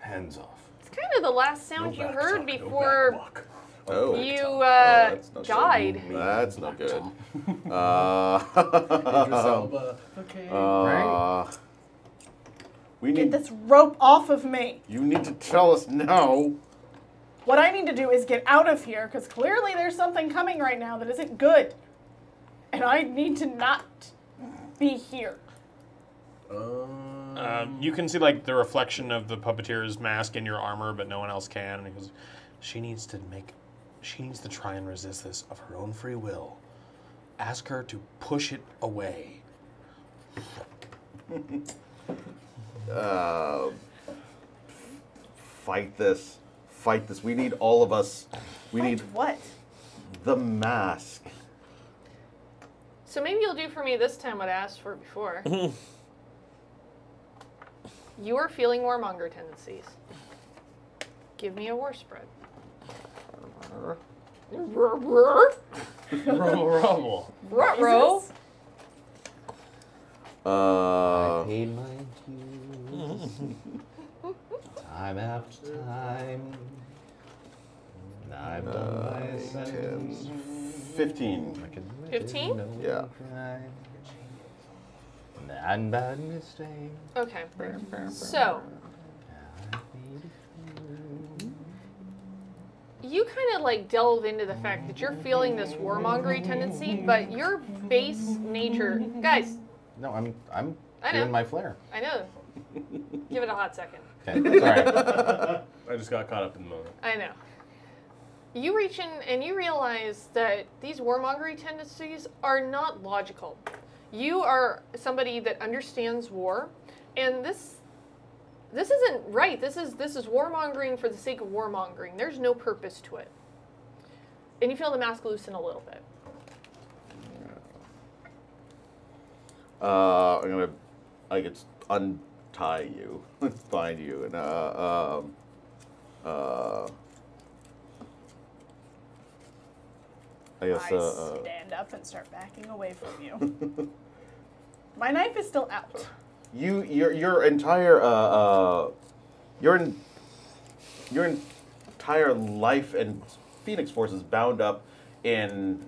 Hands off. It's kind of the last sound you heard before Oh. you that's not died. That's not good. Idris Elba. Okay. We Get need. this rope off of me. You need to tell us now. What I need to do is get out of here, because clearly there's something coming right now that isn't good. And I need to not be here. You can see like the reflection of the puppeteer's mask in your armor, but no one else can. And he goes, she needs to try and resist this of her own free will. Ask her to push it away. Fight this. Fight this. We need all of us. We Fight need what? the mask. So maybe you'll do for me this time what I asked for before. You are feeling warmonger tendencies. Give me a war spread. Rumble. Ruh-roh. I paid my dues. Time after time. I've done my sentence. 15. 15? Yeah. And bad mistake. Okay. So, you kind of like delve into the fact that you're feeling this warmongery tendency, but your base nature, guys, No, I'm I know. doing my flair. I know. Give it a hot second. Okay, sorry. I just got caught up in the moment. I know. You reach in and you realize that these warmongery tendencies are not logical. You are somebody that understands war, and this isn't right. This is warmongering for the sake of warmongering. There's no purpose to it. And you feel the mask loosen a little bit. I'm gonna, I could untie you, find you, and I guess I stand up and start backing away from you. My knife is still out. your entire your entire life and Phoenix Force is bound up in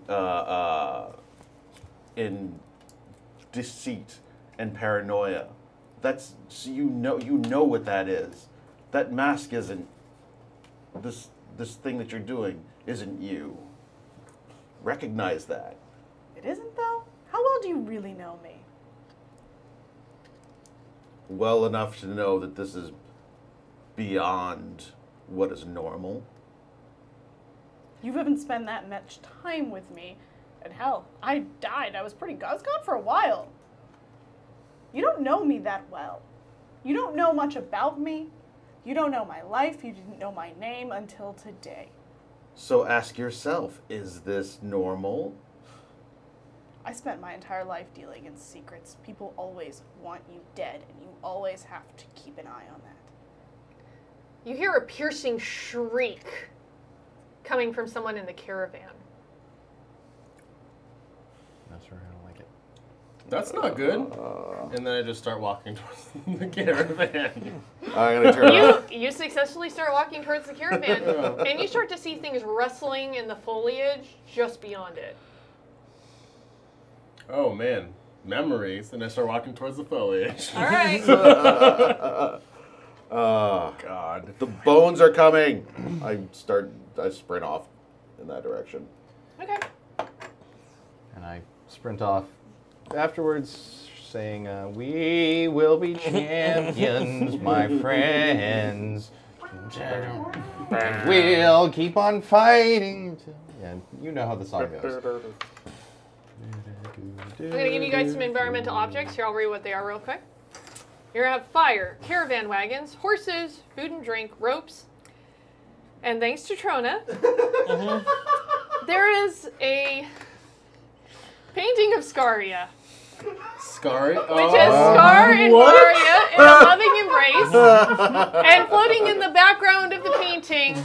deceit and paranoia. That's so you know what that is. That mask isn't this thing that you're doing isn't you. Recognize that. It isn't, though? How well do you really know me? Well enough to know that this is beyond what is normal. You haven't spent that much time with me. And hell, I died. I was gone for a while. You don't know me that well. You don't know much about me. You don't know my life. You didn't know my name until today. So ask yourself, is this normal? I spent my entire life dealing in secrets. People always want you dead, and you always have to keep an eye on that. You hear a piercing shriek coming from someone in the caravan. Not sure I don't like it. That's not good. And then I just start walking towards the caravan. I'm gonna turn around. You successfully start walking towards the caravan, and you start to see things rustling in the foliage just beyond it. Oh man, memories. And I start walking towards the foliage. All right. God. The bones are coming. I sprint off in that direction. Okay. And I sprint off afterwards, saying, "We will be champions, my friends. And we'll keep on fighting." Yeah, you know how the song goes. I'm going to give you guys some environmental objects. Here, I'll read what they are real quick. You're going to have fire, caravan wagons, horses, food and drink, ropes, and thanks to Trona, there is a painting of Scaria, Scary? which is Scar and Gloria in a loving embrace, and floating in the background of the painting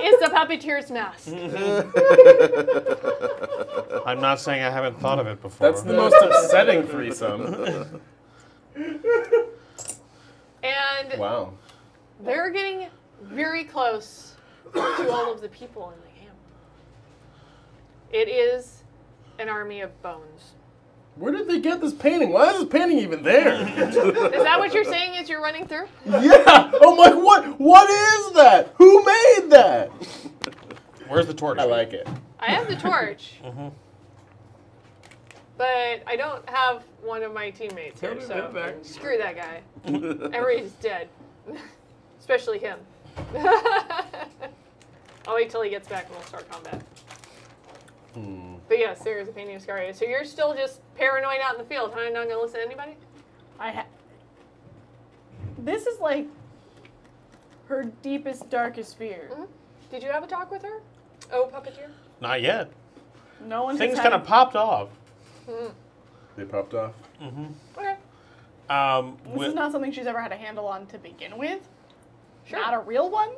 is the puppeteer's mask. I'm not saying I haven't thought of it before. That's the most upsetting threesome. And Wow. they're getting very close to all of the people in the camp. It is an army of bones. Where did they get this painting? Why is this painting even there? Is that what you're saying as you're running through? Yeah! I'm like, what is that? Who made that? Where's the torch? I like it. I have the torch. But I don't have one of my teammates here, so screw that guy. Everybody's dead. Especially him. I'll wait till he gets back and we'll start combat. But yes, there is a painting of Scaria. So you're still just paranoid out in the field, huh? Not gonna listen to anybody? is like her deepest, darkest fear. Mhm. Did you have a talk with her? Oh, puppeteer. Not yet. No one Things has kind had of popped off. They popped off. Okay. This is not something she's ever had a handle on to begin with. Sure. Not a real one.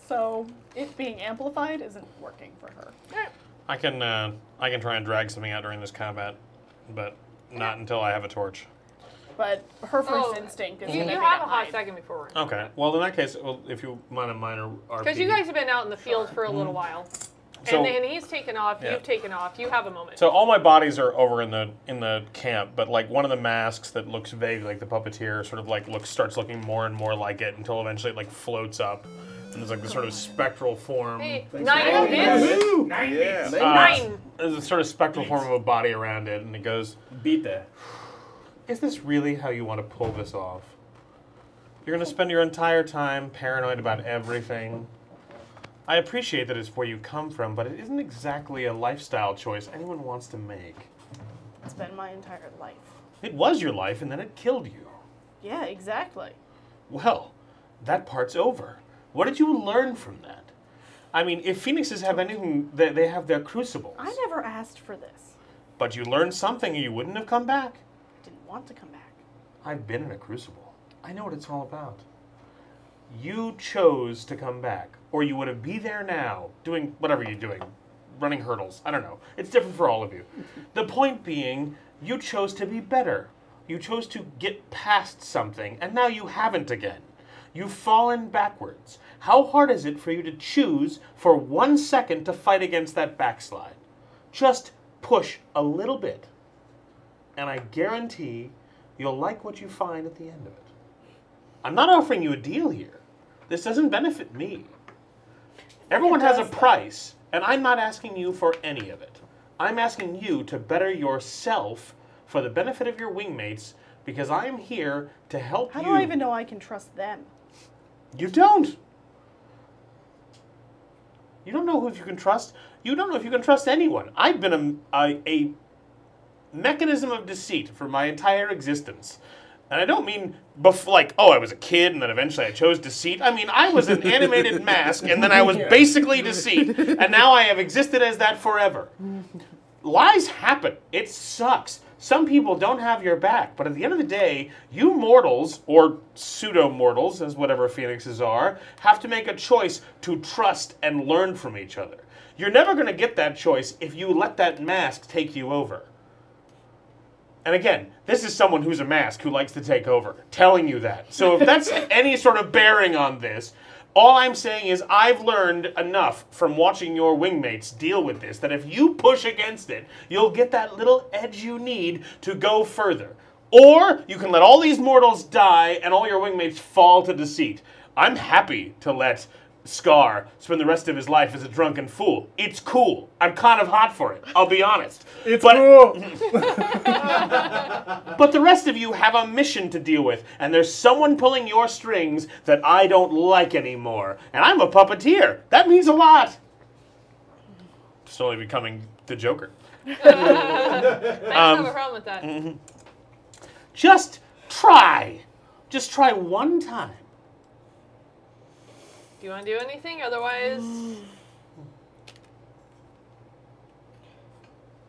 So it being amplified isn't working for her. Alright. I can try and drag something out during this combat, but not until I have a torch. But her first Oh, instinct is You going to be have to a hot hide. second before we're Okay. Well, in that case, if you mind a minor RP. Because you guys have been out in the field for a little while. So- and then he's taken off, Yeah. you've taken off, you have a moment. So all my bodies are over in the camp, but like one of the masks that looks vaguely like the puppeteer sort of like starts looking more and more like it until eventually it like floats up, and there's like this sort of spectral form. Hey, 9 hits. Yeah. 9. There's a sort of spectral form of a body around it, and it goes, Beat that. "Is this really how you want to pull this off? You're going to spend your entire time paranoid about everything. I appreciate that it's where you come from, but it isn't exactly a lifestyle choice anyone wants to make. It's been my entire life. It was your life, and then it killed you. Yeah, exactly. Well, that part's over. What did you learn from that? I mean, if phoenixes have anything, they have their crucibles. I never asked for this. But you learned something, or you wouldn't have come back. Didn't want to come back. I've been in a crucible. I know what it's all about. You chose to come back, or you would have be there now, doing whatever you're doing, running hurdles. I don't know. It's different for all of you. The point being, you chose to be better. You chose to get past something, and now you haven't again. You've fallen backwards. How hard is it for you to choose for 1 second to fight against that backslide? Just push a little bit, and I guarantee you'll like what you find at the end of it. I'm not offering you a deal here. This doesn't benefit me. Everyone has a price, and I'm not asking you for any of it. I'm asking you to better yourself for the benefit of your wingmates, because I am here to help How you. do I even know I can trust them? You don't. You don't know who you can trust. You don't know if you can trust anyone. I've been a mechanism of deceit for my entire existence. And I don't mean like, oh, I was a kid and then eventually I chose deceit. I mean, I was an animated mask and then I was basically deceit. And now I have existed as that forever. Lies happen. It sucks. Some people don't have your back, but at the end of the day, you mortals, or pseudo-mortals, as whatever phoenixes are, have to make a choice to trust and learn from each other. You're never going to get that choice if you let that mask take you over. And again, this is someone who's a mask who likes to take over, telling you that. So if that's any sort of bearing on this, all I'm saying is I've learned enough from watching your wingmates deal with this that if you push against it, you'll get that little edge you need to go further. Or you can let all these mortals die and all your wingmates fall to deceit. I'm happy to let Scar spend the rest of his life as a drunken fool. It's cool. I'm kind of hot for it, I'll be honest. It's cool. But the rest of you have a mission to deal with, and there's someone pulling your strings that I don't like anymore. And I'm a puppeteer. That means a lot. Slowly becoming the Joker. I don't have a problem with that. Just try. Just try one time. Do you want to do anything? Otherwise,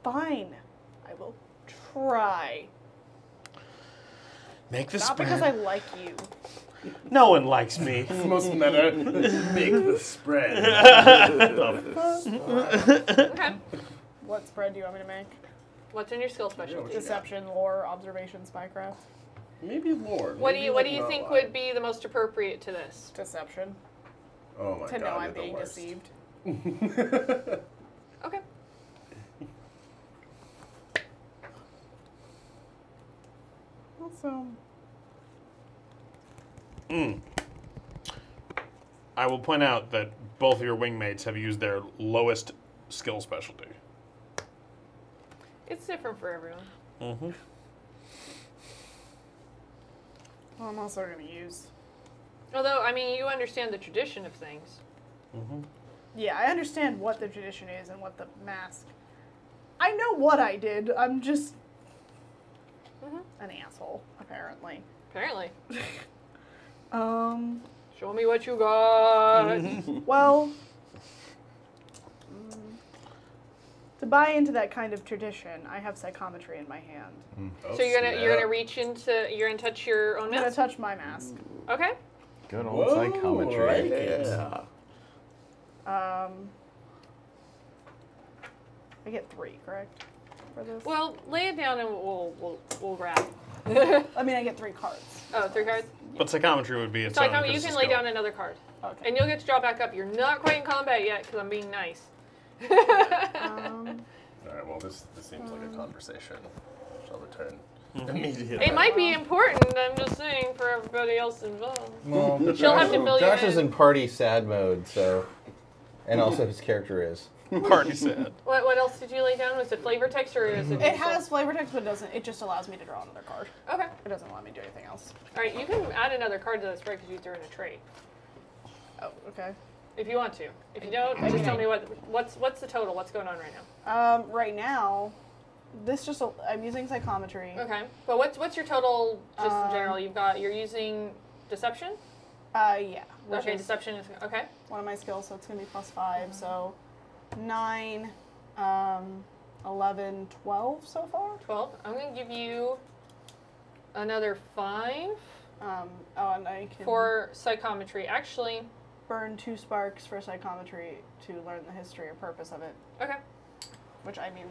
Fine. I will try. Make the Not spread. because I like you. No one likes me. It's the most meta. Make the spread. okay. What spread do you want me to make? What's in your skill specialty? Deception, lore, observation, spycraft. Maybe lore. What do Maybe you like think Morlock. would be the most appropriate to this? Deception. Oh my To god, know I'm you're the being worst. deceived. Okay. Also, I will point out that both of your wingmates have used their lowest skill specialty. It's different for everyone. Mm-hmm. well, I'm also going to use. Although, I mean, you understand the tradition of things. Yeah, I understand what the tradition is and what the mask. I know what I did. I'm just an asshole, apparently. Apparently. Show me what you got. Well, to buy into that kind of tradition, I have psychometry in my hand. Oh, So you're gonna snap. reach into, you're gonna touch your own I'm gonna mask. touch my mask. Okay. Good old Whoa, psychometry. right. Yeah. I get 3, correct? For this? Well, lay it down and we'll wrap. I mean, I get 3 cards. Oh, 3 cards. But psychometry would be its So own. you because can it's a lay skill. down another card, Okay. and you'll get to draw back up. You're not quite in combat yet because I'm being nice. Um, All right, well, this seems like a conversation. Shall return Mm-hmm. immediately. It might be important. I'm just saying for everybody else involved. Well, She'll have to fill you Josh in. is in party sad mode, so, and also his character is. Party sad. What else did you lay down? Was it flavor text or is it? it has flavor text, but it doesn't. It just allows me to draw another card. Okay. It doesn't let me do anything else. All right. You can add another card to this right because you threw in a trait Oh, okay. if you want to. If you don't, just tell me what's the total. What's going on right now? Right now, I'm using psychometry. Okay. But what's your total just in general? You're using deception. Yeah. Which Okay. is Deception is okay. one of my skills, so it's gonna be +5. So 9, 11, 12 so far. 12. I'm going to give you another 5 And I can for psychometry. Actually, burn 2 sparks for psychometry to learn the history or purpose of it. okay. Which I mean,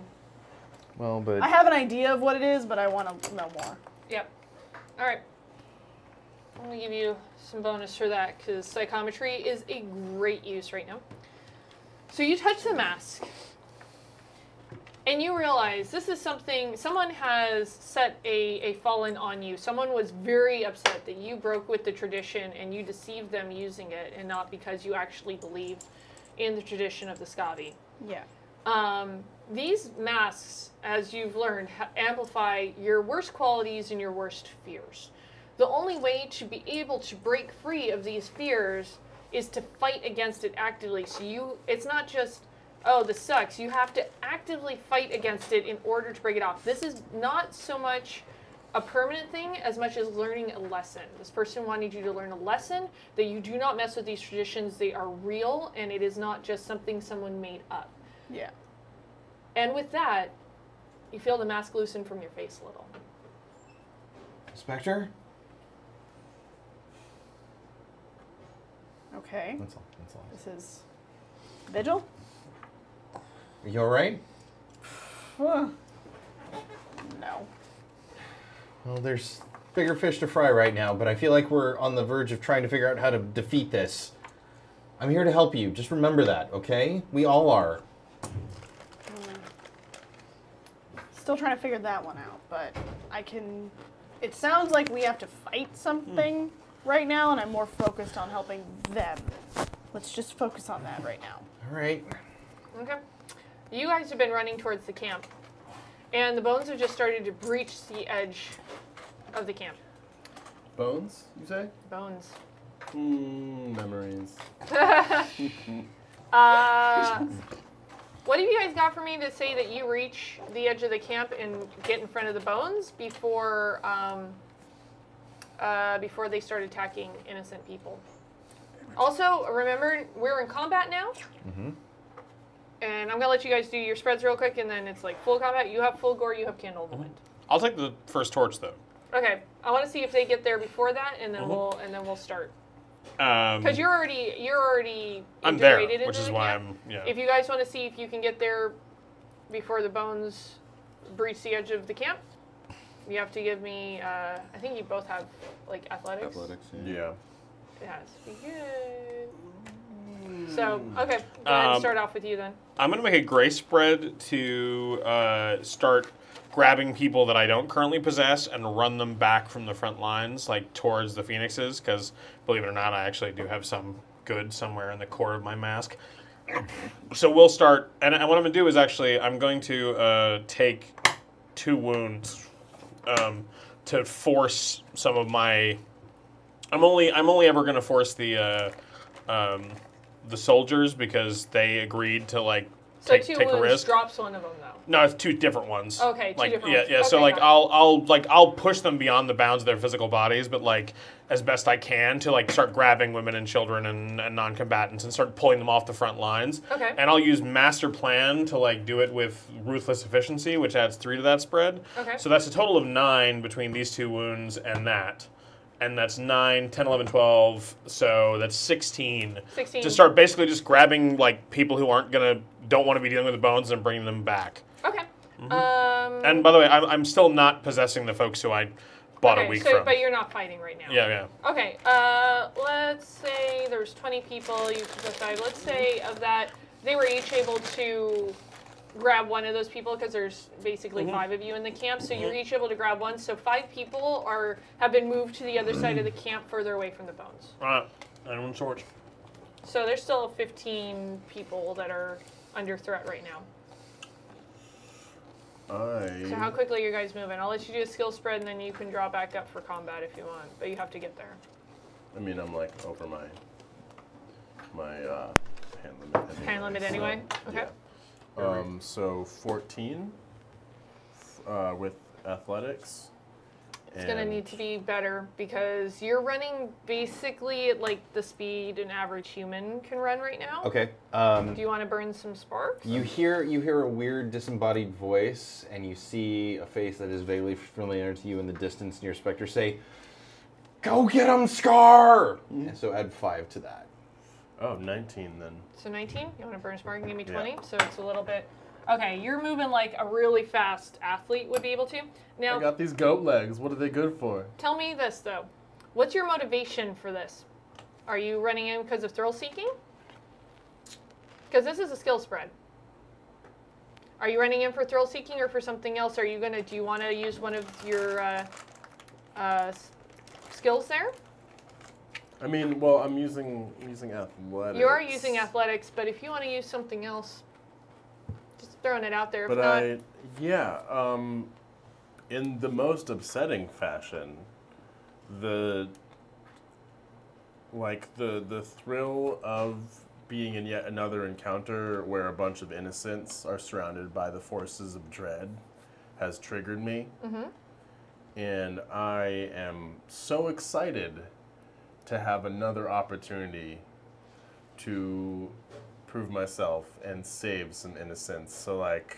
Well, but I have an idea of what it is, but I want to know more. Yep. All right. I'm going to give you some bonus for that because psychometry is a great use right now. So you touch the mask. And you realize this is something, someone has set a fallen on you. Someone was very upset that you broke with the tradition and you deceived them using it and not because you actually believed in the tradition of the Scavi. Yeah. These masks, as you've learned, amplify your worst qualities and your worst fears. The only way to be able to break free of these fears is to fight against it actively. So it's not just, oh, this sucks. You have to actively fight against it in order to break it off. This is not so much a permanent thing as much as learning a lesson. This person wanted you to learn a lesson that you do not mess with these traditions. They are real, and it is not just something someone made up. Yeah. And with that, you feel the mask loosen from your face a little. Spectre? Okay. That's all. That's all. This is Vigil. Are you alright? No. Well, there's bigger fish to fry right now, but I feel like we're on the verge of trying to figure out how to defeat this. I'm here to help you. Just remember that, okay? We all are. Still trying to figure that one out, but I can. It sounds like we have to fight something right now, and I'm more focused on helping them. Let's just focus on that right now. All right. Okay. You guys have been running towards the camp, and the bones have just started to breach the edge of the camp. Bones, you say? Bones. Memories. What have you guys got for me to say that you reach the edge of the camp and get in front of the bones before before they start attacking innocent people? Also, remember, we're in combat now. Mm-hmm. And I'm going to let you guys do your spreads real quick, and then it's like full combat. You have full gore, you have Candle of the Wind. I'll take the first torch though. Okay, I want to see if they get there before that, and then we'll start. Because you're already I'm there, integrated which into is the why camp. I'm. Yeah. If you guys want to see if you can get there before the bones breach the edge of the camp, you have to give me. I think you both have like athletics. Athletics. Yeah. It has to be good. So okay, go ahead and start off with you then. I'm going to make a grace spread to start grabbing people that I don't currently possess and run them back from the front lines, like towards the phoenixes, because believe it or not, I actually do have some good somewhere in the core of my mask. So we'll start, and what I'm going to do is actually, I'm going to take 2 wounds to force some of my. I'm only ever going to force the soldiers because they agreed to like So take 2 a wounds risk. drops one of them though. No, it's 2 different ones. Okay, two like, different yeah, ones. Yeah, so Okay, like got it. I'll push them beyond the bounds of their physical bodies, but like as best I can to like start grabbing women and children and non-combatants and start pulling them off the front lines. Okay. And I'll use master plan to like do it with ruthless efficiency, which adds 3 to that spread. Okay. So that's a total of 9 between these 2 wounds and that. And that's 9, 10, 11, 12, so that's 16. 16. To start basically just grabbing like people who don't want to be dealing with the bones and bringing them back. Okay. And by the way, I'm still not possessing the folks who I bought a week from. But you're not fighting right now. Yeah. Okay. Let's say there's 20 people. You decide. Let's say of that, they were each able to grab one of those people because there's basically 5 of you in the camp, so you're each able to grab one. So 5 people have been moved to the other side of the camp, further away from the bones. And one sword. So there's still 15 people that are under threat right now. So how quickly are you guys moving? I'll let you do a skill spread, and then you can draw back up for combat if you want, but you have to get there. I mean, I'm like over my hand limit. Hand limit anyway? Okay. Yeah. So 14 with athletics. It's going to need to be better because you're running basically at like the speed an average human can run right now. Okay. Do you want to burn some sparks? You hear a weird disembodied voice, and you see a face that is vaguely familiar to you in the distance near Spectre say, "Go get him, Scar!" And so add 5 to that. Oh, 19 then. So 19? You want to burn spark and give me 20? So it's a little bit... Okay, you're moving like a really fast athlete would be able to. Now, I got these goat legs. What are they good for? tell me this, though. What's your motivation for this? Are you running in because of thrill seeking? Because this is a skill spread. Are you running in for thrill seeking or for something else? Do you want to use one of your skills there? I mean, well, I'm using athletics. You are using athletics, but if you want to use something else, just throwing it out there. But if not, in the most upsetting fashion, the thrill of being in yet another encounter where a bunch of innocents are surrounded by the forces of dread has triggered me. And I am so excited to have another opportunity to prove myself and save some innocents. So like,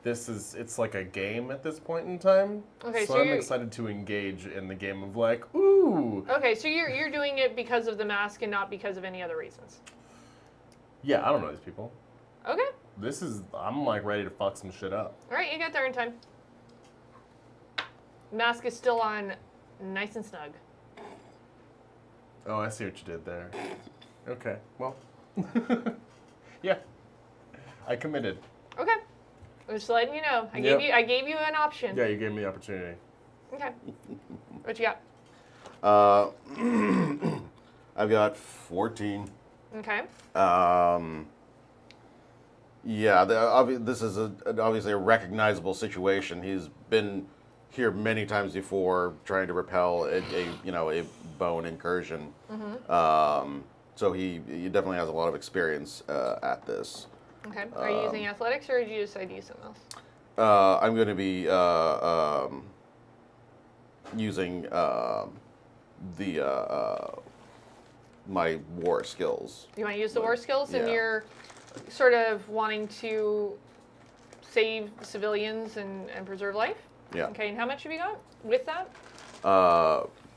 it's like a game at this point in time. Okay, so so I'm excited to engage in the game of like, ooh. Okay, so you're doing it because of the mask and not because of any other reasons. Yeah, I don't know these people. Okay. I'm like ready to fuck some shit up. All right, you got there in time. Mask is still on, nice and snug. Oh, I see what you did there. Okay, well, yeah, I committed. Okay. I'm just letting you know. I gave you an option. Yeah, you gave me the opportunity. Okay. What you got? I've got 14. Okay. Yeah, this is obviously a recognizable situation. He's been here many times before, trying to repel a bone incursion. So he definitely has a lot of experience at this. Okay. Are you using athletics, or did you decide to use something else? I'm going to be using my war skills. You want to use the war skills, and Yeah. you're sort of wanting to save civilians and preserve life? Yeah. Okay, and how much have you got with that?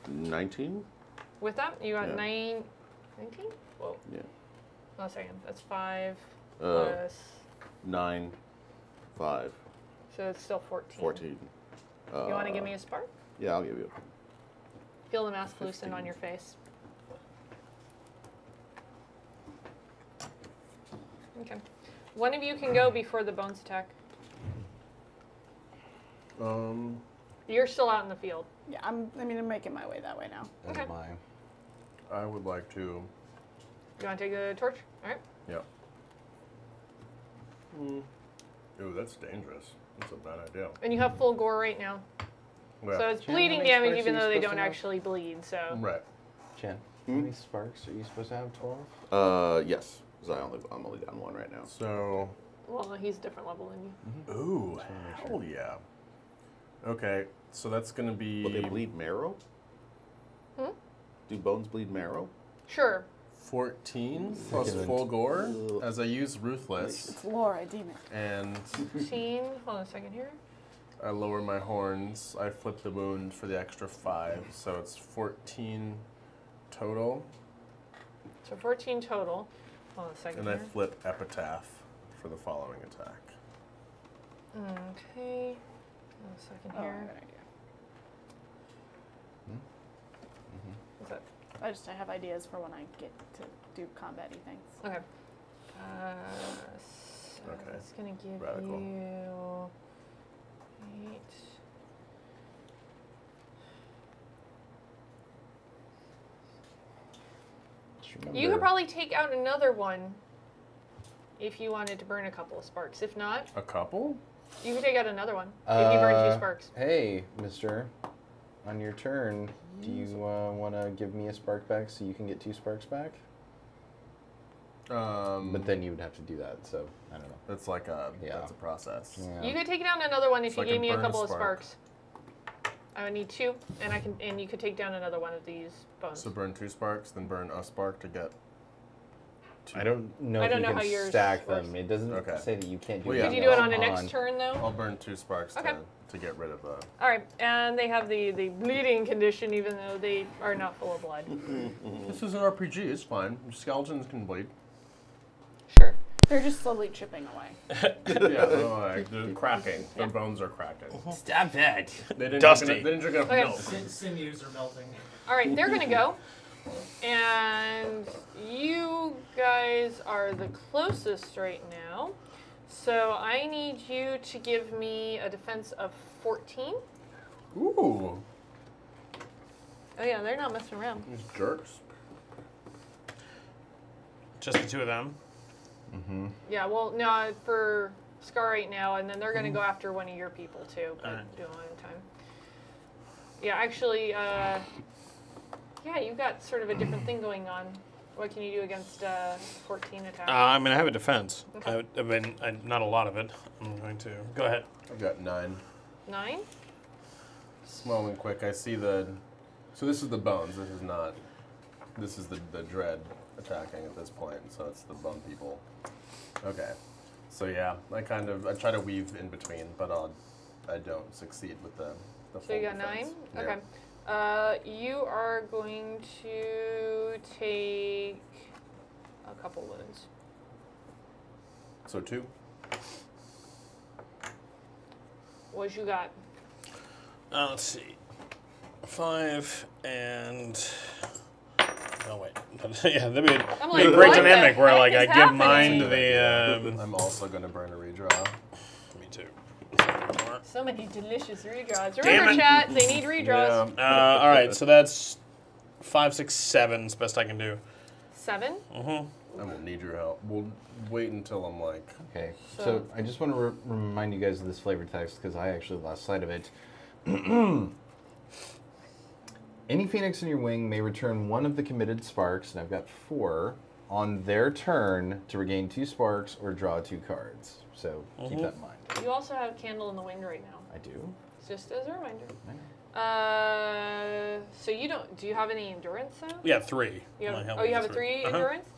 19? With that? You got Yeah. 19? Whoa. Yeah. Hold on a second. That's 5 Uh, plus... 9, 5, So it's still 14. 14. You want to give me a spark? Yeah, I'll give you. Feel the mask loosen on your face. Okay. One of you can go before the bones attack. You're still out in the field. Yeah, I'm making my way that way now. Okay. I would like to. You want to take the torch? All right. Yeah. Ooh, that's dangerous. That's a bad idea. And you have full gore right now. Yeah. So it's Jen, bleeding how many damage sparks even are you though they supposed don't to have? actually bleed, so. Right. Jen, how many sparks are you supposed to have? 12? Yes, because I'm only down 1 right now. So Well, he's a different level than you. Ooh, hell yeah. Okay, so that's going to be... Will they bleed marrow? Do bones bleed marrow? Sure. 14 plus Excellent. full gore, as I use Ruthless, It's lore, I deem it. and 15. Hold on a second here. I lower my horns. I flip the wound for the extra 5, so it's 14 total, So 14 total. Hold on a second and I here. flip Epitaph for the following attack. Okay. Hold on a second Oh, here. good idea. What's that? I have ideas for when I get to do combat-y things. Okay. So Okay. it's gonna give Radical. you 8. Just You could remember- probably take out another one if you wanted to burn a couple of sparks. If not, A couple? you could take out another one if you burn 2 sparks. Hey, mister. On your turn, do you want to give me a spark back so you can get 2 sparks back? But then you would have to do that, so I don't know. That's like a Yeah. that's a process. Yeah. You could take down another one if It's you like gave a me a burn couple of spark. sparks. I would need 2, and you could take down another one of these bones. So burn 2 sparks, then burn a spark to get 2. I don't know I if don't you know how can yours stack works. them. It doesn't Okay. say that you can't do Well, it. yeah. Could you do it on a Come next turn though? I'll burn 2 sparks Okay. to get rid of the... All right, and they have the bleeding condition, even though they are not full of blood. This is an RPG, it's fine. Skeletons can bleed. Sure. They're just slowly chipping away. Yeah, they're cracking. Their bones are cracking. Stop that. They didn't Dusty. Drink enough, they didn't drink enough Okay. milk. Sinews are melting. All right, they're gonna go, and you guys are the closest right now. So I need you to give me a defense of 14. Ooh, Oh yeah, they're not messing around. these jerks. Just the 2 of them. Yeah, well, no, for Scar right now, and then they're gonna go after one of your people too, but Alright. do it one at a time. Yeah, actually, yeah, you've got sort of a different thing going on. What can you do against 14 attack? I mean, I have a defense. Okay. I mean, not a lot of it. I'm going to go ahead. I've got 9. 9? Small and quick. I see the... So this is the bones. This is not... This is the dread attacking at this point. So it's the bone people. Okay. So yeah, I try to weave in between, but I don't succeed with the So full you got 9? defense. Yeah. Okay. You are going to take a couple wounds. So 2. What you got? Let's see. 5 and... Oh, wait. Yeah, that'd be I'm a like, great what the dynamic where, heck like, I is give happening? mine to the... I'm also going to burn a redraw. Me too. So many delicious redraws. Damn Remember, it. chat, they need redraws. All right, so that's 5, 6, 7 is best I can do. 7? I won't need your help. We'll wait until I'm like... Okay, So- so I just want to remind you guys of this flavor text because I actually lost sight of it. Any phoenix in your wing may return 1 of the committed sparks, and I've got 4, on their turn to regain 2 sparks or draw 2 cards. So keep that in mind. You also have Candle in the Wind right now. I do. Just as a reminder. I know. So you don't. Do you have any endurance though? Yeah, 3. You have, My health oh, you is have a 3 Uh-huh. endurance.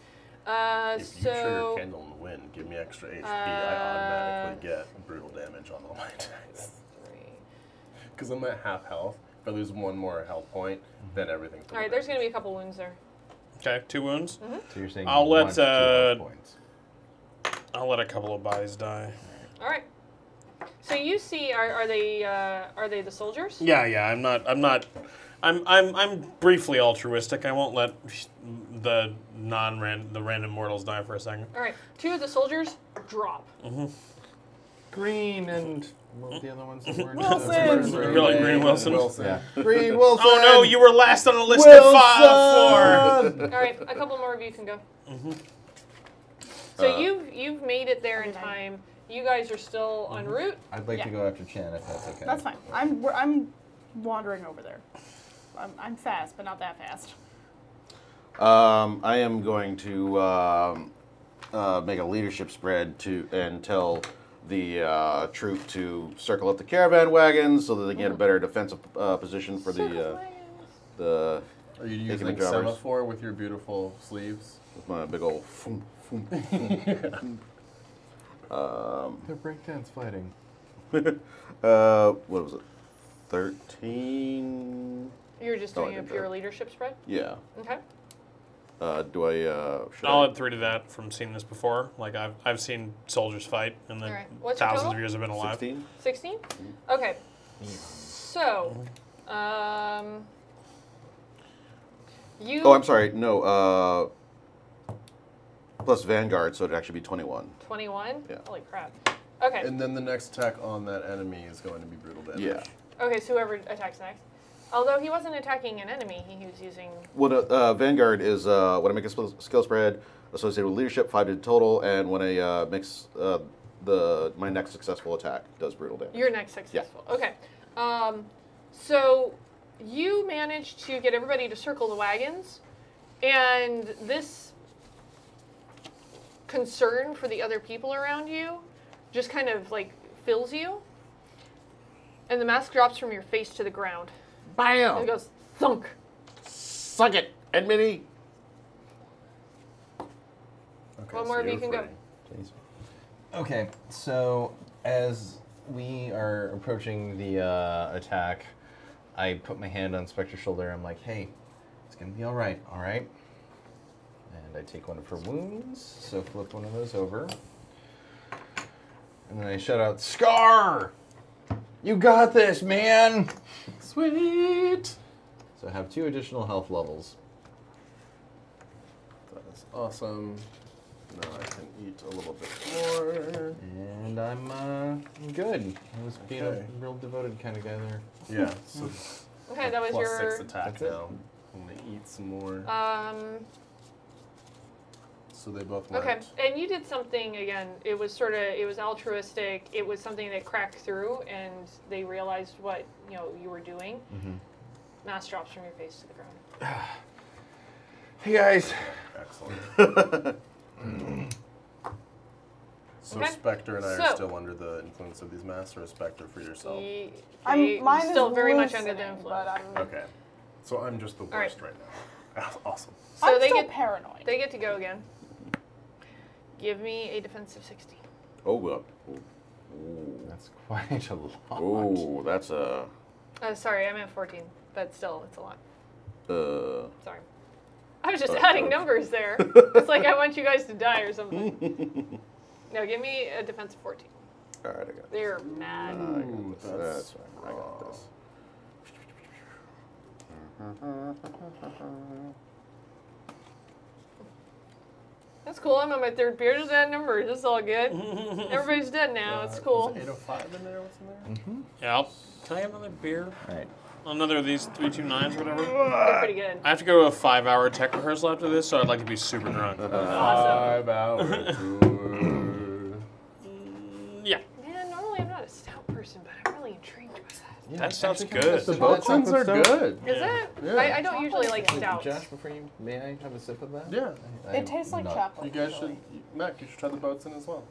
If you trigger So Candle in the Wind, give me extra HP, I automatically get brutal damage on all my attacks. 3. Because I'm at half health. If I lose 1 more health point, then everything's... All right. There's gonna be a couple wounds there. Okay, 2 wounds. So you're saying I'll you let, want 2 health points. I'll let a couple of bodies die. All right. So you see, are they the soldiers? Yeah, I'm briefly altruistic. I won't let the random mortals die for a second. All right. 2 of the soldiers drop. Green and what were the other ones that weren't? Wilson! You're like Green Wilson? Yeah. Green Wilson. Oh no, you were last on the list Wilson! of 4. All right. A couple more of you can go. So you've made it there in time. You guys are still en route. I'd like Yeah. to go after Chan if that's okay. That's fine. I'm wandering over there. I'm fast, but not that fast. I am going to make a leadership spread and tell the troop to circle up the caravan wagons so that they get a better defensive position for the Are you taking the using jobbers. semaphore with your beautiful sleeves? With my big old. Foom, foom, foom. They're breakdance fighting. What was it? 13. You're just Oh, I doing a did pure that. leadership spread? Yeah. Okay. Do I? Should I'll I? add 3 to that from seeing this before. Like I've seen soldiers fight in the Alright. What's your thousands total? of years I've been alive. 16. 16? Okay. So, you. Oh, I'm sorry. No. Plus Vanguard, so it'd actually be 21. 21? Yeah. Holy crap. Okay. And then the next attack on that enemy is going to be brutal damage. Yeah. Okay, so whoever attacks next. Although he wasn't attacking an enemy, he was using. What Vanguard is when I make a skill spread associated with leadership, 5 to total, and when I mix my next successful attack does brutal damage. Your next successful. Okay. So you managed to get everybody to circle the wagons, and this concern for the other people around you just kind of like fills you, and the mask drops from your face to the ground. And it Bam! goes thunk. Suck it, Edmini! Okay, One so more of you you're can go. free. Please. Okay, so as we are approaching the attack, I put my hand on Spectre's shoulder. I'm like, hey, it's going to be all right, all right? And I take one of her wounds, so flip one of those over. And then I shout out, Scar! You got this, man! Sweet! So I have 2 additional health levels. That is awesome. Now I can eat a little bit more. And I'm good. I was being Okay. a real devoted kind of guy there. Yeah, so Okay, that was plus your. 6 attack That's it. now. I'm going to eat some more. So they both went. Okay, and you did something again. It was altruistic. It was something that cracked through, and they realized what you were doing. Mask drops from your face to the ground. Hey guys. Excellent. So Okay. Spectre and I So- are still under the influence of these masks, or a Spectre for yourself? Mine still is very much under the loosening, influence. but I'm, Okay. So I'm just the right. worst right now. Awesome. So I'm they still get paranoid. they get to go again. Give me a defensive 60. Oh, well. That's quite a lot. Oh, that's a. Sorry, I meant 14, but still, it's a lot. Sorry. I was just Oh, adding ouch. numbers there. It's like I want you guys to die or something. No, give me a defensive 14. All right, I got it. They're mad. Ooh, That's fine. I got this. That's cool. I'm on my 3rd beer. Just add numbers. It's all good. Everybody's dead now. It's cool. Is 805 in there? What's in there? Yeah. Can I have another beer? All right. Another of these 329s, whatever. They're pretty good. I have to go to a 5-hour tech rehearsal after this, so I'd like to be super drunk. Awesome. 5-hour tour. Yeah, Man, normally I'm not a stout person, but I'm really intrigued by that. that sounds actually good. The Boatsons are good. Is Yeah. it? Yeah. I don't usually like stouts. Josh, before you, may I have a sip of that? Yeah. It tastes like chocolate. You guys should, Mac, you should try the Boatson as well.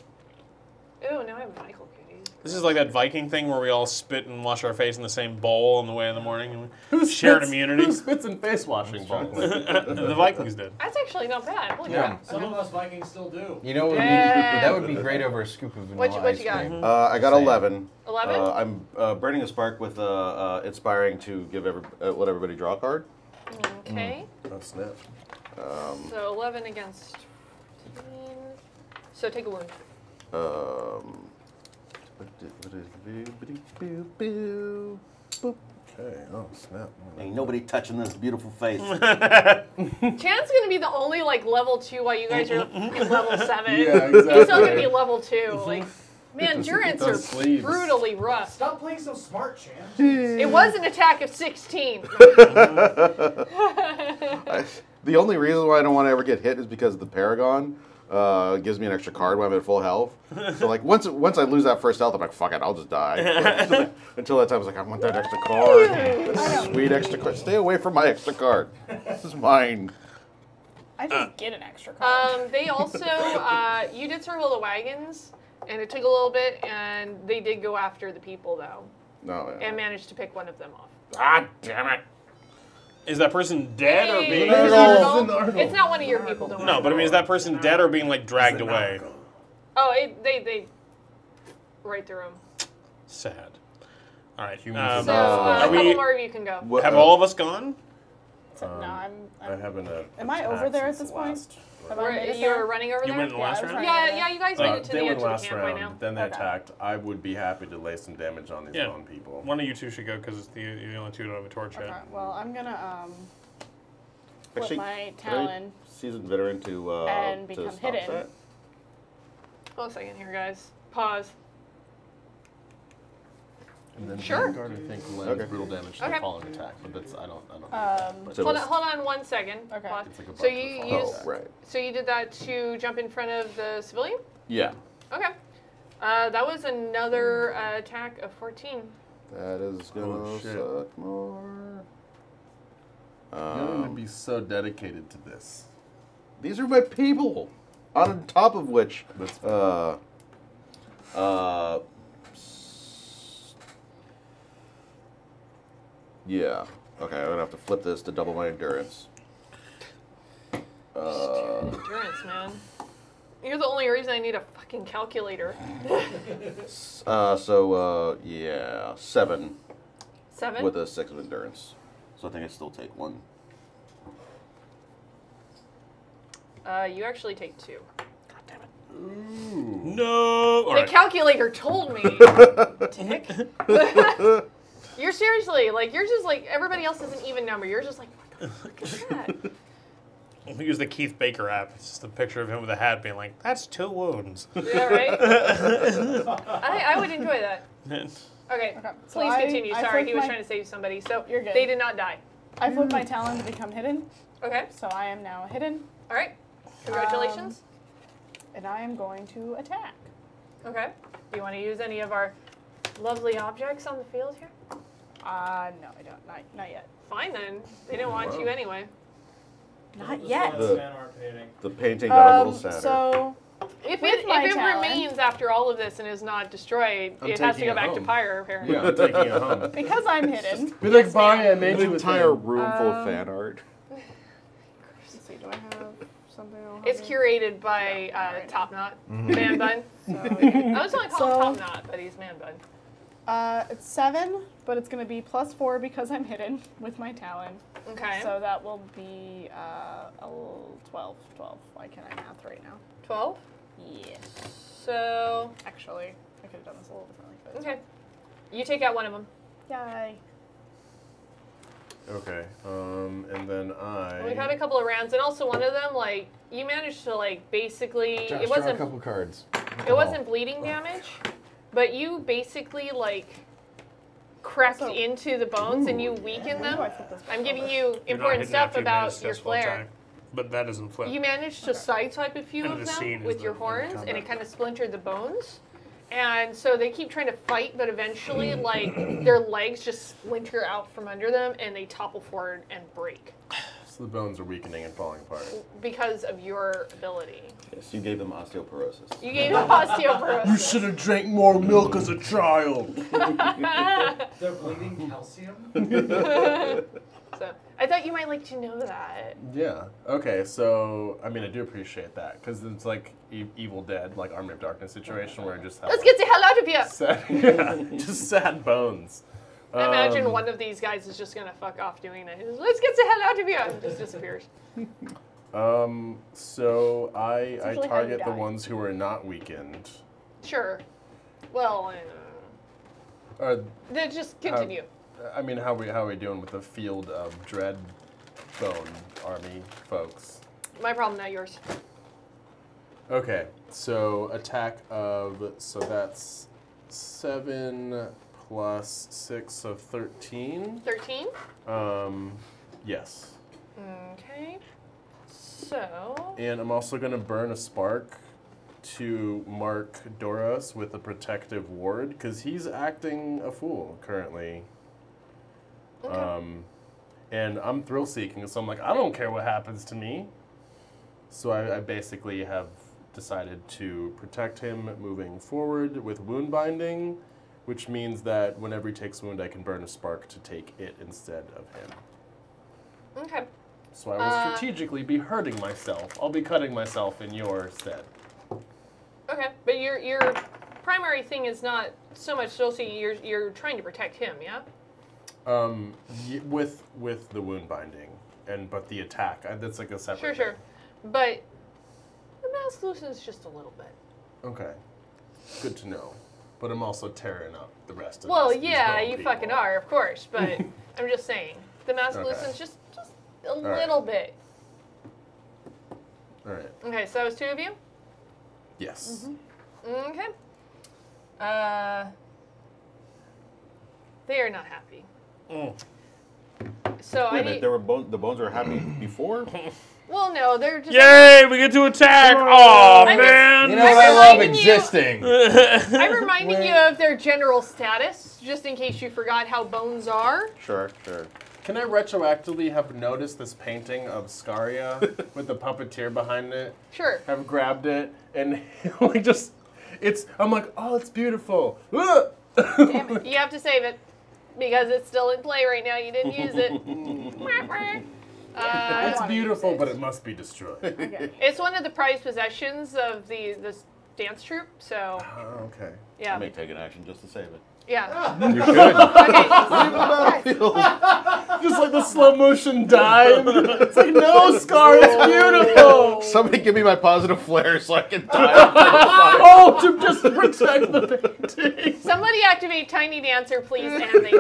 Ooh, now I have Michael cookies. This is like that Viking thing where we all spit and wash our face in the same bowl on the way in the morning. And shared immunity. Who spits in face washing bowls? The Vikings did. That's actually not bad. Holy Yeah. crap. Some of us Vikings still do. You know what would be, Yeah. that would be great over a scoop of vanilla What you ice got? cream. I got Same. 11. 11? I'm burning a spark with inspiring to give let everybody draw a card. Okay. Oh, snap. So 11 against 15. So take a wound. Okay, oh, snap. Ain't nobody touching this beautiful face. Chan's gonna be the only like level 2 while you guys are in level 7. Yeah, He's still gonna exactly. be level 2. Like, man, endurance are Those sleeves. brutally rough. Stop playing so smart, Chan. It was an attack of 16. The only reason why I don't want to ever get hit is because the Paragon gives me an extra card when I'm at full health. So like once I lose that first health, I'm like, fuck it, I'll just die. Until that time, I was like, I want that extra card. That sweet extra card. Stay away from my extra card. This is mine. I just get an extra card. They also, you did circle the wagons, and it took a little bit, and they did go after the people, though, No, yeah. and managed to pick one of them off. Ah, damn it. Is that person dead or Hey, being... Mr. Nargle. Nargle. It's not one of your people, don't worry. No, but I mean, is that person dead or being, like, dragged away? Oh, they right through him. Sad. All right. So, are a couple we... more of you can go. What, Have all of us gone? No, I I'm haven't. Am I over there at this point? Have I made it You're there? running over You there? went in the Yeah, last I was round? right. Yeah, you guys made it to they the edge went of the last camp by round, now. then they Okay. attacked. I would be happy to lay some damage on these Yeah. lone people. One of you two should go because you're the only two who don't have a torch Okay, yet. well, I'm gonna flip Actually, my can I talon. seasoned veteran to And to become stop hidden. that? Hold a second here, guys. Pause. And then Sure. Vanguard, I think, lends Okay. brutal damage to Okay. the following attack, but that's I don't. But So Hold on, it's- hold on 1 second. Okay. Pause. It's like a So buff you to the use, Oh, right. so you did that to jump in front of the civilian? Yeah. Okay. That was another attack of 14. That is gonna Oh, shit. suck more. You're gonna be so dedicated to this. These are my people. On top of which, That's yeah. Okay, I'm gonna have to flip this to double my endurance. Endurance, man. You're the only reason I need a fucking calculator. Yeah, 7 7? with a 6 of endurance. So I think I still take 1. You actually take 2. No! All The right. calculator told me. Dick. You're seriously, like, yours is like, everybody else is an even number. Yours is like, what the fuck is that? We use the Keith Baker app. It's just a picture of him with a hat being like, that's 2 wounds. Yeah, right? I would enjoy that. Okay, Okay, so please continue. I Sorry, flipped he was my- trying to save somebody. So You're good. they did not die. I flipped my talon to become hidden, Okay, so I am now hidden, all right. Congratulations. and I am going to attack. Okay. Do you want to use any of our lovely objects on the field here? No, I don't. Not yet. Fine then. They didn't want you anyway. Not Just yet. saw the fan art painting. The painting got a little sadder. So If With it, my if it talent. remains after all of this and is not destroyed, I'm it has to taking go it back to home. Pyre, apparently. Yeah, I'm taking it home. because I'm hidden. Be like, bye, I made An you a entire thing. room full of fan art. Let's see. Do I have something? It's curated by Top Knot, Mm-hmm. Man Bun. So, I was going to call him So- Top Knot, but he's Man Bun. it's 7, but it's going to be +4 because I'm hidden with my talon. Okay. So that will be 12. 12. Why can't I math right now? 12. Yes. So, Actually, I could have done this a little differently. But okay. You take out one of them. Yay. Okay, and then We've had a couple of rounds, and also one of them, like, you managed to, like, basically, Josh, it draw a wasn't couple cards. it wasn't bleeding damage, but you basically, like, crept So- into the bones and you weakened How do I them. flip this back I'm giving over? you You're not important hitting stuff after you've made a about your successful flare. attack, but that doesn't flip. You managed to sideswipe a few End of of the scene them is with your the horns, and combat. it kind of splintered the bones. And so they keep trying to fight, but eventually, like, their legs just splinter out from under them, and they topple forward and break So the bones are weakening and falling apart. because of your ability. Yes, you gave them osteoporosis. You gave them osteoporosis. have drank more milk as a child. They're bleeding calcium. So I thought you might like to know that. Yeah. Okay. So I mean, I do appreciate that because it's like Evil Dead, like Army of Darkness situation where it just have, Let's get the hell out of here! sad, yeah, just sad bones. I imagine one of these guys is just gonna fuck off doing that. He's just, let's get the hell out of here! And just disappears. So I usually how you target the die. ones who are not weakened. Sure. Well, Or then just continue. I mean, how are we doing with the field of dread bone army folks? My problem, not yours. Okay, so attack of, so that's 7 plus 6, so 13. 13. Yes. Okay. So. And I'm also going to burn a spark to mark Doros with a protective ward, because he's acting a fool currently. Okay. And I'm thrill-seeking, so I'm like, I don't care what happens to me. So I basically have decided to protect him moving forward with wound binding, which means that whenever he takes wound, I can burn a spark to take it instead of him. Okay. So I will strategically be hurting myself. I'll be cutting myself in your stead. Okay, but your primary thing is not so much Dulcie. You're trying to protect him, yeah? With the wound binding, but the attack that's like a separate. Sure. But the mask loosens just a little bit. Okay, good to know. But I'm also tearing up the rest of. Well, these yeah, bone you people. fucking are, of course. But I'm just saying, the mask Okay. loosens just a right. little bit. All right. Okay, so that was 2 of you. Yes. Okay. They are not happy. So Wait I a minute, need. there were the bones were happy before? Well, no, they're just. Yay, we get to attack! Oh I'm man! You know I'm what? I love reminding you- existing. I'm reminding you of their general status, just in case you forgot how bones are. Sure. Can I retroactively have noticed this painting of Scaria with the puppeteer behind it? Sure. Have grabbed it and like I'm like, oh, it's beautiful. Damn it. You have to save it because it's still in play right now. You didn't use it. It's wanna beautiful, use it. but it must be destroyed. Okay. It's one of the prized possessions of this dance troupe. So Oh, okay. I yeah, may take an action just to save it. yeah. You should. Okay. Just like the slow motion dive. It's like, no, Scar, it's beautiful. Somebody give me my positive flare so I can die. Oh, to just protect the painting. Somebody activate Tiny Dancer, please, and they do.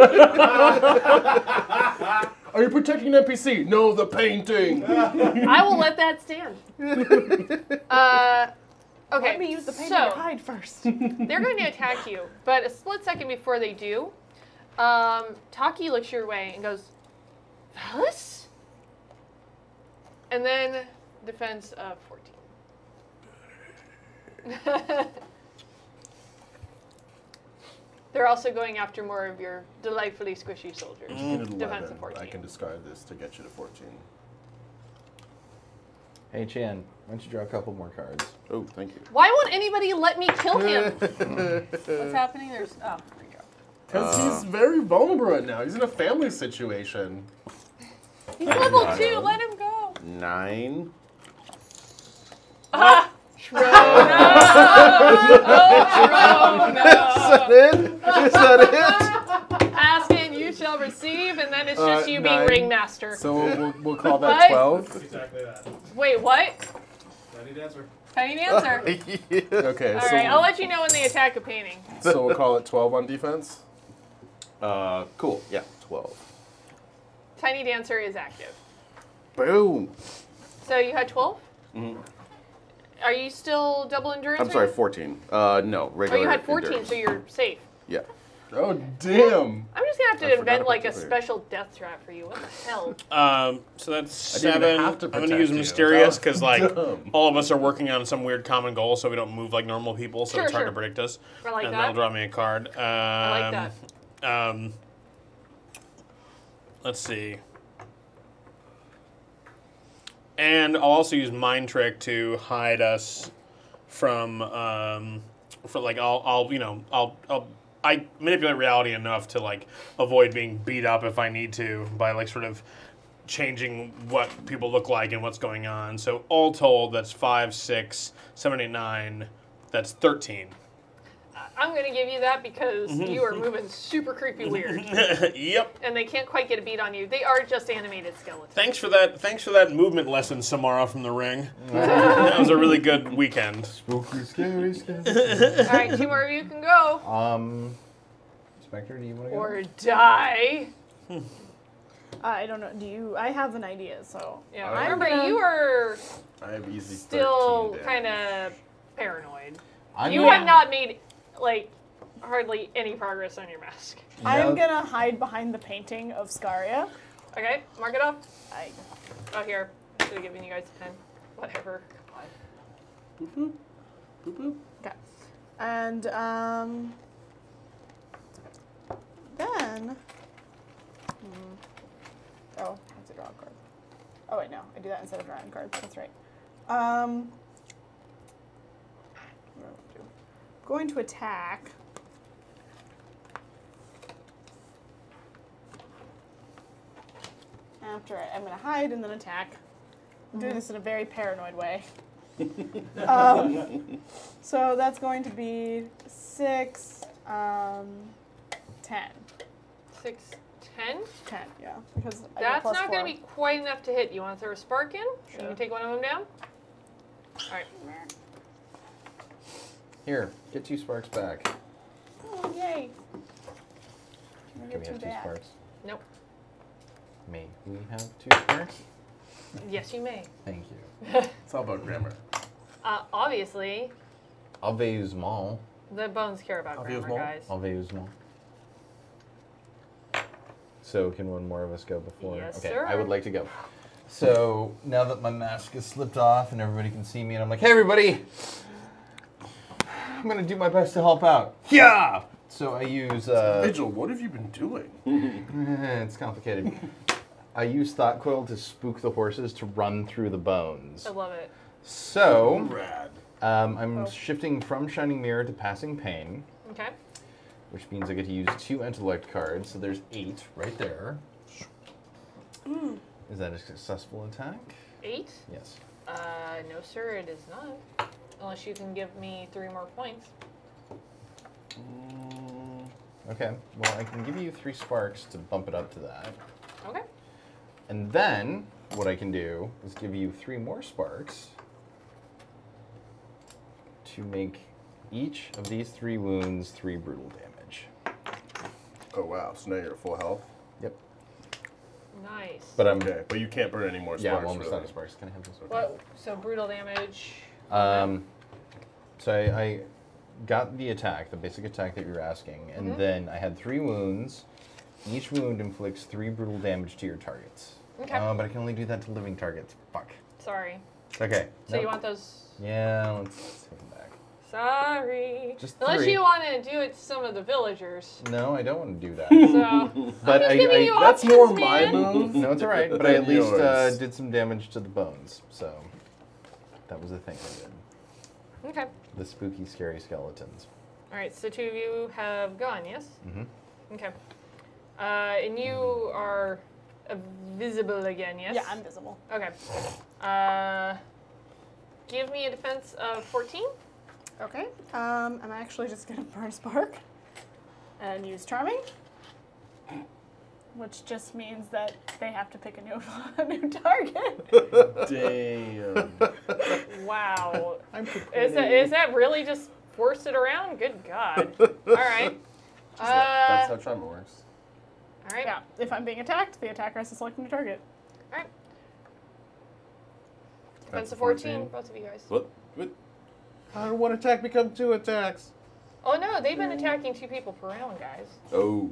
Are you protecting an NPC? No, the painting. I will let that stand. Okay. Let me use the painting so, to hide first. they're going to attack you, but a split second before they do, Taki looks your way and goes, Valis? And then defense of 14. They're also going after more of your delightfully squishy soldiers. Defense of 14. I can discard this to get you to 14. Hey Chan, why don't you draw a couple more cards? Oh, thank you. Why won't anybody let me kill him? What's happening? There we go. Because he's very vulnerable right now. He's in a family situation. He's level 2. Let him go. 9. Trona. Is that it? Ask and you shall receive, and then it's just you being 9. ringmaster. So we'll call that What? 12. That's exactly that. Wait, what? Tiny dancer. Tiny answer. Okay, All so, right, I'll let you know when they attack a painting. so we'll call it 12 on defense. Cool. Yeah, 12. Tiny Dancer is active. Boom. So you had 12? Are you still double endurance? I'm sorry, 14. No, Oh, regular. you had 14, endurance. so you're safe. Yeah. Oh, damn. I'm just gonna have I to forgot invent about like the a three. special death trap for you. What the hell? So that's I didn't even 7. have to I'm gonna protect use you. mysterious because like Dumb. all of us are working on some weird common goal, so we don't move like normal people. So Sure, it's hard sure. to predict us. I like and that. that'll draw me a card. I like that. Let's see. And I'll also use Mind Trick to hide us from, I manipulate reality enough to like avoid being beat up if I need to by like sort of changing what people look like and what's going on. So all told, that's 5, 6, 7, 8, 9. That's 13. I'm gonna give you that because you are moving super creepy weird, Yep. and they can't quite get a beat on you. They are just animated skeletons. Thanks for that movement lesson, Samara from the Ring. That was a really good weekend. Spooky, scary, scary. All right, 2 more of you can go Spectre, do you want to go? or die. I don't know. I have an idea, so. Yeah, I'm remember gonna- you are I have easy still 13 kind damage. of paranoid. I'm You gonna- have not made like hardly any progress on your mask. I'm gonna hide behind the painting of Scaria. Okay, mark it off. I Oh, here. I should have given you guys a pen. Whatever. Boop, boop. Boop, boop. Okay. And then oh, I have to draw a card. Oh wait, no, I do that instead of drawing cards. That's right. Going to attack. After I'm going to hide and then attack. I'm doing this in a very paranoid way. So that's going to be 6, 10. 6, 10. 10, yeah. Because I That's got plus not going 4. to be quite enough to hit. You want to throw a spark in? Sure. You can take one of them down. All right. Here, get 2 sparks back. Oh, yay. Can Can we have 2 back? sparks? Nope. May we have 2 sparks? Yes, you may. Thank you. It's all about grammar. Obviously, Enveussement. the bones care about grammar, Enveussement? guys. Enveussement. So can one more of us go before? Yes, okay, sir. I would like to go. So now that my mask is slipped off and everybody can see me, and I'm like, hey everybody, I'm gonna do my best to help out. Yeah. So I use. Vigil, what have you been doing? It's complicated. I use Thought Coil to spook the horses to run through the bones. I love it. So Rad. I'm shifting from Shining Mirror to Passing Pain, Okay. which means I get to use 2 intellect cards. So there's 8 right there. Is that a successful attack? 8? Yes. No, sir, it is not. Unless you can give me 3 more points. Okay. Well, I can give you 3 sparks to bump it up to that. Okay. And then what I can do is give you 3 more sparks to make each of these 3 wounds 3 brutal damage. Oh wow, so now you're at full health? Yep. Nice. But I'm Okay, but you can't burn any more yeah, sparks. I'm almost really. out of sparks. Can I have this? What? So brutal damage. So I got the attack, the basic attack that you're asking, and then I had 3 wounds. Each wound inflicts 3 brutal damage to your targets. Okay. But I can only do that to living targets. Fuck. Sorry. Okay. So you want those? Yeah, let's take them back. Sorry. Just Unless 3. you want to do it to some of the villagers. No, I don't want to do that. So But I'm just giving you That's options, more my man. move. No, it's all right. But I at least Yours. did some damage to the bones, so that was the thing I did. Okay. The spooky, scary skeletons. All right. So 2 of you have gone. Yes. Mm-hmm. Okay. And you are visible again. Yes. Yeah, I'm visible. Okay. Give me a defense of 14. Okay. I'm actually just gonna burn spark and use charming, which just means that they have to pick a new target. Damn. Wow. Is that really just force it around? Good God. All right. That's how trauma works. All right. Yeah. If I'm being attacked, the attacker has to select a new target. All right. Defense Defense of 14, both of you guys. What? How did one attack become 2 attacks? Oh no, they've been attacking 2 people per round, guys. Oh.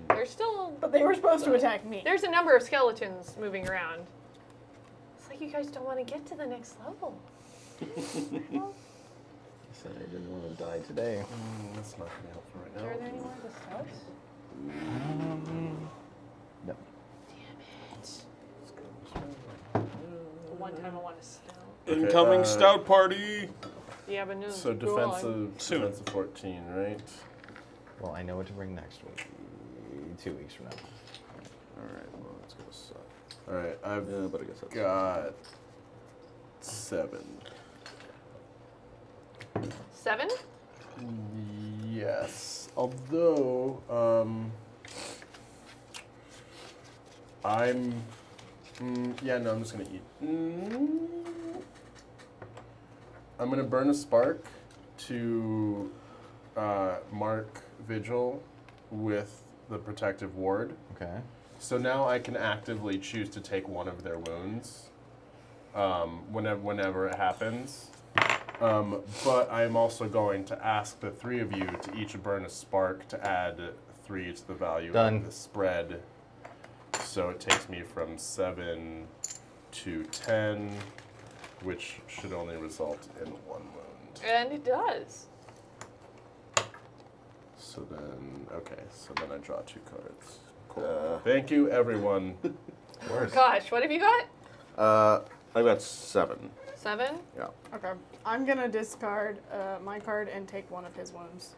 There's still But they were supposed to attack me. there's a number of skeletons moving around. It's like you guys don't want to get to the next level. I said I didn't want to die today. That's not going to be helpful right Are there now. any more of the stouts? No. The one time I want to stout. Incoming stout party. Yeah, but no. So go on. defensive 14, right? Well, I know what to bring next week. 2 weeks from now. Alright, well, that's going to suck. Alright, I've Yeah, but I guess that's got 7. 7? Yes. Although, I'm... yeah, no, I'm just going to eat. I'm going to burn a spark to mark Vigil with the protective ward. Okay. So now I can actively choose to take one of their wounds whenever it happens. But I'm also going to ask the 3 of you to each burn a spark to add 3 to the value of the spread. So it takes me from 7 to 10, which should only result in 1 wound. And it does. So then, okay, so then I draw 2 cards. Cool. Thank you, everyone. Gosh, what have you got? I've got 7. 7. Yeah. Okay. I'm gonna discard my card and take one of his wounds.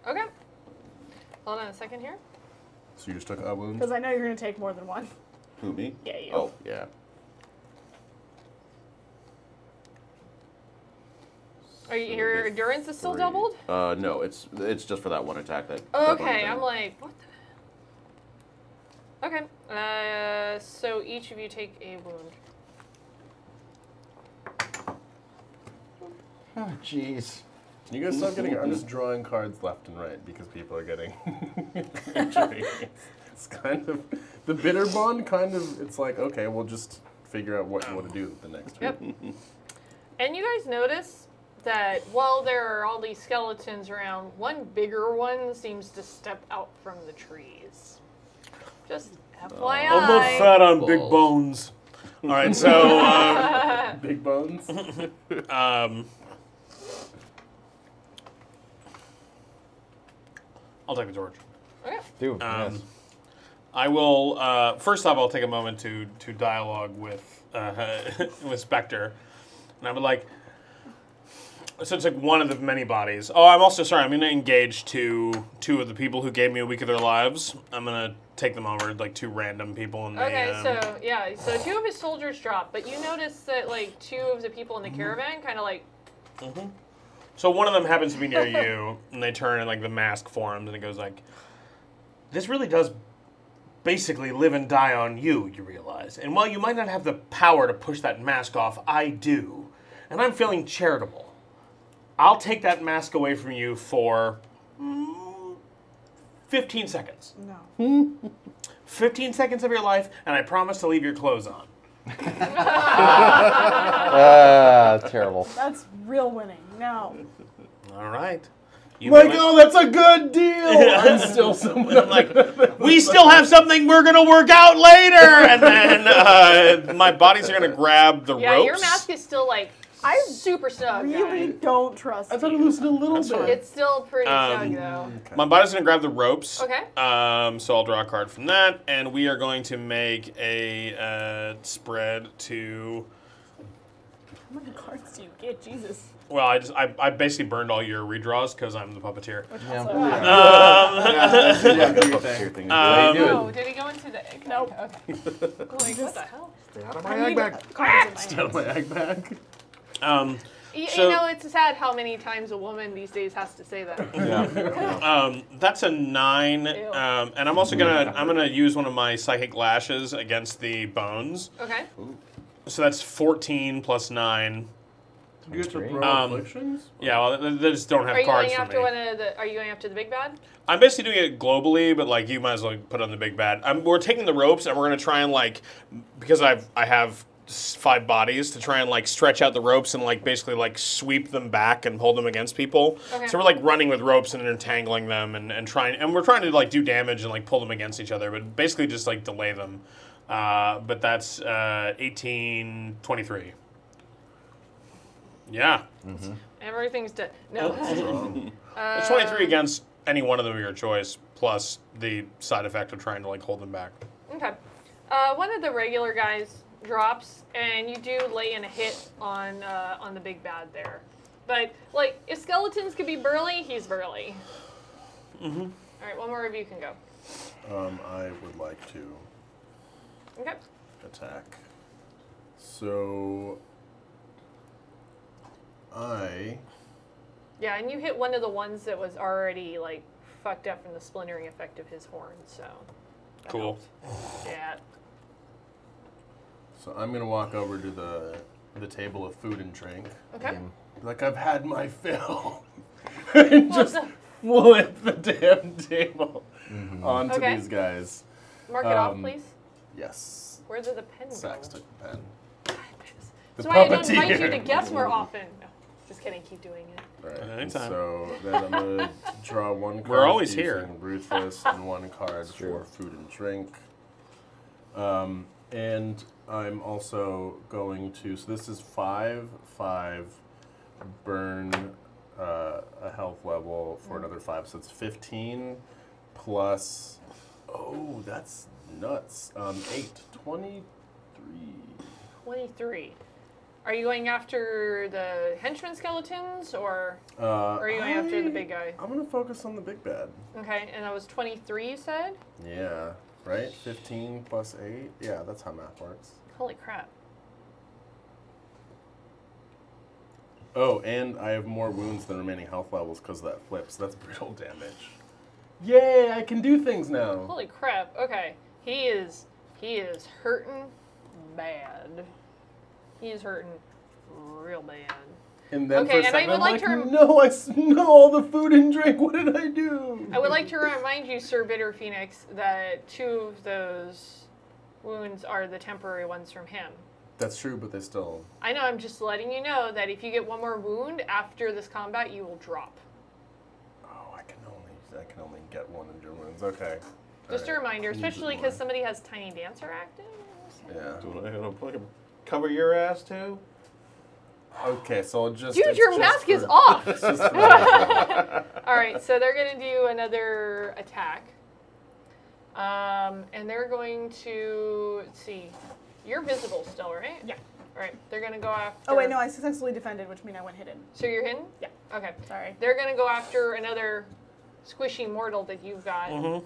Okay. Hold on a second here. So you just took a wound? Because I know you're gonna take more than one. Who, me? Yeah, you. Oh, yeah. Are you, your endurance is still 3. doubled? No, it's just for that one attack. That Okay, that I'm one like, what the? Okay, so each of you take a wound. Oh, jeez. You guys stop getting. I'm just drawing cards left and right because people are getting injuries. It's kind of the bitter bond. Kind of. It's like, okay, we'll just figure out what you want to do the next Yep. week. And you guys notice that while there are all these skeletons around, one bigger one seems to step out from the trees. Just FYI. I'm not fat on big Balls. bones. All right, so Big bones. I'll take the torch. Okay. Dude, Um, yes. I will. First off, I'll take a moment to dialogue with with Spectre, and I would like. So it's like one of the many bodies. Oh, I'm also sorry. I'm going to engage two of the people who gave me a week of their lives. I'm going to take them over, like 2 random people in the. Okay, so yeah, so 2 of his soldiers drop, but you notice that like 2 of the people in the caravan kind of like. So one of them happens to be near you, and they turn and like the mask forms, and it goes like, "This really does basically live and die on you, you realize. And while you might not have the power to push that mask off, I do. And I'm feeling charitable. I'll take that mask away from you for 15 seconds. No. 15 seconds of your life, and I promise to leave your clothes on." Terrible. That's real winning. No. All right. You Like, may- oh, that's a good deal. I'm still someone. I'm like, we still have something we're gonna work out later, and then my bodies are gonna grab the Yeah, ropes. your mask is still like I super snug. really guys. don't trust I thought it you. loosened a little That's bit. fine. It's still pretty Um, snug though. My body's gonna grab the ropes. Okay. So I'll draw a card from that, and we are going to make a spread to. How many cards do you get? Jesus. Well, I basically burned all your redraws because I'm the puppeteer. Yeah. Thing. Oh, did he go into the egg? Nope. Okay. Like, what the hell? Out of I my need ag bag. cards in Out of my my hands. ag bag. You So- know, it's sad how many times a woman these days has to say that. That's a 9, Ew. and I'm also gonna use one of my psychic lashes against the bones. Okay. So that's 14 plus 9. You get to great. throw afflictions? Yeah, well, they just don't have Are you cards going for after me. one of the? Are you going after the big bad? I'm basically doing it globally, but like you might as well put on the big bad. We're taking the ropes and we're gonna try and like, because I have 5 bodies to try and like stretch out the ropes and like basically like sweep them back and hold them against people. Okay. So we're like running with ropes and entangling them and trying, and we're trying to like do damage and like pull them against each other, but basically just like delay them. But that's 18, 23. Yeah. Everything's dead. No. It's 23 against any one of them of your choice, plus the side effect of trying to like hold them back. Okay. One of the regular guys drops, and you do lay in a hit on the big bad there. But like, if skeletons could be burly, he's burly. All right, one more of you can go. I would like to Okay. attack. So Yeah, and you hit one of the ones that was already like fucked up from the splintering effect of his horn. So. that Cool. helps. Yeah. So I'm gonna walk over to the table of food and drink. Okay. Like I've had my fill. And just flip the damn table onto Okay. these guys. Mark it off, please. Yes. Where did the pen go? Sax took the pen. That's why I don't invite you puppeteer. to guess more often. No, just kidding. Keep doing it. Right. and Anytime. So then I'm gonna draw one card. We're always using here. Ruthless and one card for food and drink. And I'm also going to. So this is 5, burn a health level for another 5. So it's 15 plus. Oh, that's nuts. 8, 23. 23. Are you going after the henchman skeletons, or are you going after the big guy? I'm gonna focus on the big bad. Okay, and that was 23, you said? Yeah, right? 15 plus 8? Yeah, that's how math works. Holy crap. Oh, and I have more wounds than remaining health levels because of that flip, so that's brutal damage. Yay, I can do things now. Holy crap. Okay. He is hurting bad. He is hurting real bad. And then Okay, for a and I second, would I'm like like, to no, I smell all the food and drink. What did I do? I would like to remind you, Sir Bitter Phoenix, that 2 of those wounds are the temporary ones from him. That's true, but they still... I know, I'm just letting you know that if you get one more wound after this combat, you will drop. Oh, I can only get 1 endure wounds. Okay. Just a Alright. reminder, Can use it especially more. because somebody has Tiny Dancer active. Yeah. Do I gotta fucking cover your ass too? Okay, so I'll just... Dude, it's your just mask is for- off! It's just for- Alright, so they're going to do another attack. And they're going to, let's see, you're visible still, right? Yeah. Alright, they're going to go after... Oh wait, no, I successfully defended, which means I went hidden. So you're hidden? Yeah. Okay. Sorry. They're going to go after another squishy mortal that you've got. Mm-hmm.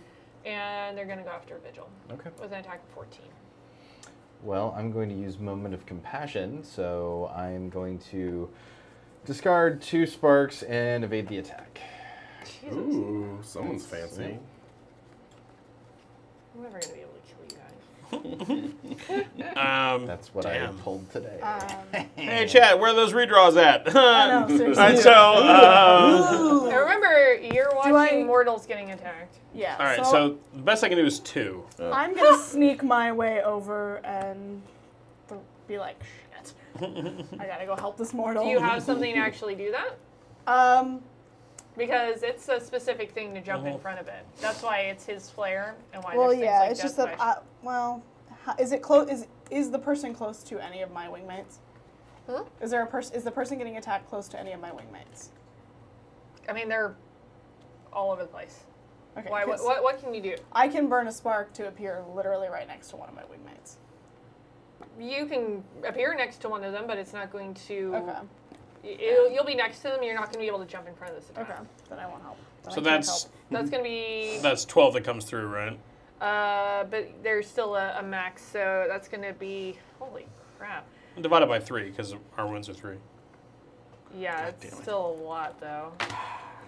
And they're going to go after Vigil. Okay. With an attack of 14. Well, I'm going to use Moment of Compassion, so I'm going to discard 2 sparks and evade the attack. Jesus. Ooh, someone's fancy. I'm never going to be able to kill you guys. That's what I Damn. am told today. Hey, Chad, where are those redraws at? I know, seriously. All right, so, Now remember, you're watching I- mortals getting attacked. Yeah. all right, so the best I can do is 2. I'm gonna sneak my way over and be like, shit. I gotta go help this mortal. Do you have something to actually do that? Because it's a specific thing to jump in front of it. That's why it's his flare and why Well, there's things yeah, like it's just Death that. Wish. Is it close? Is the person close to any of my wingmates? Huh? Is there a person? Is the person getting attacked close to any of my wingmates? I mean, they're all over the place. Okay. Why? 'cause What can you do? I can burn a spark to appear literally right next to one of my wingmates. You can appear next to one of them, but it's not going to. Okay. You'll be next to them. You're not going to be able to jump in front of this attack. Okay. Then I won't help. Then So I can't that's help. That's going to be. that's 12 that comes through, right? But there's still a max, so that's going to be. Holy crap. Divided by 3, because our wounds are 3. Yeah, God it's damn it. still a lot though.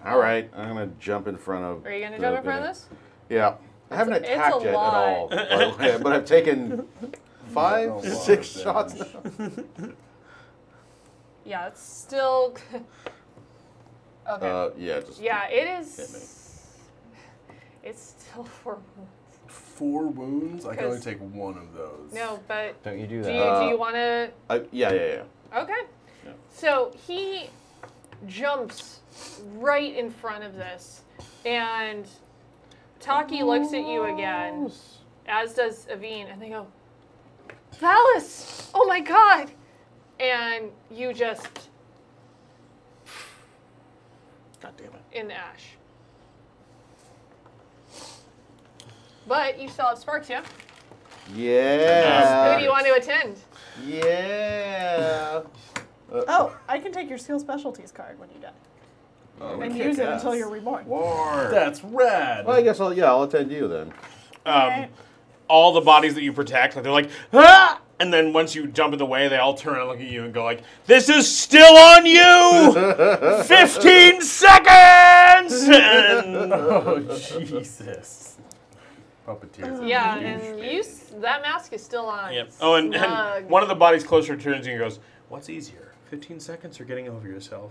All right, I'm gonna jump in front of. Are you going to jump in front of this? Yeah, I haven't It's a attacked yet lot. at all, by the way, but I've taken 5, A lot 6 of shots damage. now. Yeah, it's still. Okay. Yeah, just Yeah, it hit is. It's still 4 wounds. 4 wounds? I can only 'Cause- take 1 of those. No, but Don't you do do that? you do you want to? yeah. Okay. Yeah. So he jumps right in front of this, and Taki looks at you again, as does Aveen, and they go, "Valis! Oh my God!" And you just God damn it. in ash. But you still have sparks, yeah? Yeah. Who do you want to attend? Yeah. Oh, I can take your skill specialties card when you die and use it until you're reborn. War. That's rad! Well, I guess I'll attend you then. Alright. All the bodies that you protect, like, they're like, ah! And then once you jump in the way, they all turn and look at you and go like, "This is still on you! 15 seconds!" And Oh, Jesus. Puppeteers. Yeah, Huge and baby. that mask is still on. Yep. Oh, and Snug. one of the bodies closer turns and goes, "What's easier, 15 seconds or getting over yourself?"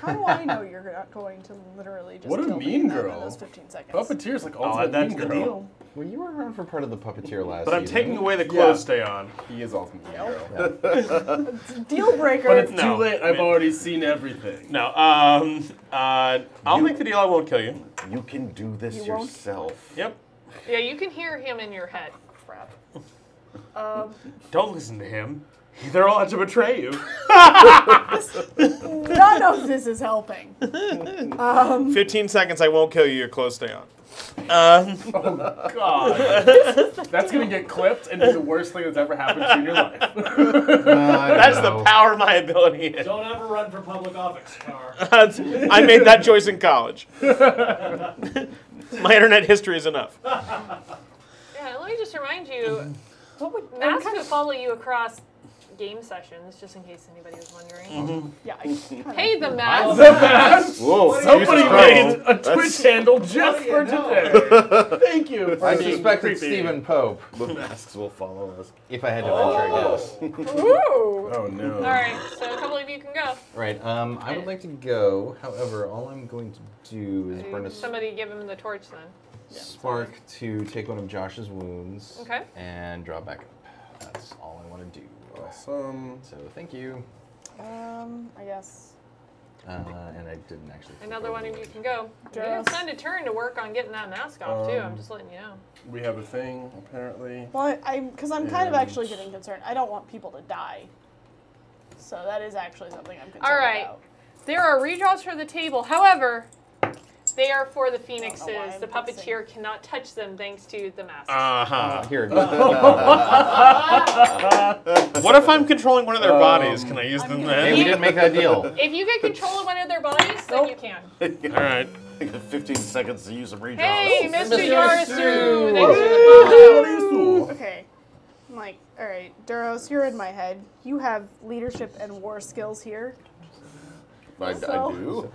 How do I know you're not going to literally just What a kill mean me in girl. those 15 seconds? Puppeteer's like ultimate that's mean the girl. deal. Well, you were around for part of the puppeteer last But I'm season. taking away the clothes stay on. He is ultimate mean girl. Deal breaker. But it's too No. late. I've already seen everything. No, I'll make the deal. I won't kill you. You can do this You won't? yourself. Yep. Yeah, you can hear him in your head. Crap. Don't listen to him. They're all out to betray you. None of this is helping. 15 seconds, I won't kill you. You're close, stay on. God. That's going to get clipped and be the worst thing that's ever happened to you in your life. That's the power my ability is. Don't ever run for public office, Car. I made that choice in college. My internet history is enough. Yeah, let me just remind you, What would masks would follow you across game sessions, just in case anybody was wondering. Yeah. Hey, the mask. The mask. Whoa, Somebody Jesus made Christ. a Twitch handle just for today. Thank you. For I being suspect creepy. it's Stephen Pope, The masks will follow us. if I had to venture a guess. Ooh. Oh no. All right, so a couple of you can go. Right, I would like to go. However, all I'm going to do is burn a Somebody give him the torch then. spark to take one of Josh's wounds. Okay. And draw back up. That's all I want to do. Awesome. So thank you. I guess. And I didn't actually. Another one of you can go. You Yes. can spend a turn to work on getting that mask off too. I'm just letting you know. We have a thing apparently. Well, because I'm kind of And- actually getting concerned. I don't want people to die. So that is actually something I'm concerned All right. about. There are redraws for the table. However, they are for the phoenixes. I'm The guessing. puppeteer cannot touch them thanks to the mask. Uh-huh. Here. What if I'm controlling one of their bodies? Can I use them Hey, we then? didn't make that deal. If you get control of one of their bodies, then you can. All right. I got 15 seconds to use some redraws. Hey, Mr. Mr. Yarasu! Yarasu! Thanks for the follow. Okay. I'm like, all right, Duros, you're in my head. You have leadership and war skills here. I So- do.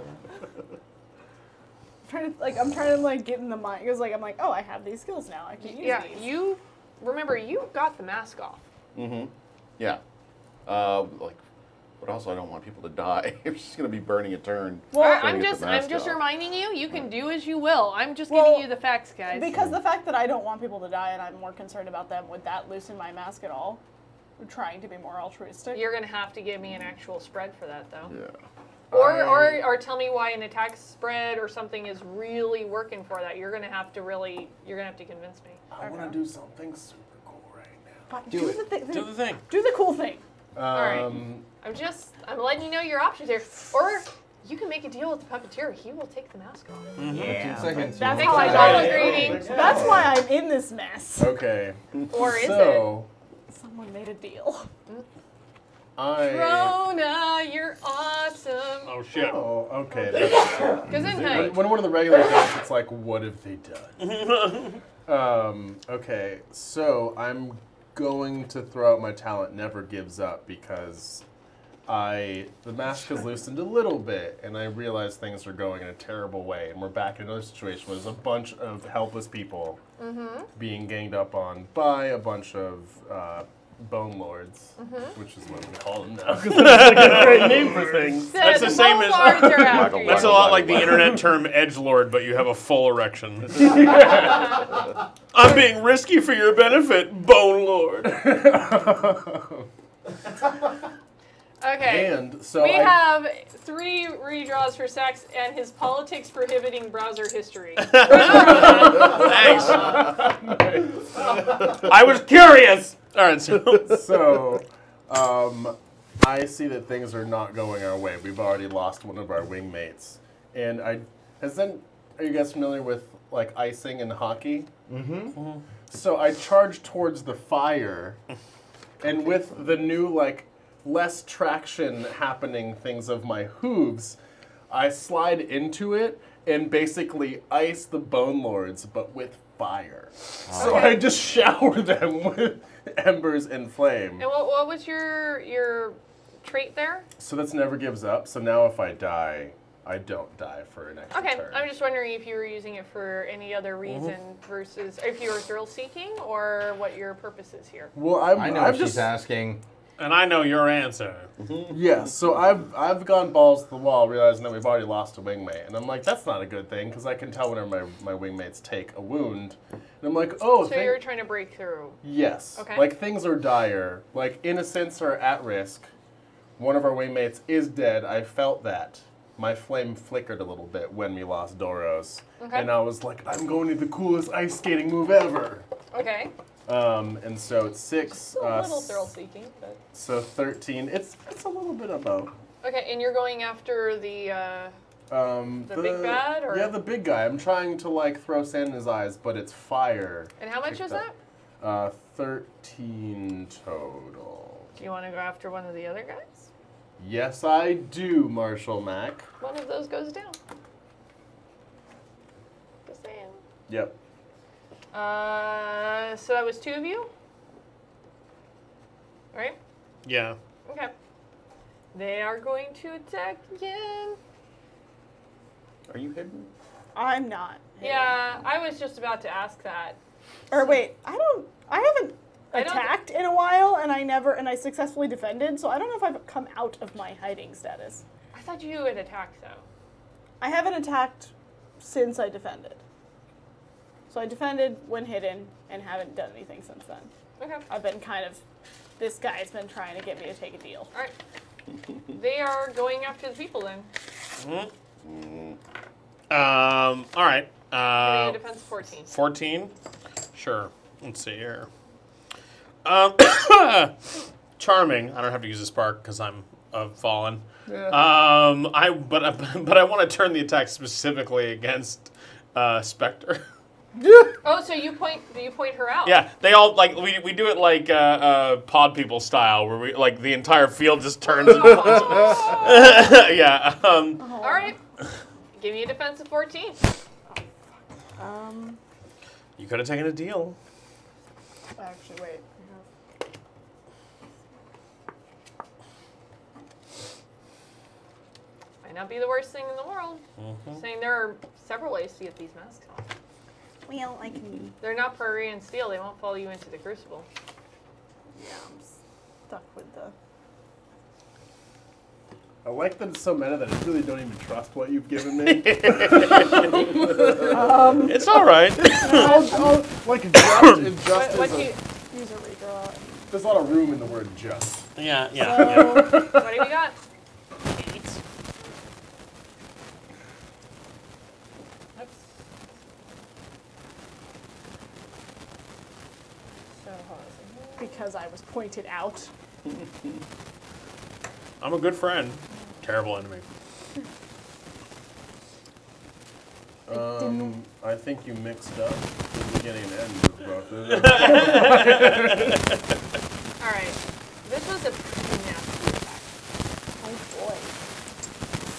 I'm trying to get in the mind because I'm like, oh, I have these skills now. I can use Yeah, these. you remember you got the mask off. Mm-hmm. Yeah. But also I don't want people to die. It's just gonna be burning a turn. Well, Trying I'm to get just the I'm mask just off. reminding you, you can do as you will. I'm just Well, giving you the facts, guys. Because the fact that I don't want people to die and I'm more concerned about them, would that loosen my mask at all? I'm trying to be more altruistic. You're gonna have to give me an actual spread for that though. Yeah. Or tell me why an attack spread or something is really working for that. You're gonna have to convince me. I want to do something super cool right now. But Do do it. the thing. Do the thing. Do the cool thing. right. I'm letting you know your options here. Or you can make a deal with the puppeteer. He will take the mask off. 15 seconds. That's Thanks how for I the got follow it. greeting. That's why I'm in this mess. Okay. Or is it? So Someone made a deal. I. Rona, you're awesome. Oh shit. Oh, okay. That's, Gesundheit. when one of the regular does, it's like, what have they done? Okay, so I'm going to throw out my talent Never Gives Up because the mask has loosened a little bit and I realize things are going in a terrible way and we're back in another situation where there's a bunch of helpless people being ganged up on by a bunch of Bone Lords, which is what we call them now because that's like a great name for things. That's the same as- Lords are after you. That's a lot like the internet term edgelord, but you have a full erection. I'm being risky for your benefit, Bone Lord. Okay. And so We I, have 3 redraws for Sax and his politics prohibiting browser history. Thanks. I was curious. All right, So, I see that things are not going our way. We've already lost one of our wingmates, and are you guys familiar with like icing in hockey? Mm-hmm. So I charge towards the fire, and with the new less traction happening things of my hooves, I slide into it and basically ice the Bone Lords, but with fire. So I just shower them with embers and flame. And what was your trait there? So that's Never Gives Up. So now if I die, I don't die for an extra Okay, turn. I'm just wondering if you were using it for any other reason versus if you were thrill seeking or what your purpose is here. Well, I know I'm what she's asking. And I know your answer. Yeah, so I've gone balls to the wall, realizing that we've already lost a wingmate, and I'm like, that's not a good thing because I can tell whenever my wingmates take a wound, and I'm like, oh, So you're trying to break through. yes, Okay. like things are dire, like innocents are at risk. One of our wingmates is dead. I felt that. My flame flickered a little bit when we lost Doros, Okay. and I was like, I'm going to do the coolest ice skating move ever. Okay. And so it's 6. A little thrill-seeking, but... So 13. It's a little bit of both. Okay, and you're going after the big bad, or? Yeah, the big guy. I'm trying to like throw sand in his eyes, but it's fire. And how much is that? 13 total. Do you want to go after one of the other guys? Yes, I do, Marshall Mack. One of those goes down. Just saying. Yep. So that was 2 of you? Right? Yeah. Okay. They are going to attack again. Are you hidden? I'm not. Yeah, I was just about to ask that. Or wait, I haven't I don't- attacked in a while, and I successfully defended, so I don't know if I've come out of my hiding status. I thought you had attacked, though. I haven't attacked since I defended. So I defended when hidden, and haven't done anything since then. Okay. I've been kind of, this guy's been trying to get me to take a deal. All right. They are going after the people then. All right. Give me a defense 14. 14? Sure. Let's see here. Charming. I don't have to use a spark because I'm fallen. Yeah. But I want to turn the attack specifically against Spectre. Oh, so you point her out? Yeah, they all like we do it like pod people style, where we like the entire field just turns. And yeah. All right. Give me a defense of 14. You could have taken a deal. Actually, wait. Might not be the worst thing in the world. Saying there are several ways to get these masks off. Well, I can. They're not Prairian steel. They won't follow you into the crucible. Yeah, I'm stuck with the. I like that it's so meta that I really don't even trust what you've given me. It's all right. Like just What is do you, Use a redraw. there's a lot of room in the word just. Yeah, yeah. what have you got? 8. Oops. So hold on a second. Because I was pointed out. I'm a good friend. Terrible enemy. I think you mixed up the beginning and end of both of them. All right. This was a pretty nasty attack. Oh boy.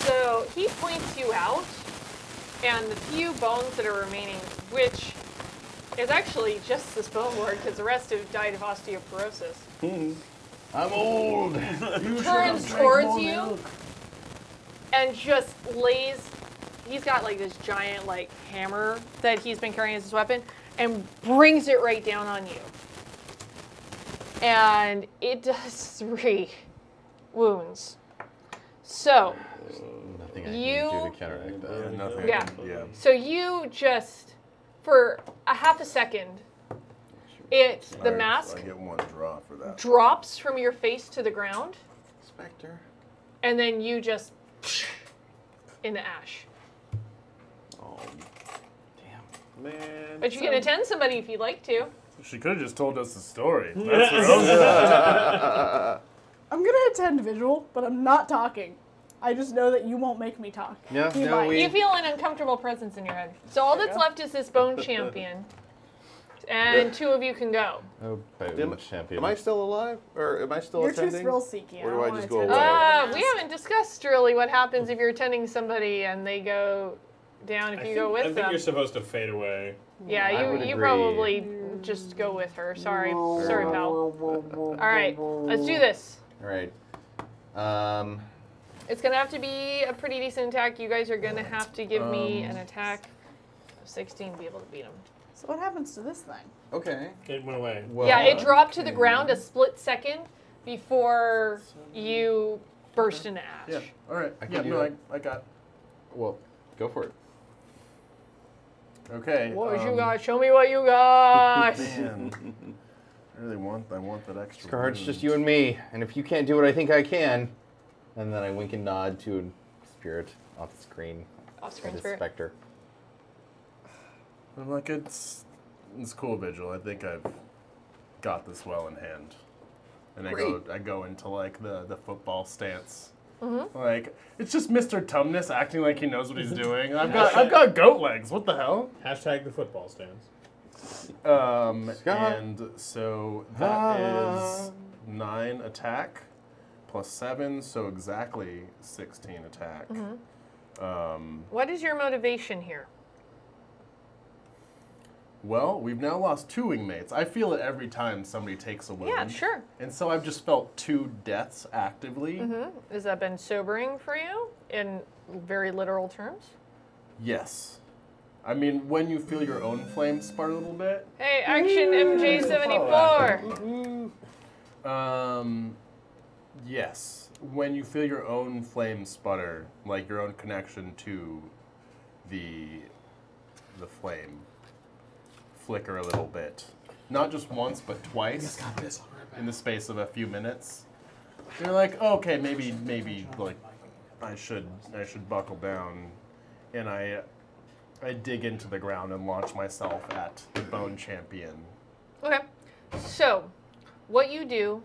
So he points you out, and the few bones that are remaining, which is actually just this bone ward because the rest have died of osteoporosis, I'm old. turns towards you and just lays. He's got like this giant like hammer that he's been carrying as his weapon, and brings it right down on you. And it does 3 wounds. So Nothing I You- can do to counteract that. Nothing. Yeah. Yeah. So you just, for a half a second, the Alright, mask So I get 1 draw for that. drops from your face to the ground, Spectre. and then you just in the ash. Oh, damn. Man. But you can attend somebody if you'd like to. She could have just told us the story. That's her own. I'm gonna attend visual, but I'm not talking. I just know that you won't make me talk. Yeah, He no, might. we- You feel an uncomfortable presence in your head. So all that's left is this bone champion, and 2 of you can go. Oh, Am, boom, champion. am I still alive? Or am I still You're too attending? thrill seeking. Or do I just go away? away? We haven't discussed really what happens if you're attending somebody and they go down if you go with I think them. you're supposed to fade away. Yeah, I would you agree. probably just go with her. Sorry, pal. All right, let's do this. All right. It's gonna have to be a pretty decent attack. You guys are gonna have to give me an attack of 16 to be able to beat him. So what happens to this thing? Okay. It went away. Well, Yeah, it dropped to the ground a split second before you burst into ash. Yeah. All right. I can Yeah. do No, that. I got. Well, go for it. Okay. What you got? Show me what you got. Man, I really want that extra. Scarheart's wound. just you and me, and if you can't do what I think I can, and then I wink and nod to a spirit off the screen. Off-screen It is spirit. Spectre. I'm like, it's cool, Vigil. I think I've got this well in hand. And I go into like the football stance. Like, it's just Mr. Tumnus acting like he knows what he's doing. I've got goat legs. What the hell? Hashtag the football stands. And so that is 9 attack plus 7, so exactly 16 attack. What is your motivation here? Well, we've now lost 2 wingmates. I feel it every time somebody takes a wound. Yeah, sure. And so I've just felt 2 deaths actively. Has that been sobering for you in very literal terms? Yes. I mean, when you feel your own flame spark a little bit. Hey, Action MJ74! Yes. When you feel your own flame sputter, like your own connection to the flame, flicker a little bit. Not just once, but twice in the space of a few minutes. You're like, oh, okay, maybe like I should buckle down, and I dig into the ground and launch myself at the Bone Champion. Okay, so what you do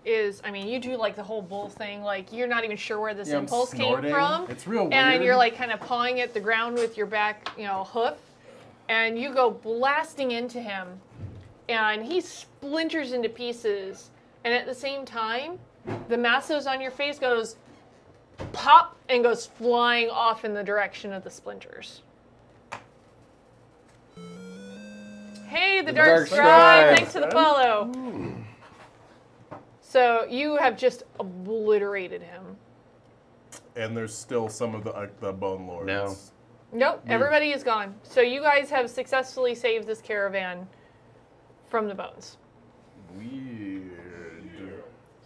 is, I mean, you do like the whole bull thing, like you're not even sure where this I'm impulse came snorting. from. It's real weird. And you're like kind of pawing at the ground with your back, hoof, and you go blasting into him, and he splinters into pieces, and at the same time, the massos on your face goes pop and goes flying off in the direction of the splinters. Hey, the Dark Scribe, thanks for the follow. So you have just obliterated him. And there's still some of the Bone Lords. No. Nope, everybody is gone. So you guys have successfully saved this caravan from the bones. Weird.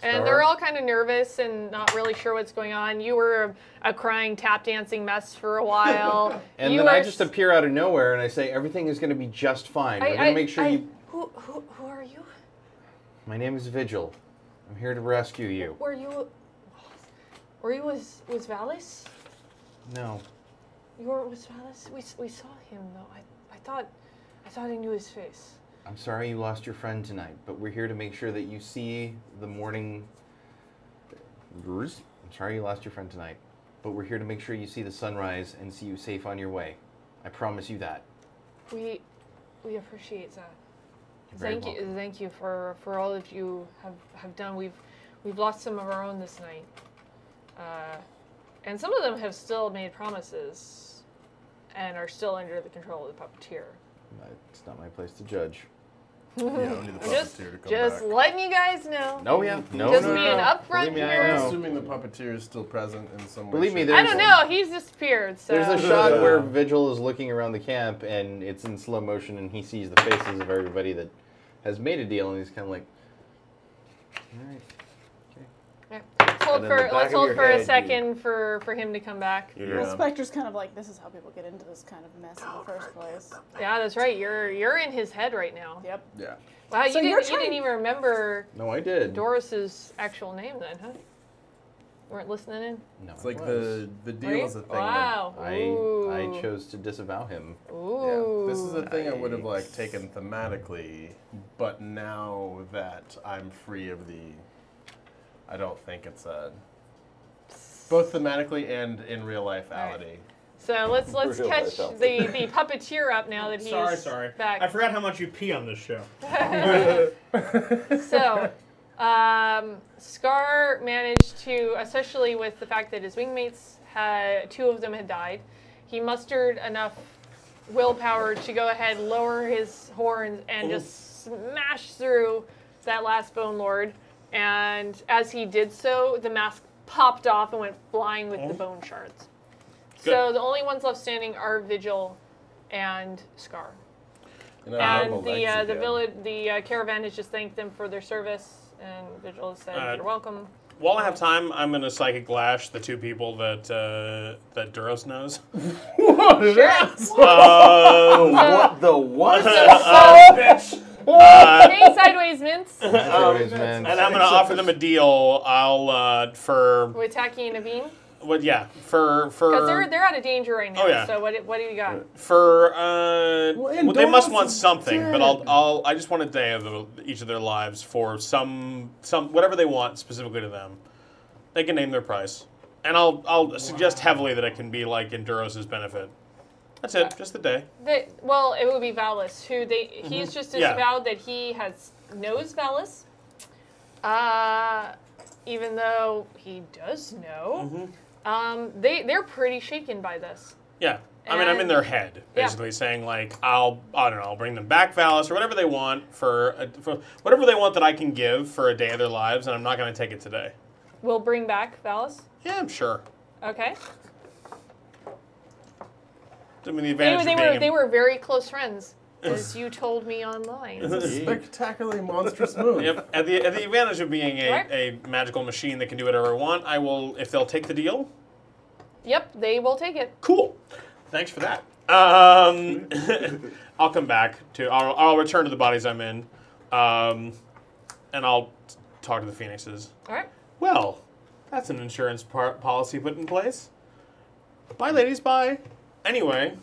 And they're all kind of nervous and not really sure what's going on. You were a crying, tap dancing mess for a while. And then I just appear out of nowhere and I say, everything is going to be just fine. We're going to make sure you... Who are you? My name is Vigil. I'm here to rescue you. Were you was Valis? No. You were with Valis? We saw him though. I thought I knew his face. I'm sorry you lost your friend tonight, but we're here to make sure that you see the morning... I'm sorry you lost your friend tonight, but we're here to make sure you see the sunrise and see you safe on your way. I promise you that. We appreciate that. You're very Thank you for all that you have done. We've lost some of our own this night, and some of them have still made promises, and are still under the control of the puppeteer. It's not my place to judge. Yeah, I don't need the puppeteer to come Just back. letting you guys know. No, yeah. No, Just no, being no. upfront Believe me, I here. I'm know. assuming the puppeteer is still present in some way. Believe me, shape, there's- I don't know. He's disappeared. So. There's a shot where Vigil is looking around the camp, and it's in slow motion, and he sees the faces of everybody that has made a deal, and he's kind of like, all right. Let's hold for a second for him to come back. Yeah. Well, Spectre's kind of like, this is how people get into this kind of mess in the first place. Yeah, that's right. You're in his head right now. Yep. Yeah. Wow, So you you're didn't even remember No, I did. Doris's actual name then, huh? Weren't listening in? No, It's like it was. the Were deal you? is a thing. Wow. I Ooh. chose to disavow him. Ooh. Yeah, this is a thing I would have like taken thematically, but now that I'm free of I don't think it's both thematically and in real life ality. So let's Real catch life the puppeteer up now that he's Sorry. back. I forgot how much you pee on this show. So, Scar managed to, especially with the fact that his wingmates two of them had died, he mustered enough willpower to go ahead, lower his horns, and just smash through that last Bone Lord. And as he did so, the mask popped off and went flying with the bone shards. Good. So the only ones left standing are Vigil and Scar. And I have And my legs again. the caravan has just thanked them for their service, and Vigil has said, "You're welcome." While I have time, I'm going to psychic lash the 2 people that Duros knows. What? What the what? Hey, Sideways Mints Anyways, man. And I'm going to offer them a deal. I'll for with Taki and Naveen. Well, yeah, for Because they're out of danger right now. Oh, yeah. So what do you got? For and they must Doros want is something, but dead. I just want a day of each of their lives for some whatever they want specifically to them. They can name their price, and I'll suggest heavily that it can be like in Duros' benefit. That's it, just the day. Well, it would be Valis, who he's just disavowed that he knows Valis. Even though he does know, they're pretty shaken by this. Yeah, I mean, I'm in their head, basically saying like, I don't know, I'll bring them back Valis or whatever they want for whatever they want that I can give for a day of their lives, and I'm not going to take it today. We'll bring back Valis. Yeah, I'm sure. Okay. I mean, the advantage of being They were very close friends, as you told me online. It's a spectacularly monstrous move. Yep. At the advantage of being a magical machine that can do whatever I want, I will, if they'll take the deal. Yep, they will take it. Cool. Thanks for that. I'll come back to. I'll return to the bodies I'm in, and I'll talk to the phoenixes. All right. Well, that's an insurance policy put in place. Bye, ladies. Bye. Anyway,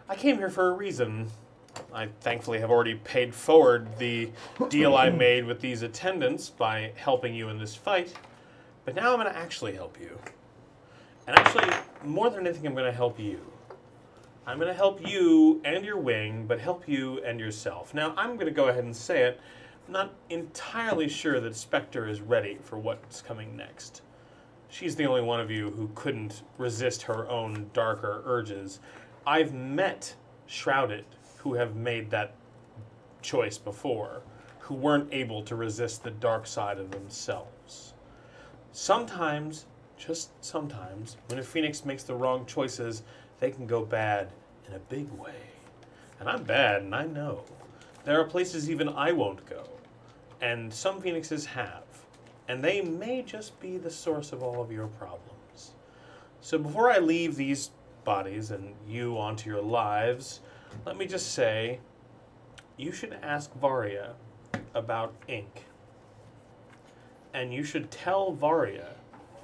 I came here for a reason. I thankfully have already paid forward the deal I made with these attendants by helping you in this fight. But now I'm going to actually help you. And actually, more than anything, I'm going to help you. I'm going to help you and your wing, but help you and yourself. Now, I'm going to go ahead and say it. I'm not entirely sure that Spectre is ready for what's coming next. She's the only one of you who couldn't resist her own darker urges. I've met Shrouded, who have made that choice before, who weren't able to resist the dark side of themselves. Sometimes, just sometimes, when a phoenix makes the wrong choices, they can go bad in a big way. And I'm bad, and I know. There are places even I won't go. And some phoenixes have. And they may just be the source of all of your problems. So before I leave these bodies and you onto your lives, let me just say, you should ask Varia about Ink. And you should tell Varia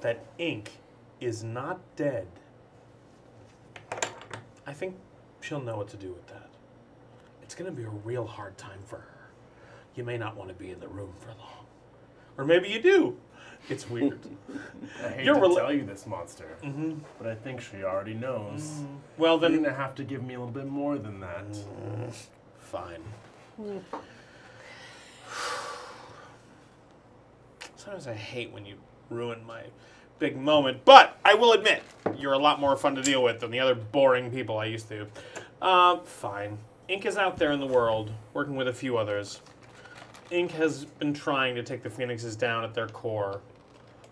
that Ink is not dead. I think she'll know what to do with that. It's going to be a real hard time for her. You may not want to be in the room for long. Or maybe you do. It's weird. I hate to tell you this, monster, Mm-hmm. but I think she already knows. Mm-hmm. Well, then you're going to have to give me a little bit more than that. Fine. Sometimes I hate when you ruin my big moment, but I will admit, you're a lot more fun to deal with than the other boring people I used to. Fine. Ink is out there in the world, working with a few others. Ink has been trying to take the phoenixes down at their core.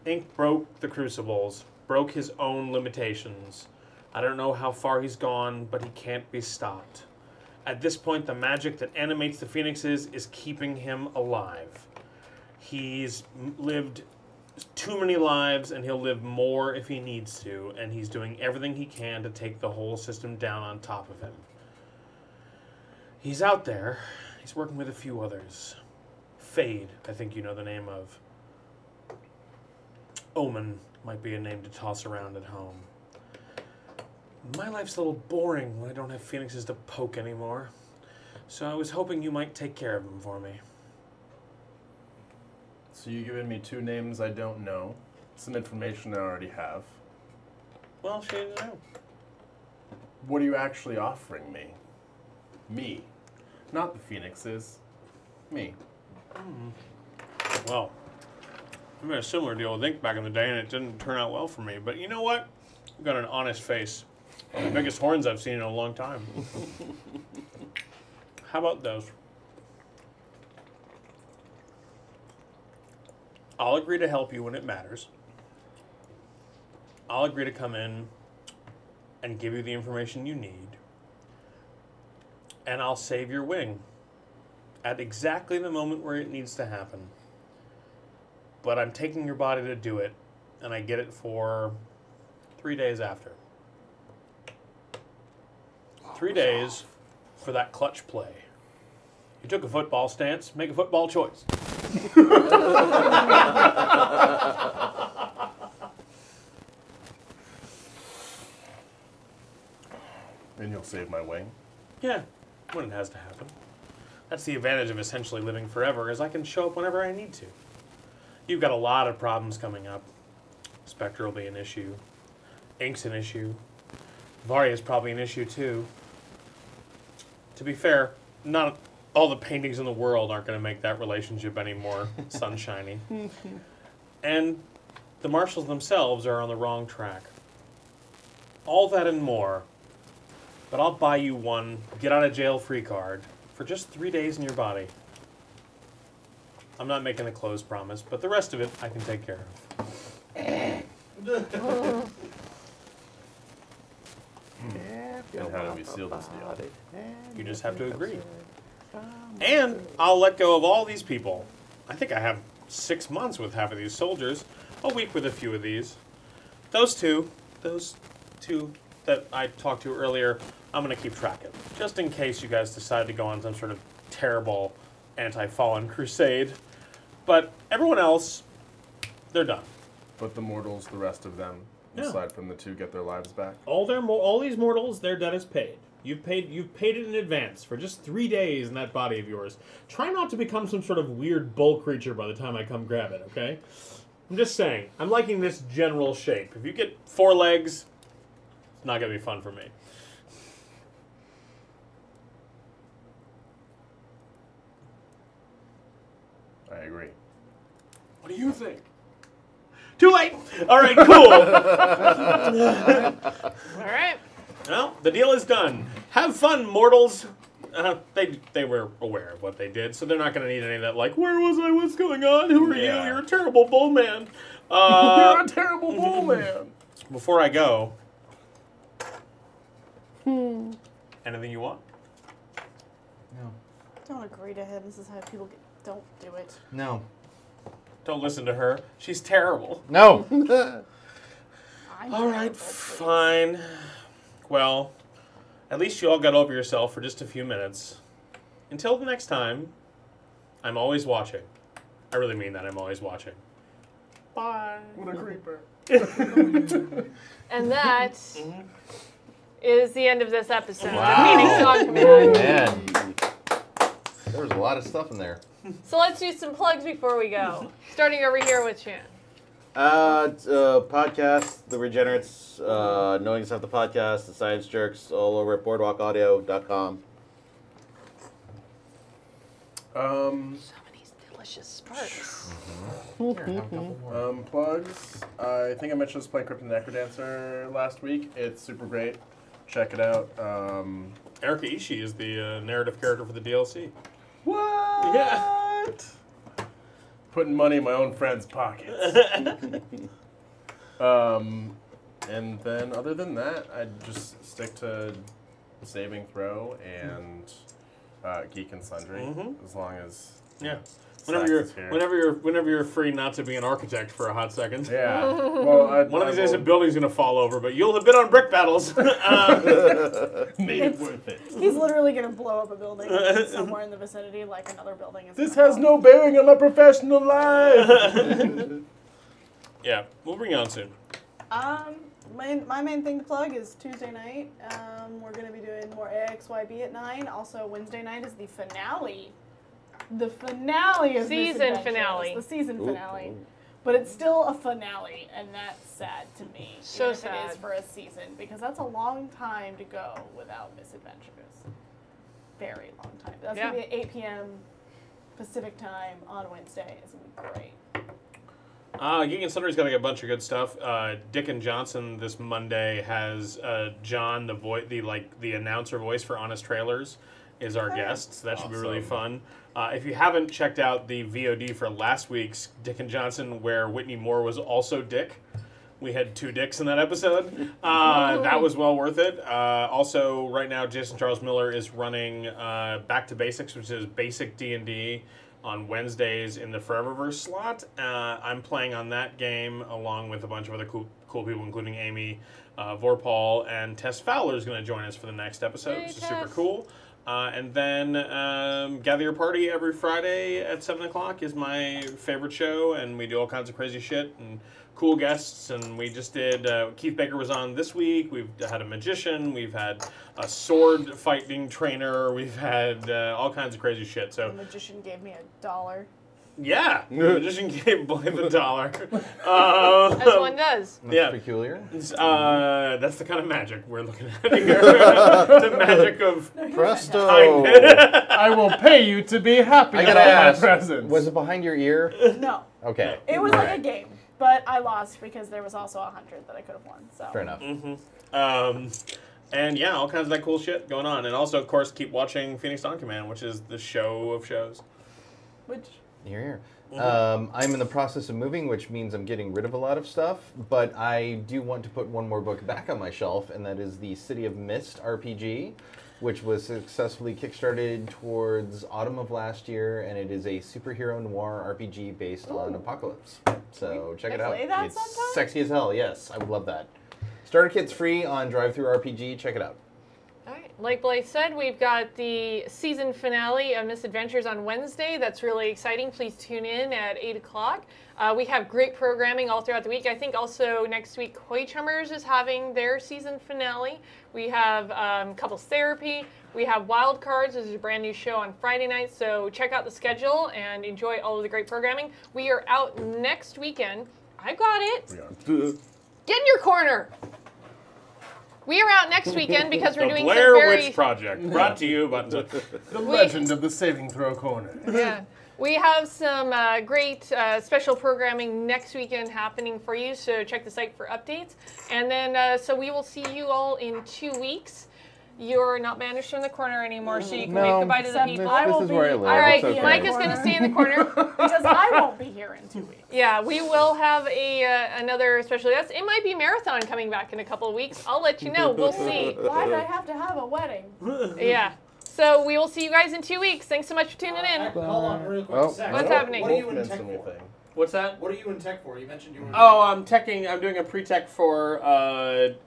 Ink broke the crucibles, broke his own limitations. I don't know how far he's gone, but he can't be stopped. At this point, the magic that animates the phoenixes is keeping him alive. He's lived too many lives, and he'll live more if he needs to, and he's doing everything he can to take the whole system down on top of him. He's out there. He's working with a few others. Fade, I think you know the name of. Omen might be a name to toss around at home. My life's a little boring when I don't have phoenixes to poke anymore. So I was hoping you might take care of them for me. So you've given me two names I don't know, some information I already have. Well, she didn't know. What are you actually offering me? Me. Not the phoenixes. Me. Well, I made a similar deal with Ink back in the day, and it didn't turn out well for me. But you know what? I've got an honest face. The biggest horns I've seen in a long time. How about those? I'll agree to help you when it matters. I'll agree to come in and give you the information you need. And I'll save your wing at exactly the moment where it needs to happen. But I'm taking your body to do it, and I get it for 3 days after. 3 days for that clutch play. You took a football stance, make a football choice. And you'll save my wing. Yeah, when it has to happen. That's the advantage of essentially living forever, is I can show up whenever I need to. You've got a lot of problems coming up. Spectre will be an issue. Ink's an issue. Varia's probably an issue too. To be fair, not all the paintings in the world aren't going to make that relationship any more sunshiny. And the Marshals themselves are on the wrong track. All that and more. But I'll buy you one get out of jail free card for just 3 days in your body. I'm not making a closed promise, but the rest of it I can take care of. And how do we seal this deal? You just have to agree. And I'll let go of all these people. I think I have 6 months with half of these soldiers, a week with a few of these. Those two that I talked to earlier, I'm going to keep track of, just in case you guys decide to go on some sort of terrible anti-Fallen crusade. But everyone else, they're done. But the mortals, the rest of them, aside from the two, get their lives back. All these mortals, their debt is paid. You've paid it in advance for just 3 days in that body of yours. Try not to become some sort of weird bull creature by the time I come grab it, okay? I'm just saying, I'm liking this general shape. If you get 4 legs, it's not going to be fun for me. I agree. What do you think? Too late! All right, cool. All right. Well, the deal is done. Have fun, mortals. They were aware of what they did, so they're not going to need any of that, like, where was I? What's going on? Who are you? You're a terrible bull man. You're a terrible bull man. Before I go, anything you want? No. Don't agree to him. This is how people get. Don't do it. No. Don't listen to her. She's terrible. No. All right, fine. Well, at least you all got over yourself for just a few minutes. Until the next time, I'm always watching. I really mean that. I'm always watching. Bye. What a creeper. And that is the end of this episode Wow. of Phoenix Dawn Command. Man. There was a lot of stuff in there. So let's do some plugs before we go. Starting over here with Chan. Podcast, The Regenerates, Knowing Stuff the Podcast, The Science Jerks, all over at boardwalkaudio.com. So many delicious sparks. Plugs. I think I mentioned playing Crypto Necrodancer last week. It's super great. Check it out. Erika Ishii is the narrative character for the DLC. What? Yeah. Putting money in my own friends' pockets. And then other than that, I'd just stick to Saving Throw and Geek and Sundry, as long as whenever you're free not to be an architect for a hot second. Yeah. Well, one of these days a building's gonna fall over, but you'll have been on brick battles. Made it worth it. He's literally gonna blow up a building somewhere in the vicinity, like another building is. This has no bearing on my professional life. Yeah, we'll bring you on soon. My main thing to plug is Tuesday night. We're gonna be doing more AXYB at 9. Also, Wednesday night is the finale. The finale of Season Misadventures. finale. The season finale. But it's still a finale, and that's sad to me. So even if sad. it is for a season, because that's a long time to go without Misadventures. Very long time. That's going to be at 8 p.m. Pacific time on Wednesday. It's going to be great. Geek and Sundry's got a bunch of good stuff. Dickon Johnson this Monday has John, the announcer voice for Honest Trailers, is our guest. So that should be really fun. If you haven't checked out the VOD for last week's Dickon Johnson, where Whitney Moore was also Dick, we had 2 dicks in that episode. That was well worth it. Also, right now, Jason Charles Miller is running Back to Basics, which is basic D&D on Wednesdays in the Foreververse slot. I'm playing on that game along with a bunch of other cool people, including Amy Vorpal, and Tess Fowler is going to join us for the next episode, which is super cool. And then Gather Your Party every Friday at 7 o'clock is my favorite show, and we do all kinds of crazy shit and cool guests, and we just did. Keith Baker was on this week. We've had a magician. We've had a sword fighting trainer. We've had all kinds of crazy shit. The So magician gave me $1. yeah, the magician gave Blythe $1. As one does. That's Yeah. peculiar. That's the kind of magic we're looking at here. The magic of Presto. kindness. I will pay you to be happy I gotta about my ask, presence. was it behind your ear? No. Okay. It was like a game, but I lost because there was also 100 that I could have won. So Fair enough. And yeah, all kinds of that cool shit going on. And also, of course, keep watching Phoenix Dawn Command, which is the show of shows. Which Here. I'm in the process of moving, which means I'm getting rid of a lot of stuff, but I do want to put one more book back on my shelf, and that is the City of Mist RPG, which was successfully kickstarted towards autumn of last year, and it is a superhero noir RPG based on Apocalypse. So check it out. play that It's sometime? sexy as hell, yes. I would love that. Starter kit's free on DriveThruRPG. Check it out. All right. Like Blythe said, we've got the season finale of Misadventures on Wednesday. That's really exciting. Please tune in at 8 o'clock. We have great programming all throughout the week. I think also next week, Koi Chummers is having their season finale. We have Couples Therapy. We have Wild Cards, which is a brand new show on Friday night. So check out the schedule and enjoy all of the great programming. We are out next weekend. I've got it. Get in your corner. We are out next weekend because we're The doing Blair some very... Witch Project, brought to you by the Legend of the Saving Throw Corner. Yeah. We have some great special programming next weekend happening for you, so check the site for updates. And then, so we will see you all in 2 weeks. You're not banished from the corner anymore, so you can wave goodbye to the Except people. I This will is be, where I live. All right, It's okay. Mike is going to stay in the corner. because I won't be here in 2 weeks. Yeah, we will have another special guest. It might be Marathon coming back in a couple of weeks. I'll let you know. We'll see. Why did I have to have a wedding? Yeah. So we will see you guys in 2 weeks. Thanks so much for tuning in. Call on real quick. Oh. Zach, What's what- happening? What are you in Mention tech for? anything. What's that? What are you in tech for? You mentioned you were. Oh, I'm doing a pre-tech for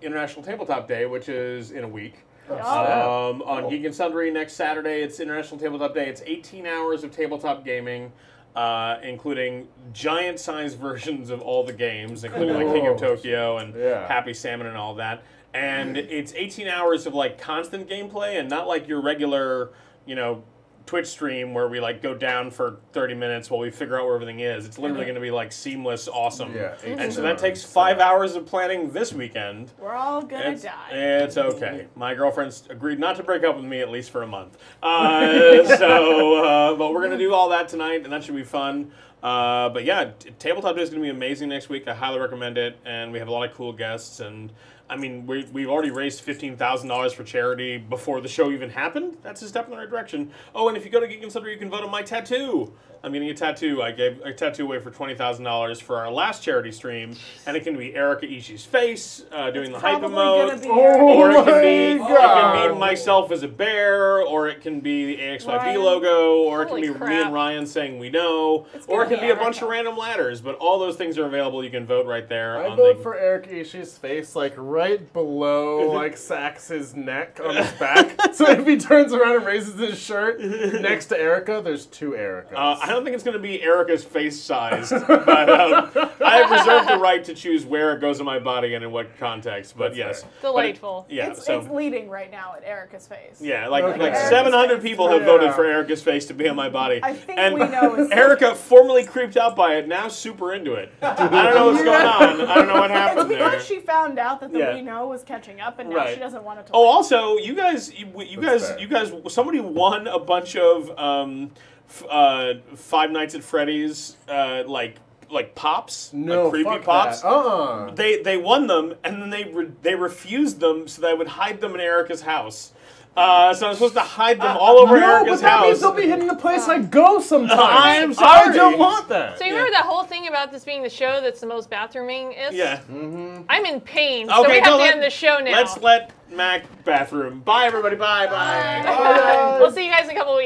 International Tabletop Day, which is in a week. On Geek and Sundry next Saturday, it's International Tabletop Day. It's 18 hours of tabletop gaming, including giant-sized versions of all the games, including like King of Tokyo and Yeah. Happy Salmon and all that. And it's 18 hours of like constant gameplay, and not like your regular, Twitch stream where we like go down for 30 minutes while we figure out where everything is. It's literally going to be like seamless, awesome. Yeah, And so that takes 5 hours of planning this weekend. We're all gonna It's, die. it's okay. My girlfriend's agreed not to break up with me at least for a month. But we're gonna do all that tonight, and that should be fun. But yeah, Tabletop Day is gonna be amazing next week. I highly recommend it, and we have a lot of cool guests. And I mean, we've already raised $15,000 for charity before the show even happened. That's a step in the right direction. Oh, and if you go to Geek and Sundry, you can vote on my tattoo. I'm getting a tattoo. I gave a tattoo away for $20,000 for our last charity stream, and it can be Erika Ishii's face doing the hype Probably emote, gonna be or it can my be God. it can be myself as a bear, or it can be the AXYP Ryan. logo, or Holy it can be me crap. and Ryan saying we know, It's or it gonna can be be a bunch of Erika. random ladders. But all those things are available. You can vote right there. I on vote the, for Eric Ishii's face, like right below, like Sax's neck on his back. So if he turns around and raises his shirt next to Erica, there's two Ericas. I don't think it's going to be Erica's face sized, but I have reserved the right to choose where it goes on my body and in what context. But That's yes, fair. Delightful. Yeah, It's so leading right now at Erica's face. yeah, like Okay. like Erica's 700 face. people have Yeah. voted for Erica's face to be on my body. I think and we know is- Erica, formerly creeped out by it, now super into it. I don't know what's going on. I don't know what It's happened there. because she found out that the Yeah. We Know was catching up, and now Right. she doesn't want it to. Oh, win. also, you guys, fair. somebody won a bunch of Five Nights at Freddy's like pops, no, like creepy fuck pops. that. They won them, and then they refused them so that I would hide them in Erica's house. So I'm supposed to hide them all over no, Erica's but that means house. they'll be hidden in the place I go sometimes. I'm I sorry. don't want that. So you remember that whole thing about this being the show that's the most bathrooming-ist? Yeah. I'm in pain, so we Okay, have no, to end the show now. Let's let Mac bathroom. Bye, everybody. Bye. We'll see you guys in a couple weeks.